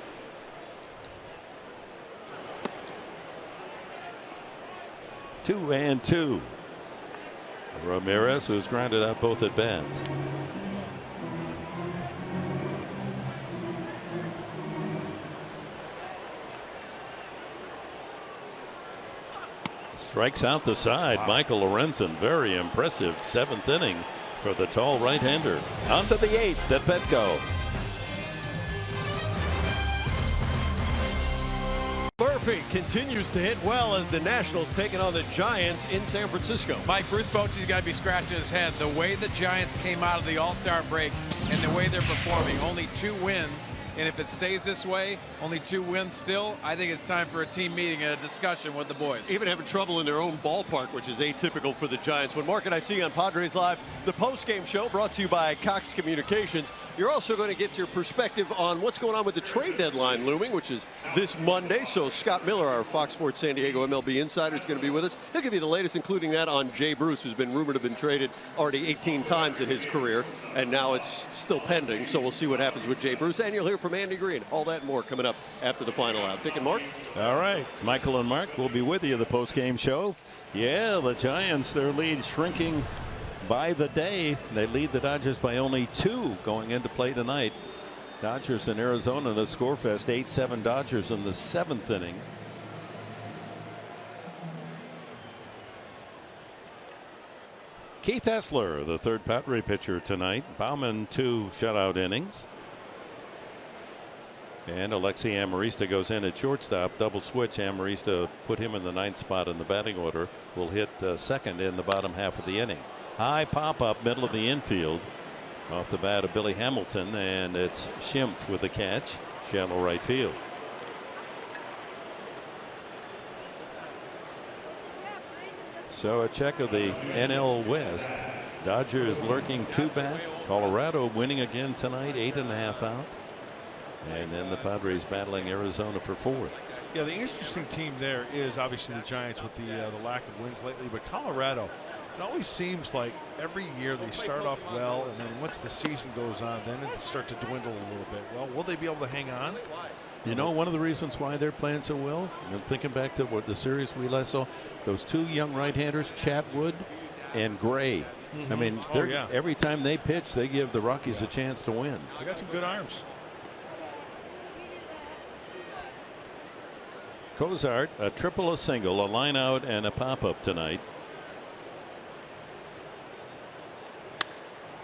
Two and 2. Ramirez, who's grounded out both at bats. Strikes out the side. Wow. Michael Lorenzen, very impressive 7th inning for the tall right-hander. On to the 8th at Petco. Murphy continues to hit well as the Nationals taking on the Giants in San Francisco. Mike, Bruce Bochy's got to be scratching his head. The way the Giants came out of the All-Star break and the way they're performing, only 2 wins. And if it stays this way, only 2 wins still, I think it's time for a team meeting and a discussion with the boys. Even having trouble in their own ballpark, which is atypical for the Giants. When Mark and I see you on Padres Live, the post-game show brought to you by Cox Communications. You're also going to get your perspective on what's going on with the trade deadline looming, which is this Monday. So Scott Miller, our Fox Sports San Diego MLB insider, is going to be with us. He'll give you the latest, including that on Jay Bruce, who's been rumored to have been traded already 18 times in his career, and now it's still pending. So we'll see what happens with Jay Bruce, and you'll hear from Andy Green. All that and more coming up after the final out. Dick and Mark. All right. Michael and Mark will be with you the post-game show. Yeah, the Giants, their lead shrinking by the day. They lead the Dodgers by only 2 going into play tonight. Dodgers in Arizona, the score fest, 8-7 Dodgers in the 7th inning. Keith Essler, the 3rd Padre pitcher tonight. Baumann, 2 shutout innings. And Alexi Amarista goes in at shortstop. Double switch. Amarista put him in the 9th spot in the batting order. Will hit 2nd in the bottom half of the inning. High pop up middle of the infield off the bat of Billy Hamilton, and it's Schimpf with the catch. Shallow right field. So a check of the NL West. Dodgers lurking 2 back. Colorado winning again tonight, 8.5 out. And then the Padres battling Arizona for 4th. Yeah, the interesting team there is obviously the Giants with the lack of wins lately, but Colorado, it always seems like every year they start off well, and then once the season goes on, then it starts to dwindle a little bit. Well, will they be able to hang on? You know, one of the reasons why they're playing so well, and thinking back to what the series we last saw, those 2 young right-handers, Chatwood and Gray. I mean, every time they pitch, they give the Rockies a chance to win. They got some good arms. Cozart, a triple, a single, a line out, and a pop-up tonight.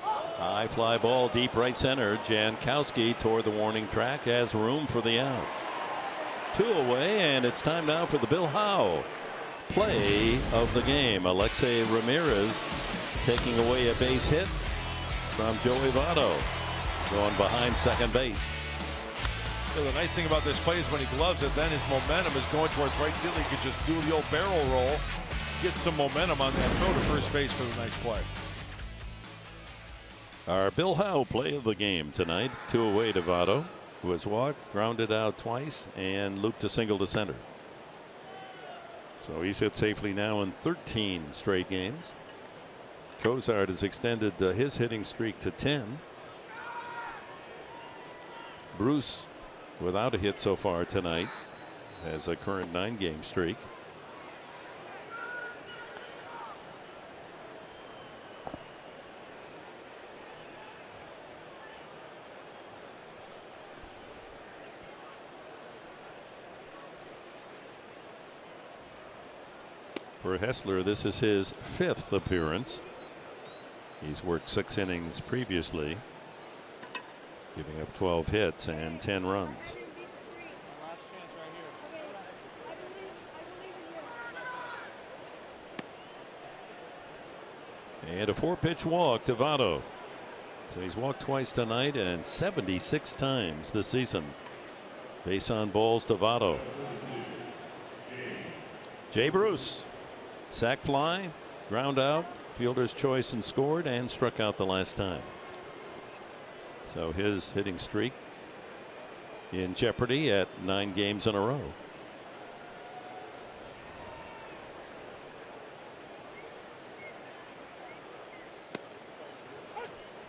High fly ball deep right center. Jankowski toward the warning track, has room for the out. 2 away, and it's time now for the Bill Howe play of the game. Alexei Ramirez taking away a base hit from Joey Votto, going behind second base. So the nice thing about this play is when he gloves it, then his momentum is going towards right field. He could just do the old barrel roll, get some momentum on that throw to first base for the nice play. Our Bill Howe play of the game tonight. 2 away to Votto, who has walked, grounded out twice, and looped a single to center. So he's hit safely now in 13 straight games. Cozart has extended his hitting streak to 10. Bruce without a hit so far tonight. has a current 9-game streak. For Hessler, this is his 5th appearance. He's worked 6 innings previously, giving up 12 hits and 10 runs. And a 4-pitch walk to Votto. So he's walked twice tonight and 76 times this season. Base on balls to Votto. Jay Bruce. Sack fly, ground out, fielder's choice and scored, and struck out the last time. So his hitting streak in jeopardy at 9 games in a row.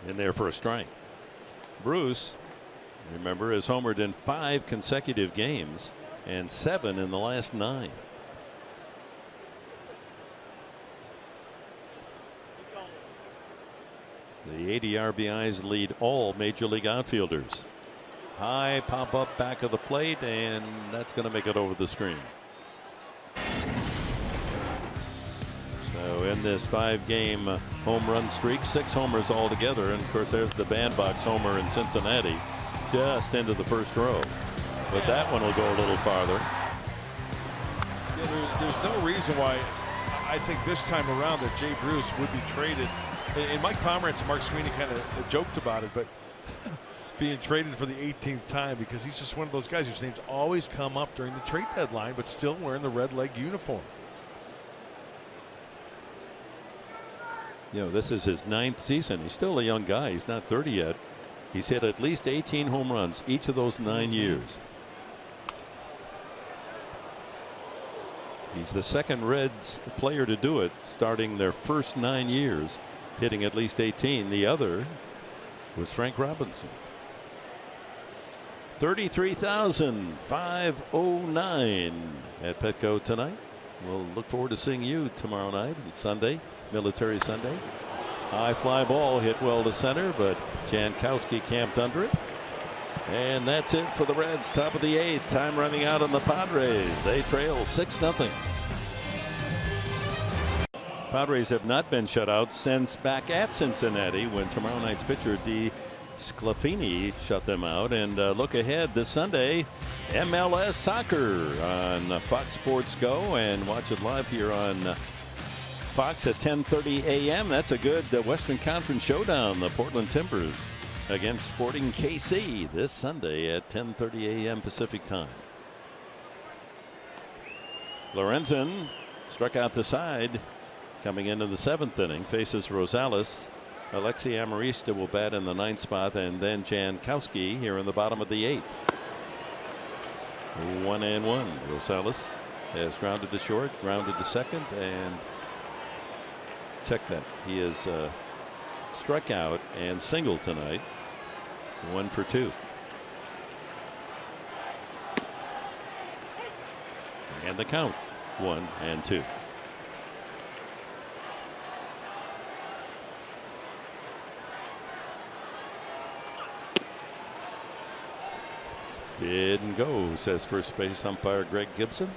In there for a strike. Bruce, remember, has homered in 5 consecutive games and 7 in the last 9. The 80 RBIs lead all major league outfielders. High pop up back of the plate, and that's going to make it over the screen. So in this 5-game home run streak, 6 homers altogether, and of course there's the bandbox homer in Cincinnati just into the first row, but that one will go a little farther. Yeah, there's no reason why I think this time around that Jay Bruce would be traded. And Mike Pomerantz and Mark Sweeney kind of joked about it, but being traded for the 18th time, because he's just one of those guys whose names always come up during the trade deadline, but still wearing the red leg uniform. You know, this is his 9th season. He's still a young guy. He's not 30 yet. He's hit at least 18 home runs each of those 9 years. He's the 2nd Reds player to do it, starting their first 9 years, hitting at least 18. The other was Frank Robinson. 33,509 at Petco tonight. We'll look forward to seeing you tomorrow night and Sunday, Military Sunday. High fly ball hit well to center, but Jankowski camped under it. And that's it for the Reds. Top of the 8th. Time running out on the Padres. They trail 6-0. Padres have not been shut out since back at Cincinnati when tomorrow night's pitcher D. Sclafani shut them out. And look ahead this Sunday, MLS soccer on Fox Sports Go, and watch it live here on Fox at 10:30 a.m. That's a good Western Conference showdown. The Portland Timbers against Sporting KC this Sunday at 10:30 a.m. Pacific time. Lorenzen struck out the side coming into the 7th inning, faces Rosales. Alexi Amarista will bat in the 9th spot, and then Jankowski here in the bottom of the 8th. 1-1. Rosales has grounded to short, grounded to second, and check that. He is struck out and singled tonight. 1 for 2. And the count 1-2. Didn't go, says first base umpire Greg Gibson.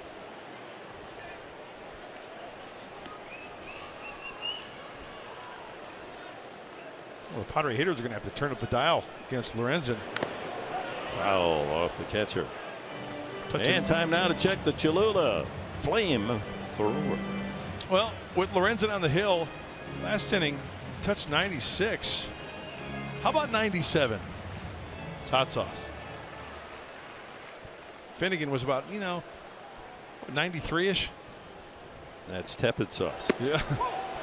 Well, the Padre hitters are going to have to turn up the dial against Lorenzen. Foul off the catcher. And time now to check the Cholula flame thrower. Well, with Lorenzen on the hill, last inning touched 96. How about 97? It's hot sauce. Finnegan was about, 93-ish. That's tepid sauce. Yeah.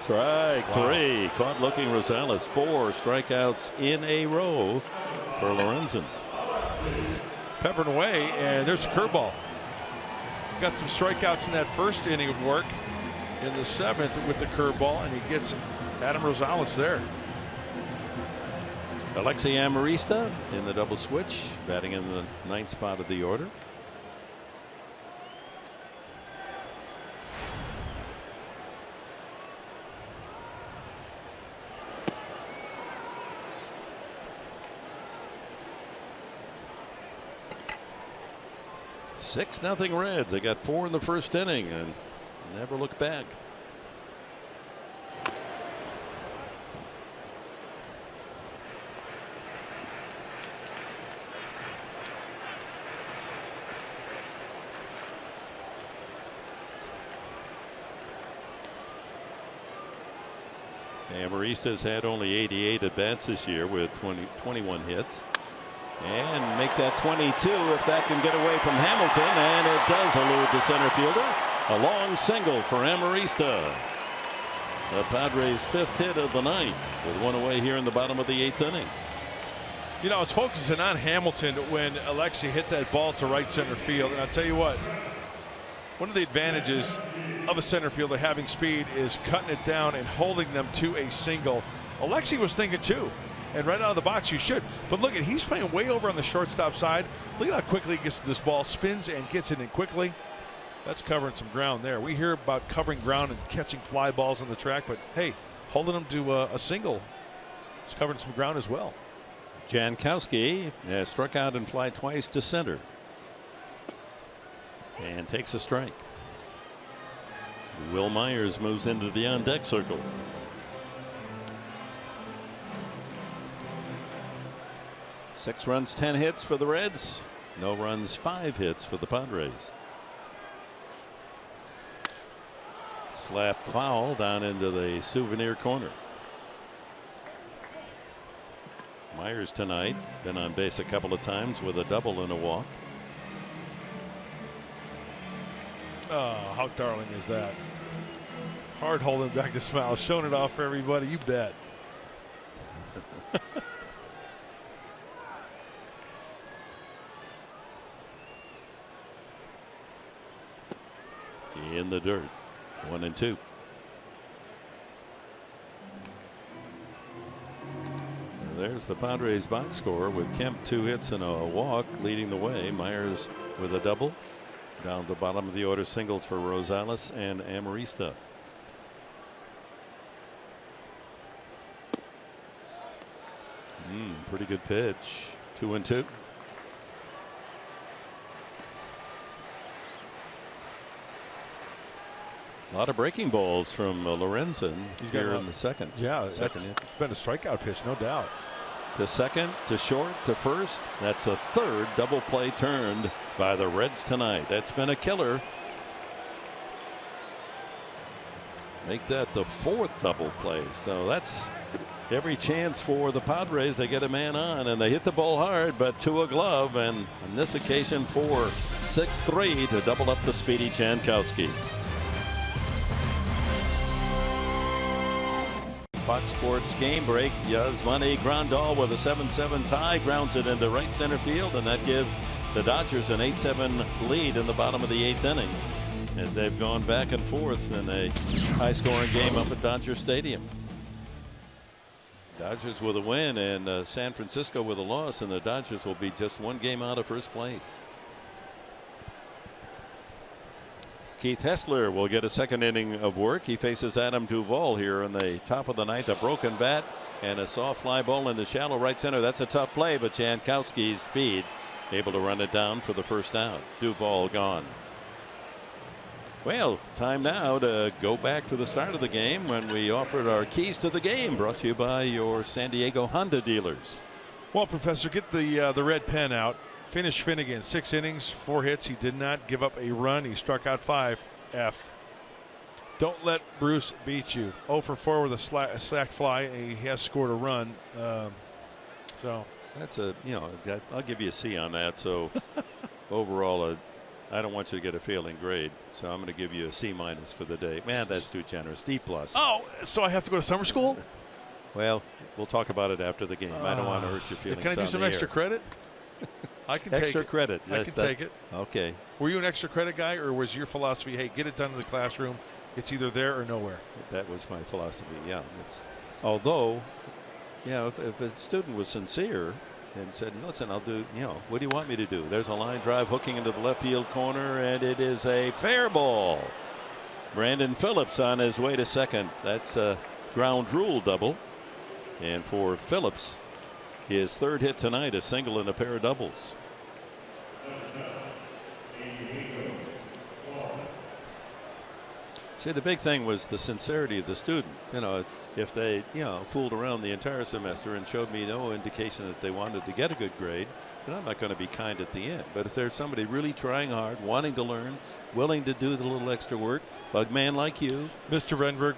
Strike 3. Caught looking Rosales. 4 strikeouts in a row for Lorenzen. Peppered away, and there's a curveball. Got some strikeouts in that first inning of work. In the 7th with the curveball, and he gets Adam Rosales there. Alexi Amarista in the double switch, batting in the 9th spot of the order. 6-0 Reds. They got 4 in the first inning and never looked back. Amarista's had only 88 at bats this year with 21 hits. And make that 22 if that can get away from Hamilton, and it does elude the center fielder. A long single for Amarista. The Padres' 5th hit of the night with 1 away here in the bottom of the 8th inning. You know, I was focusing on Hamilton when Alexi hit that ball to right center field, and I'll tell you what, one of the advantages of a center fielder having speed is cutting it down and holding them to a single. Alexi was thinking too, and right out of the box you should. But look at, he's playing way over on the shortstop side. Look at how quickly he gets to this ball, spins and gets it in quickly. That's covering some ground there. We hear about covering ground and catching fly balls on the track, but hey, holding them to a single is covering some ground as well. Jankowski has struck out and fly twice to center and takes a strike. Will Myers moves into the on deck circle. Six runs, 10 hits for the Reds. No runs, 5 hits for the Padres. Slapped foul down into the souvenir corner. Myers tonight been on base a couple of times with a double and a walk. Oh, how darling is that? Hard holding back the smile, showing it off for everybody. You bet. In the dirt, 1-2. There's the Padres box score with Kemp 2 hits and a walk leading the way. Myers with a double. Down the bottom of the order, singles for Rosales and Amarista. Pretty good pitch. 2-2. A lot of breaking balls from Lorenzen. He's here in the second. Yeah, it's been a strikeout pitch, no doubt. To second, to short, to first. That's a third double play turned by the Reds tonight. That's been a killer. Make that the 4th double play. So that's every chance for the Padres. They get a man on and they hit the ball hard, but to a glove, and on this occasion for 6-3 to double up the speedy Jankowski. Fox Sports game break. Yasmani Grandal with a 7-7 tie grounds it into right center field, and that gives the Dodgers an 8-7 lead in the bottom of the 8th inning as they've gone back and forth in a high-scoring game up at Dodger Stadium. Dodgers with a win and San Francisco with a loss, and the Dodgers will be just 1 game out of first place. Keith Hessler will get a second inning of work. He faces Adam Duvall here in the top of the 9th. A broken bat and a soft fly ball into shallow right center. That's a tough play, but Jankowski's speed able to run it down for the first out. Duvall gone. Well, time now to go back to the start of the game when we offered our keys to the game, brought to you by your San Diego Honda dealers. Well, Professor, get the red pen out. Finish Finnegan, 6 innings, 4 hits. He did not give up a run. He struck out 5. F. Don't let Bruce beat you. 0 for 4 with a sac fly. He has scored a run. So that's I'll give you a C on that. So overall, I don't want you to get a failing grade. So I'm going to give you a C- for the day. Man, that's too generous. D+. Oh, so I have to go to summer school? Well, we'll talk about it after the game. I don't want to hurt your feelings. Can I do some extra credit? I can extra take it. credit. I can take it. Okay. Were you an extra credit guy, or was your philosophy, hey, get it done in the classroom? It's either there or nowhere. That was my philosophy. Yeah. Although, if a student was sincere and said, listen, I'll do, what do you want me to do? There's a line drive hooking into the left field corner, and it is a fair ball. Brandon Phillips on his way to second. That's a ground rule double. And for Phillips, his 3rd hit tonight, a single and a pair of doubles. See, the big thing was the sincerity of the student. You know, if they, fooled around the entire semester and showed me no indication that they wanted to get a good grade, then I'm not going to be kind at the end. But if there's somebody really trying hard, wanting to learn, willing to do the little extra work, a man like you, Mr. Enberg,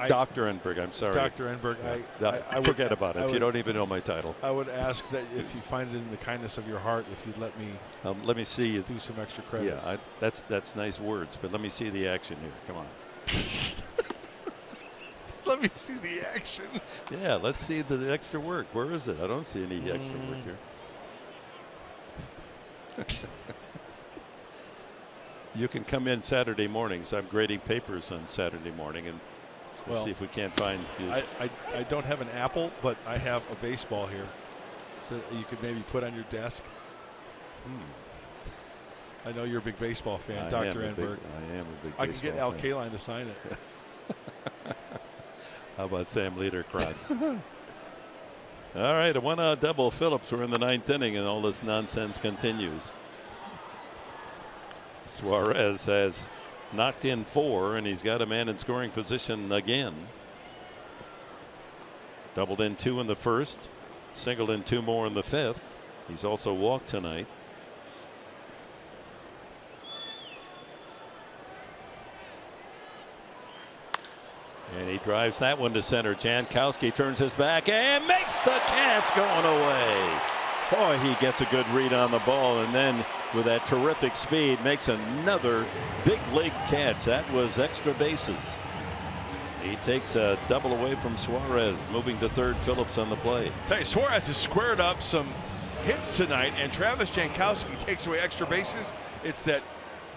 Dr. Enberg, I'm sorry. Dr. Enberg, I forget about it. If you don't even know my title. I would ask that if you find it in the kindness of your heart, if you'd let me see you do some extra credit. Yeah, that's nice words, but let me see the action here. Come on. Let me see the action. Yeah, let's see the extra work. Where is it? I don't see any extra work here. You can come in Saturday mornings. I'm grading papers on Saturday morning, and we'll see if we can't find you. I don't have an apple, but I have a baseball here that you could maybe put on your desk. I know you're a big baseball fan, Dr. Enberg. I am a big I baseball can get Al fan. Kaline to sign it. How about Sam Liederkranz? All right, a 1-out double. Phillips. We're in the 9th inning, and all this nonsense continues. Suarez has knocked in 4, and he's got a man in scoring position again. Doubled in 2 in the first, singled in 2 more in the 5th. He's also walked tonight. And he drives that one to center. Jankowski turns his back and makes the catch, going away. Boy, he gets a good read on the ball, and then with that terrific speed makes another big league catch. That was extra bases. He takes a double away from Suarez. Moving to third, Phillips on the play. Tell you, Suarez has squared up some hits tonight, and Travis Jankowski takes away extra bases. It's that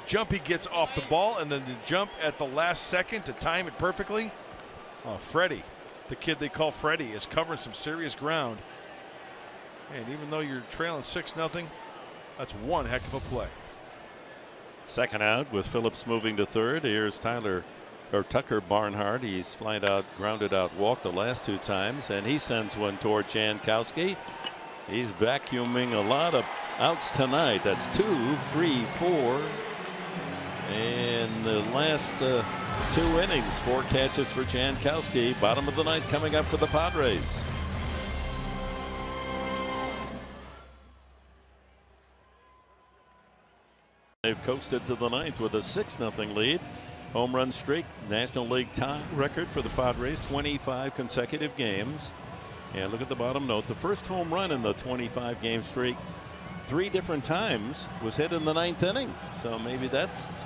jump he gets off the ball, and then the jump at the last second to time it perfectly. Oh, Freddie, the kid they call Freddie, is covering some serious ground. And even though you're trailing 6-0, that's one heck of a play. Second out with Phillips moving to third. Here's Tucker Barnhart. He's flied out, grounded out, walked the last 2 times, and he sends one toward Jankowski. He's vacuuming a lot of outs tonight. That's 2, 3, 4. And the last 2 innings, 4 catches for Jankowski. Bottom of the 9th coming up for the Padres. They've coasted to the 9th with a 6-0 lead. Home run streak, National League tie record for the Padres, 25 consecutive games. And look at the bottom note. The first home run in the 25 game streak 3 different times was hit in the 9th inning. So maybe that's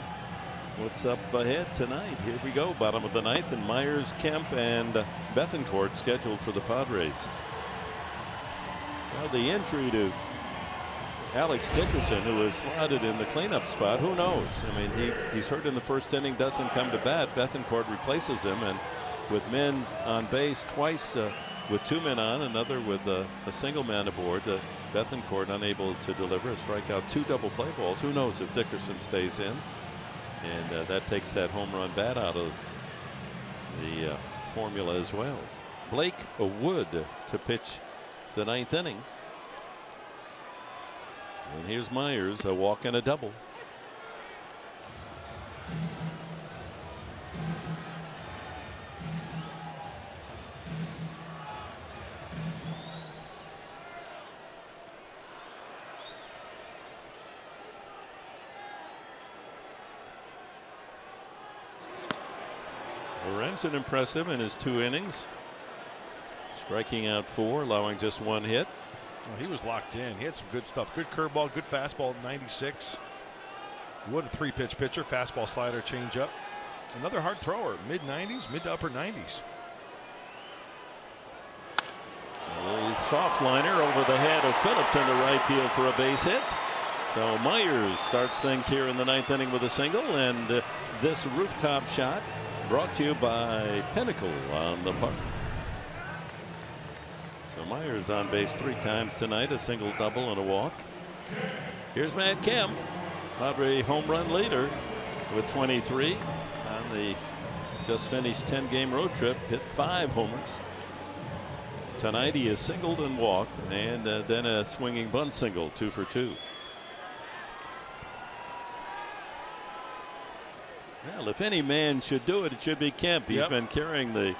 what's up ahead tonight. Here we go, bottom of the 9th, and Myers, Kemp, and Bethancourt scheduled for the Padres. Well, the injury to Alex Dickerson, who is slotted in the cleanup spot, who knows? I mean, he's hurt in the first inning, doesn't come to bat. Bethancourt replaces him, and with men on base twice, with 2 men on, another with a single man aboard, Bethancourt unable to deliver a strikeout, 2 double play balls. Who knows if Dickerson stays in? And that takes that home run bat out of the formula as well. Blake Wood to pitch the 9th inning. And here's Myers, a walk and a double. Lorenzen impressive in his 2 innings, striking out 4, allowing just 1 hit. Well, he was locked in. He had some good stuff. Good curveball, good fastball, 96. Wood, a 3-pitch pitcher, fastball, slider, changeup. Another hard thrower, mid-90s, mid to upper 90s. A soft liner over the head of Phillips into right field for a base hit. So Myers starts things here in the 9th inning with a single, and this rooftop shot brought to you by Pinnacle on the park. So Myers on base 3 times tonight, a single, double, and a walk. Here's Matt Kemp, Padre home run leader with 23 on the just finished 10-game road trip, hit 5 homers. Tonight he is singled and walked, and then a swinging bunt single, 2 for 2. Well, if any man should do it, it should be Kemp. He's been carrying the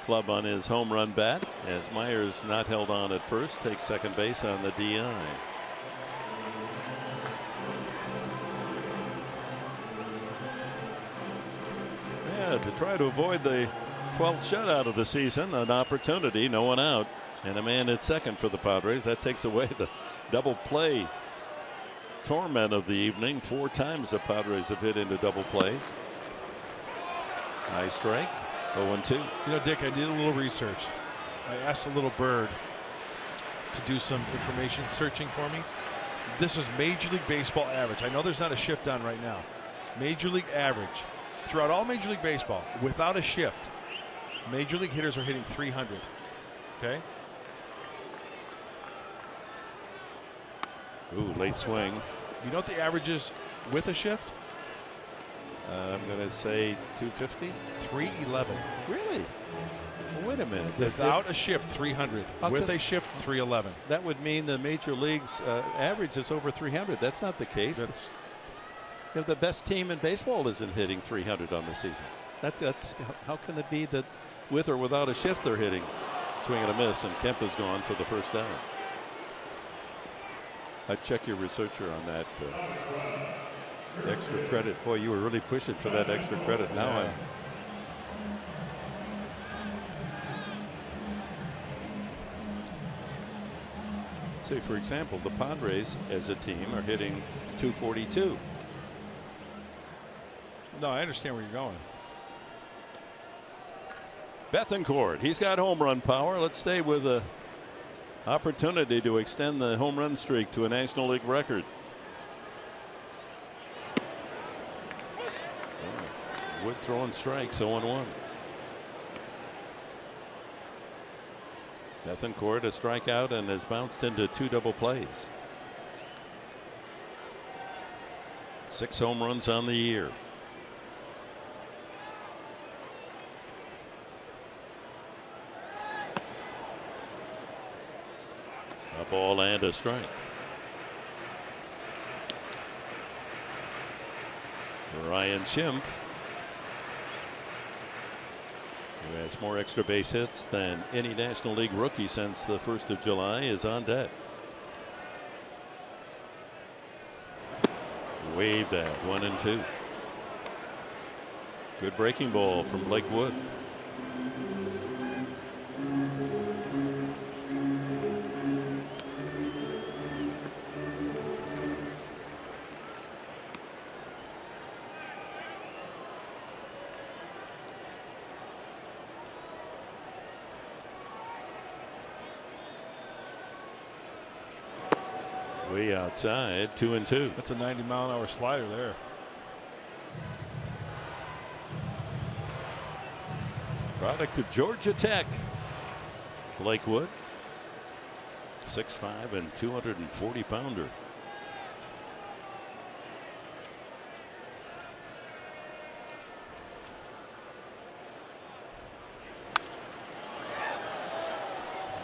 club on his home run bat as Myers, not held on at first, takes second base on the DI. Yeah, to try to avoid the 12th shutout of the season, an opportunity, no one out, and a man at second for the Padres. That takes away the double play torment of the evening. 4 times the Padres have hit into double plays. High strike, 0-2. You know, Dick, I did a little research. I asked a little bird to do some information searching for me. This is Major League Baseball average. I know there's not a shift on right now. Major League average throughout all Major League Baseball without a shift. Major League hitters are hitting 300. Okay. Ooh, late swing. You know what the average is with a shift? I'm going to say 250. 311. Really? Well, wait a minute. Without a shift, 300. With a shift, 311. That would mean the major leagues average is over 300. That's not the case. That's, you know, the best team in baseball isn't hitting 300 on the season. That's how can it be that with or without a shift they're hitting swing and a miss, and Kemp is gone for the first out. I'd check your researcher on that. Extra credit. Boy, you were really pushing for that extra credit. Now I. Say, for example, the Padres as a team are hitting 242. no, I understand where you're going. Bethancourt, he's got home run power. Let's stay with the opportunity to extend the home run streak to a National League record. Wood throwing strikes, 0-1. Bethancourt a strikeout and has bounced into 2 double plays. 6 home runs on the year. A ball and a strike. Ryan Schimpf, who has more extra base hits than any National League rookie since the 1st of July, is on deck. Waved at 1-2. Good breaking ball from Blake Wood. Way outside, 2-2. That's a 90-mile-an-hour slider there. Product of Georgia Tech. Blake Wood, 6'5" and 240-pounder.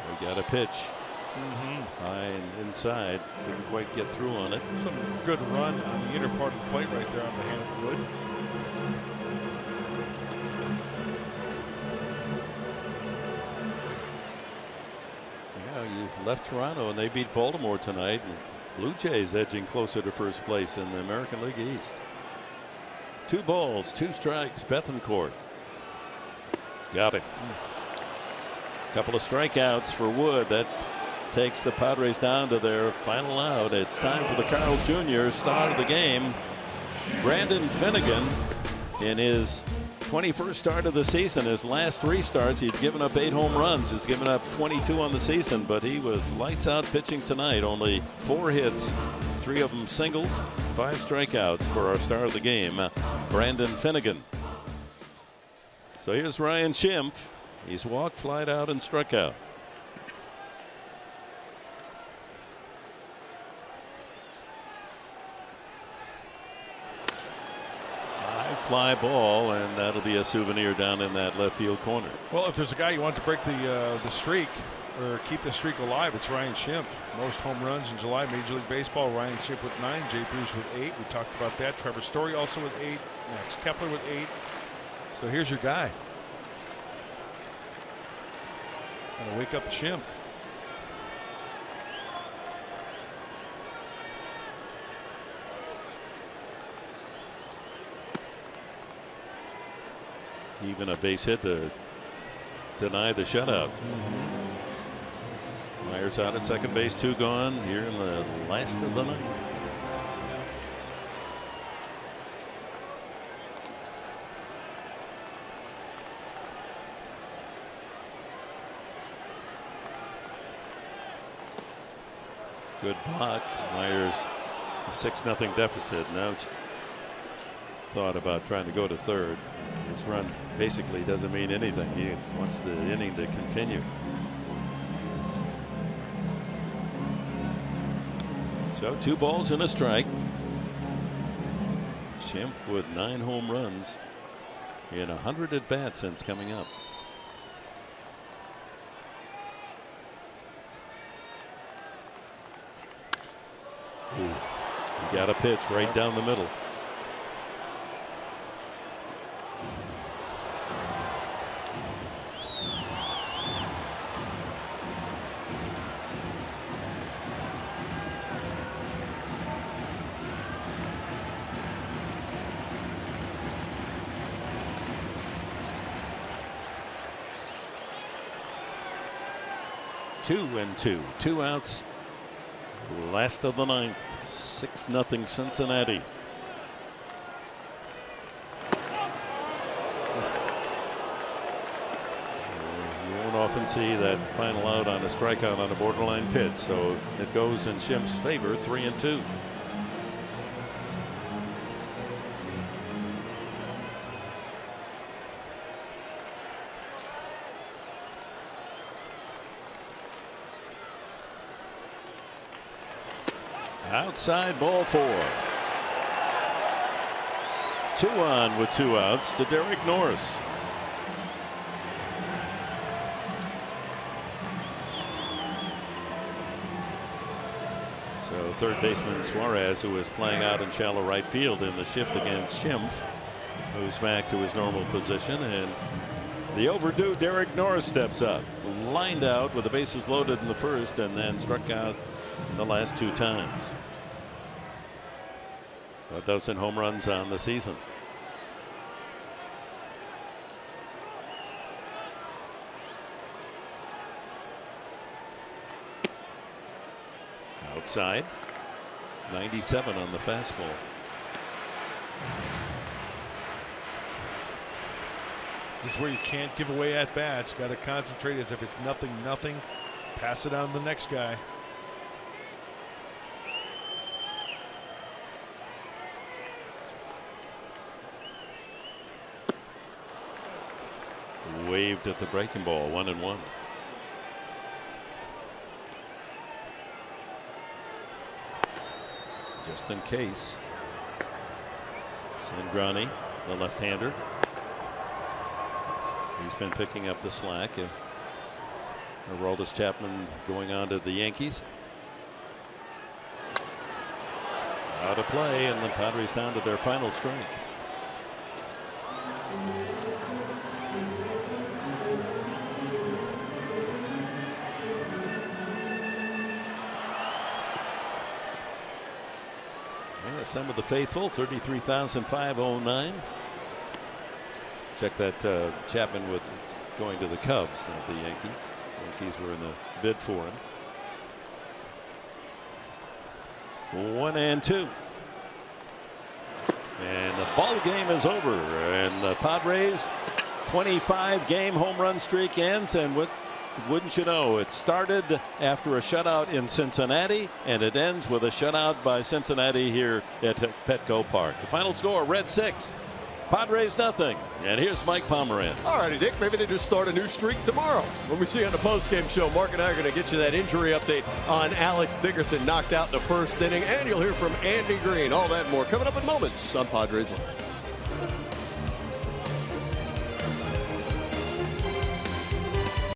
We got a pitch. High and inside, couldn't quite get through on it. Some good run on the inner part of the plate right there on the hand of Wood. Yeah, you left Toronto and they beat Baltimore tonight. And Blue Jays edging closer to first place in the American League East. 2 balls, 2 strikes. Bethancourt got it. Couple of strikeouts for Wood. That takes the Padres down to their final out. It's time for the Carl's Jr. star of the game, Brandon Finnegan. In his 21st start of the season, his last 3 starts, he'd given up 8 home runs. He's given up 22 on the season, but he was lights out pitching tonight. Only 4 hits, 3 of them singles, 5 strikeouts for our star of the game, Brandon Finnegan. So here's Ryan Schimpf. He's walked, flied out, and struck out. High fly ball, and that'll be a souvenir down in that left field corner. Well, if there's a guy you want to break the streak, or keep the streak alive, it's Ryan Schimpf. Most home runs in July, Major League Baseball. Ryan Schimpf with 9, Jay Bruce with 8. We talked about that. Trevor Story also with 8. Max Kepler with 8. So here's your guy. Gotta wake up the Schimpf. Even a base hit to deny the shutout. Myers out at second base, 2 gone here in the last of the ninth. Good block. Myers a 6-0 deficit. Now thought about trying to go to third. This run basically doesn't mean anything. He wants the inning to continue. So 2 balls and a strike. Schimpf with 9 home runs in 100 at bats since coming up. Ooh, he got a pitch right down the middle. Two outs. Last of the ninth. 6-0 Cincinnati. You won't often see that final out on a strikeout on a borderline pitch, so it goes in Schimpf's favor, 3-2. Outside, ball 4. 2 on with 2 outs to Derek Norris. So third baseman Suarez, who is playing out in shallow right field in the shift against Schimpf, moves back to his normal position, and the overdue Derek Norris steps up. Lined out with the bases loaded in the first, and then struck out the last 2 times. 12 home runs on the season. Outside, 97 on the fastball. This is where you can't give away at bats. Got to concentrate as if it's 0-0. Pass it on to the next guy. Waved at the breaking ball, 1-1. Just in case. Sangrani, the left-hander. He's been picking up the slack of Aroldis Chapman going on to the Yankees. Out of play, and the Padres down to their final strike. Some of the faithful, 33,509. Check that Chapman with going to the Cubs, not the Yankees. Yankees were in the bid for him. 1-2. And the ball game is over, and the Padres 25-game home run streak ends, and wouldn't you know, it started after a shutout in Cincinnati, and it ends with a shutout by Cincinnati here at Petco Park. The final score, Reds 6, Padres nothing. And here's Mike Pomeranz. All righty, Dick, maybe they just start a new streak tomorrow. When we see you on the postgame show, Mark and I are going to get you that injury update on Alex Dickerson, knocked out in the first inning, and you'll hear from Andy Green. All that and more coming up in moments on Padres Live.